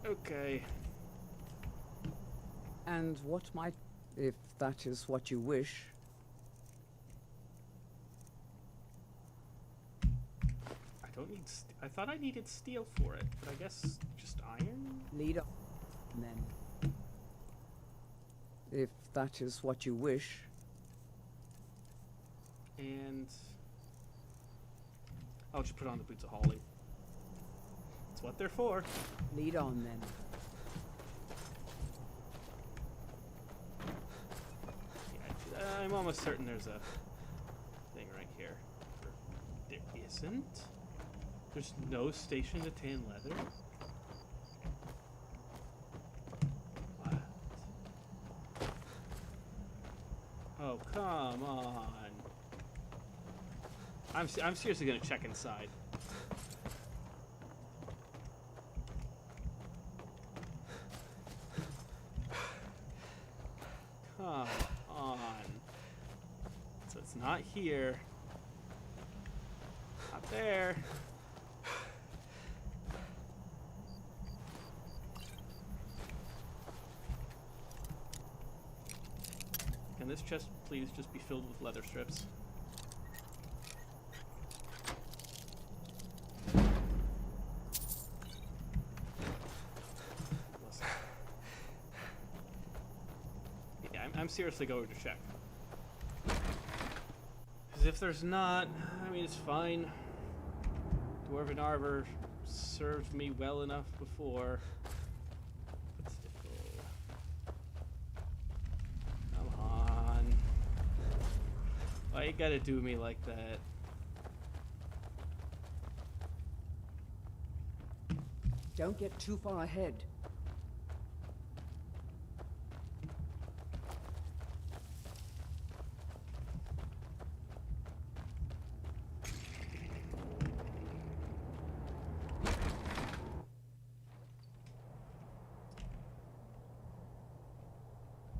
it? Okay. And what might, if that is what you wish? I don't need. I thought I needed steel for it, but I guess just iron. Lead up, and then. If that is what you wish. And I'll just put on the boots of hauling. That's what they're for. Lead on then. Yeah, I'm almost certain there's a thing right here. There isn't? There's no station to tan leather? What? Oh, come on. I'm seriously gonna check inside. Come on. So it's not here. Not there. Can this chest please just be filled with leather strips? Yeah, I'm seriously going to check. Because if there's not, I mean, it's fine. Dwarven armor served me well enough before. But still. Come on. Why you gotta do me like that? Don't get too far ahead.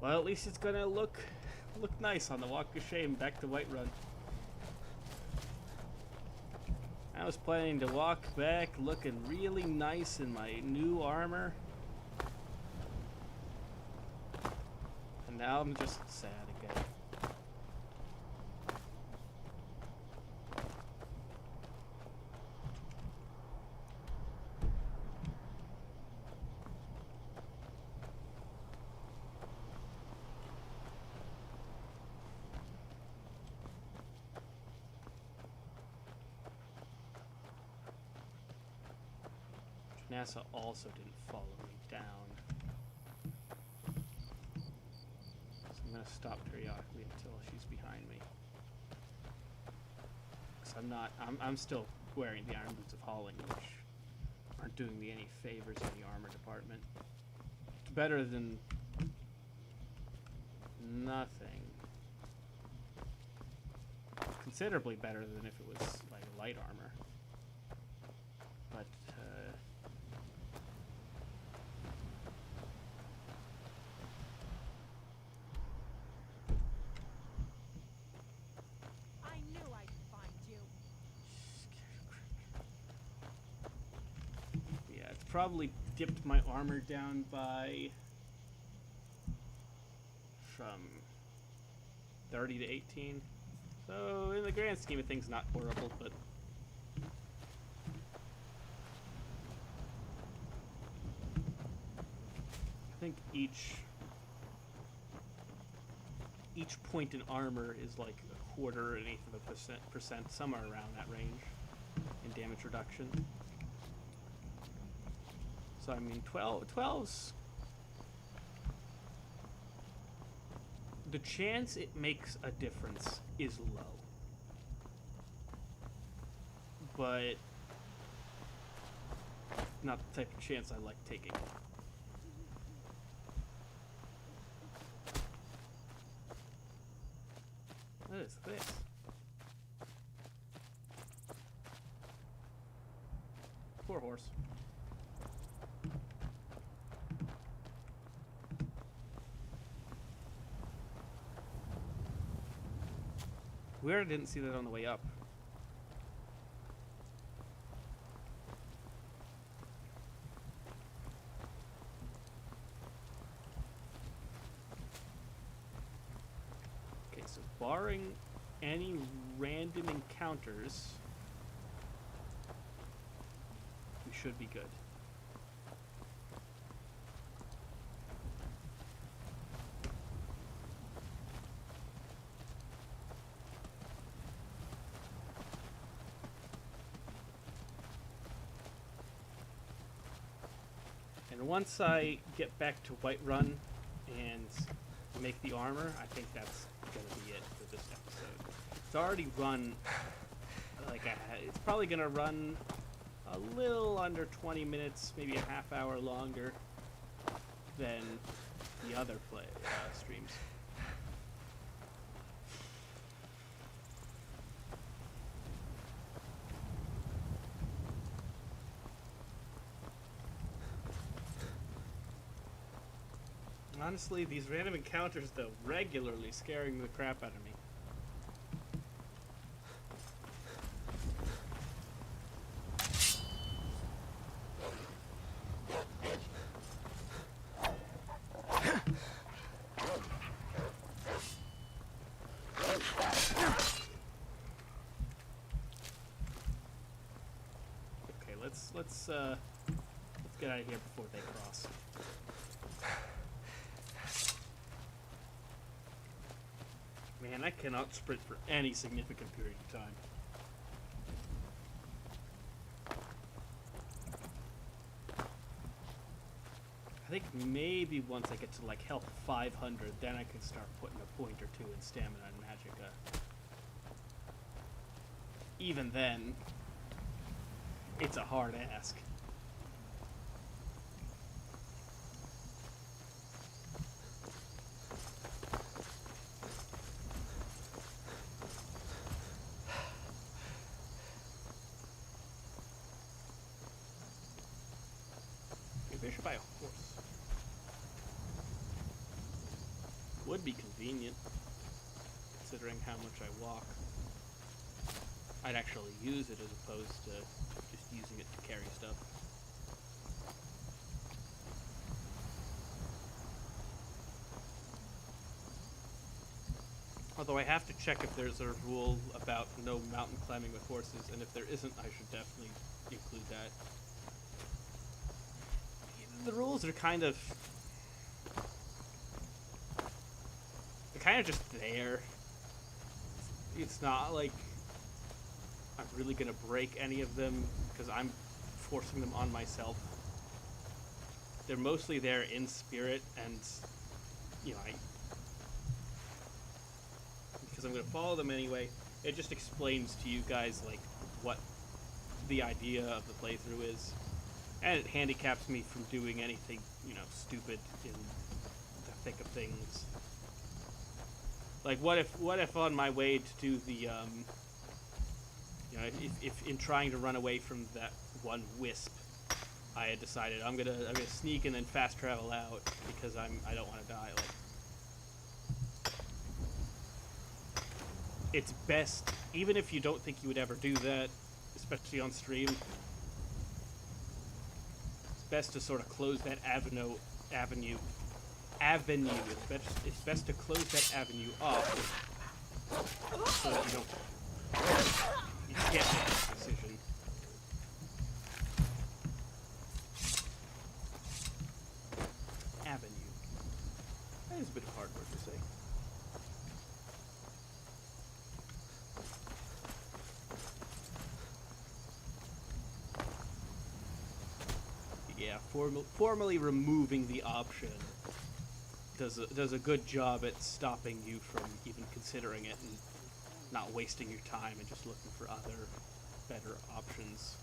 Well, at least it's gonna look nice on the Walk of Shame back to Whiterun. I was planning to walk back looking really nice in my new armor. And now I'm just sad again. NASA also didn't follow me down. So I'm gonna stop periodically until she's behind me. Cause I'm still wearing the Iron Boots of Hauling, which aren't doing me any favors in the armor department. It's better than nothing. Considerably better than if it was like light armor. But probably dipped my armor down by from 30 to 18. So in the grand scheme of things, not horrible, but I think each point in armor is like a quarter, an eighth of a percent, somewhere around that range in damage reduction. So I mean, 12's... The chance it makes a difference is low. But not the type of chance I like taking. What is this? Poor horse. Weird, I didn't see that on the way up. Okay, so barring any random encounters, we should be good. And once I get back to Whiterun and make the armor, I think that's gonna be it for this episode. It's already run like it's probably gonna run a little under 20 minutes, maybe a half hour longer than the other streams. Honestly, these random encounters, though, regularly scaring the crap out of me. Okay, let's get out of here before they cross. Man, I cannot sprint for any significant period of time. I think maybe once I get to like health 500, then I can start putting a point or two in stamina and magicka. Even then, it's a hard ask. Maybe I should buy a horse. Would be convenient, considering how much I walk. I'd actually use it as opposed to just using it to carry stuff. Although I have to check if there's a rule about no mountain climbing with horses, and if there isn't, I should definitely include that. The rules are kind of... they're kind of just there. It's not like I'm really gonna break any of them, because I'm forcing them on myself. They're mostly there in spirit, and, you know, because I'm gonna follow them anyway, it just explains to you guys, like, what the idea of the playthrough is. And it handicaps me from doing anything, you know, stupid in the thick of things. Like, what if on my way to do the, you know, if in trying to run away from that one wisp, I had decided I'm gonna sneak and then fast travel out because I don't want to die. Like, it's best, even if you don't think you would ever do that, especially on stream. Best to sort of close that avenue. It's best to close that avenue off so that you get that decision. Avenue. That is a bit of a hard word to say. Yeah, formally removing the option does a good job at stopping you from even considering it and not wasting your time and just looking for other better options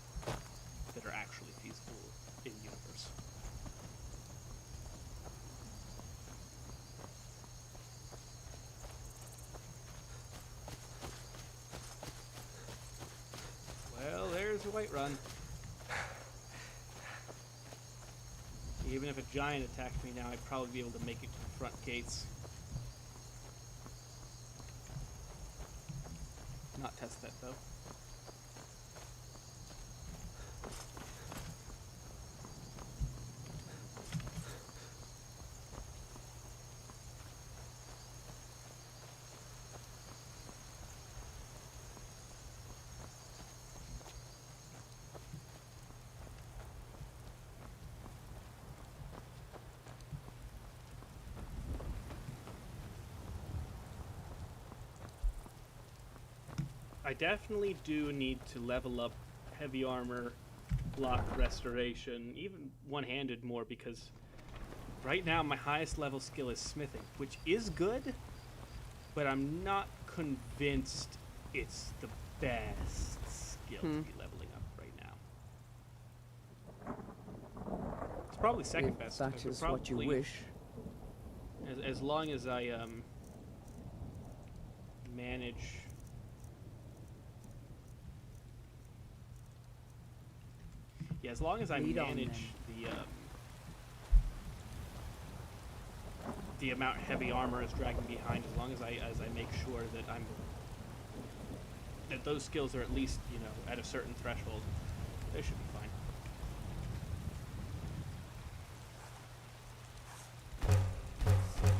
that are actually feasible in universe. Well, there's a Whiterun. Even if a giant attacked me now, I'd probably be able to make it to the front gates. Not test that, though. I definitely do need to level up heavy armor, block restoration, even one-handed more, because right now my highest level skill is smithing, which is good, but I'm not convinced it's the best skill to be leveling up right now. It's probably second best. That is what you wish. As long as I manage. Yeah, as long as I manage the the amount heavy armor is dragging behind, as long as I make sure that that those skills are at least, you know, at a certain threshold, they should be fine.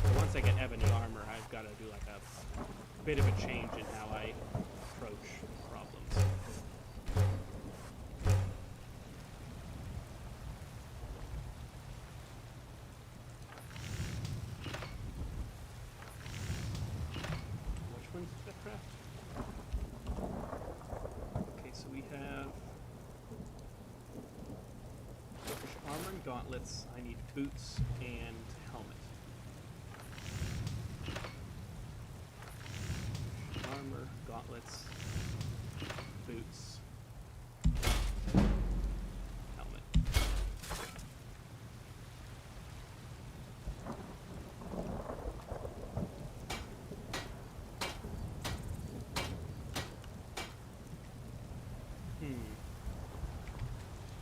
But once I get ebony armor, I've got to do like a bit of a change in how I approach problems. Which one's the craft? Okay, so we have Orcish armor and gauntlets. I need boots and helmet. Armor, gauntlets, boots, helmet.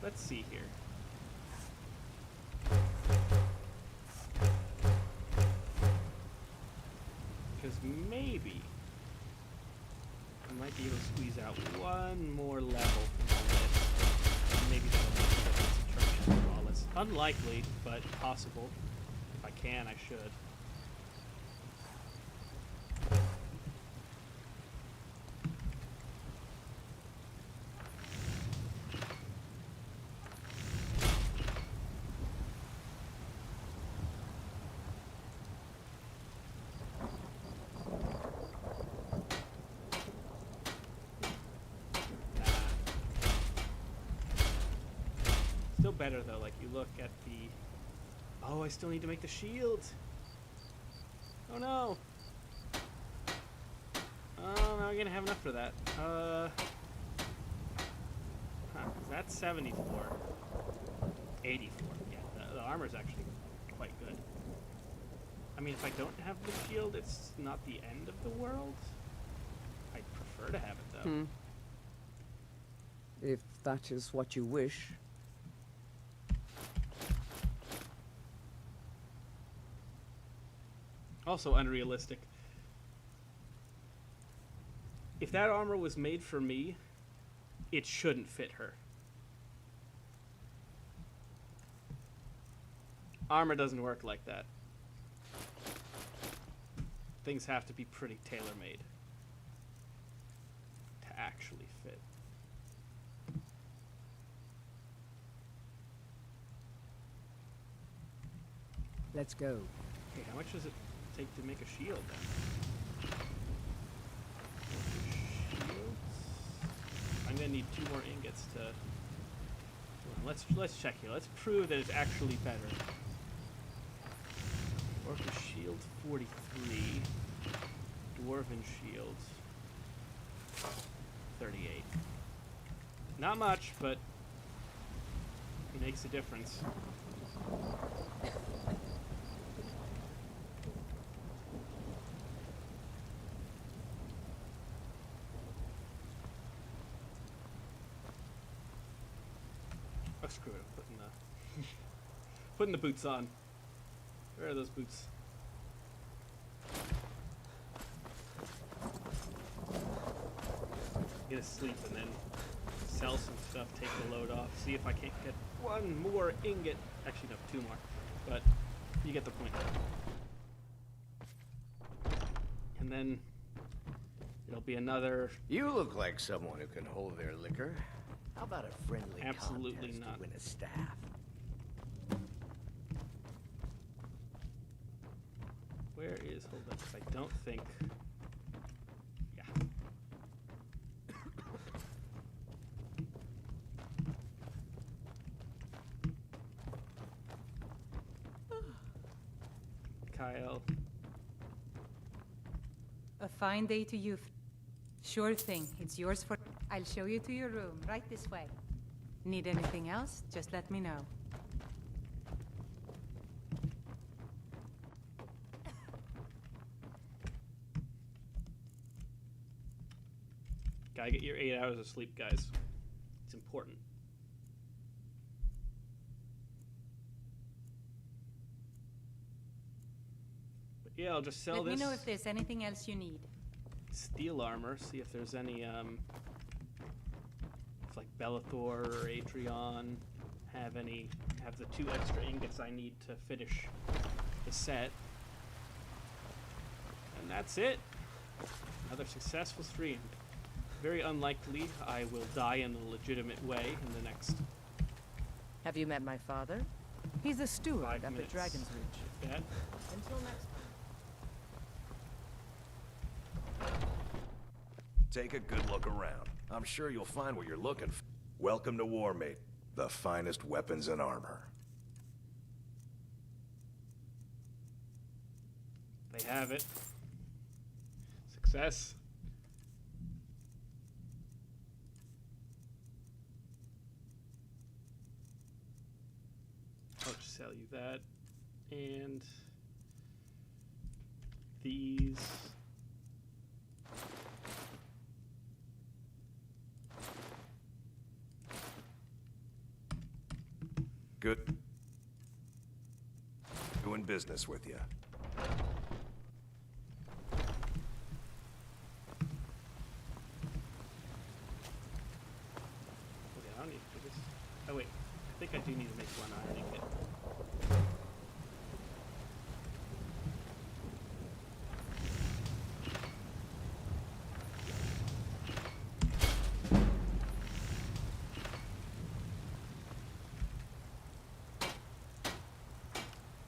Let's see here. Because maybe I might be able to squeeze out one more level from this. Maybe that'll make the difference in terms of flawless. Unlikely, but possible. If I can, I should. Still better though, like you look at the... Oh, I still need to make the shield! Oh no! Oh, now I'm gonna have enough for that. That's 74. 84. Yeah, the armor's actually quite good. I mean, if I don't have the shield, it's not the end of the world. I'd prefer to have it though. If that is what you wish. Also unrealistic. If that armor was made for me, it shouldn't fit her. Armor doesn't work like that. Things have to be pretty tailor-made to actually fit. Let's go. Okay, how much does it take to make a shield then? Shields? I'm gonna need 2 more ingots to... Let's check here. Let's prove that it's actually better. Orcish shield 43. Dwarven shield 38. Not much, but it makes a difference. Oh, screw it, I'm putting the boots on. Where are those boots? Get a sleep and then sell some stuff, take the load off, see if I can't get 1 more ingot. Actually, no, 2 more. But you get the point. And then it'll be another... You look like someone who can hold their liquor. How about a friendly Absolutely contest not. to win a staff? Where is... Hold on, 'cause I don't think... Yeah. Kyle. A fine day to you. Sure thing. It's yours for... I'll show you to your room, right this way. Need anything else? Just let me know. Gotta get your 8 hours of sleep, guys. It's important. Yeah, I'll just sell Let this. me know if there's anything else you need. Steel armor. See if there's any if like Bellathor or Adrian have the 2 extra ingots I need to finish the set. And that's it. Another successful stream. Very unlikely I will die in a legitimate way in the next. Have you met my father? He's a steward 5 up at minutes, Dragon's Reach. if that. Until next time. Take a good look around. I'm sure you'll find what you're looking for. Welcome to War Maiden, the finest weapons and armor. They have it. Success. I'll just sell you that. And these. Good. Doing business with you. Okay, I don't need to do this. Oh wait, I think I do need to make 1 iron ingot.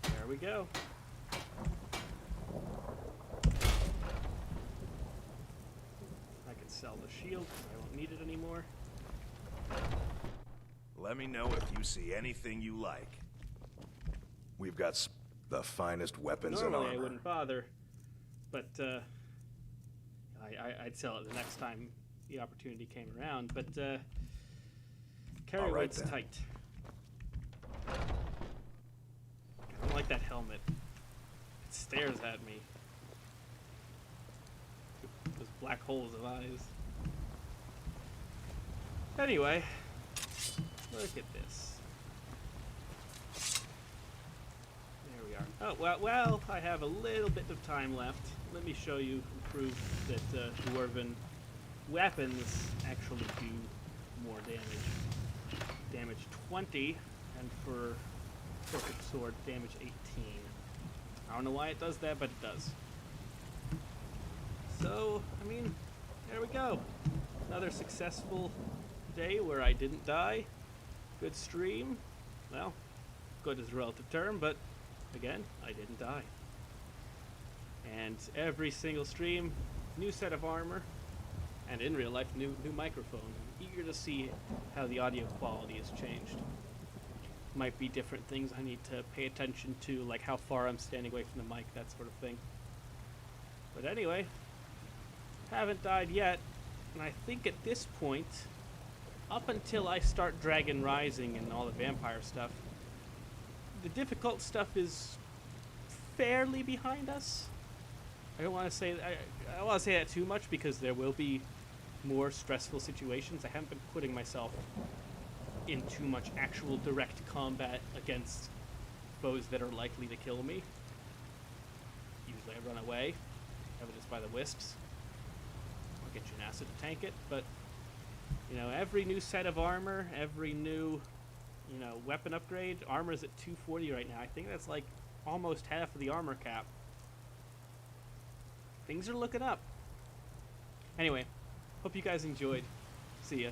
There we go. I can sell the shield because I won't need it anymore. Let me know if you see anything you like. We've got the finest weapons and Normally armor. I wouldn't bother, but I'd sell it the next time the opportunity came around. But carry All right, weight's then. tight. I don't like that helmet. It stares at me. Those black holes of eyes. Anyway, look at this. There we are. Oh, well, I have a little bit of time left. Let me show you proof that dwarven weapons actually do more damage. Damage 20, and for Orcish sword, damage 18. I don't know why it does that, but it does. So, I mean, there we go. Another successful day where I didn't die. Good stream. Well, good is a relative term, but again, I didn't die. And every single stream, new set of armor, and in real life, new microphone. I'm eager to see how the audio quality has changed. Might be different things I need to pay attention to, like how far I'm standing away from the mic, that sort of thing. But anyway, haven't died yet, and I think at this point, up until I start Dragon Rising and all the vampire stuff, the difficult stuff is fairly behind us. I don't want to say I don't want to say that too much because there will be more stressful situations. I haven't been putting myself in too much actual direct combat against foes that are likely to kill me. Usually I run away, evidenced by the wisps. I'll get you an acid to tank it, but you know, every new set of armor, every new, you know, weapon upgrade, armor's at 240 right now. I think that's like almost half of the armor cap. Things are looking up. Anyway, hope you guys enjoyed. See ya.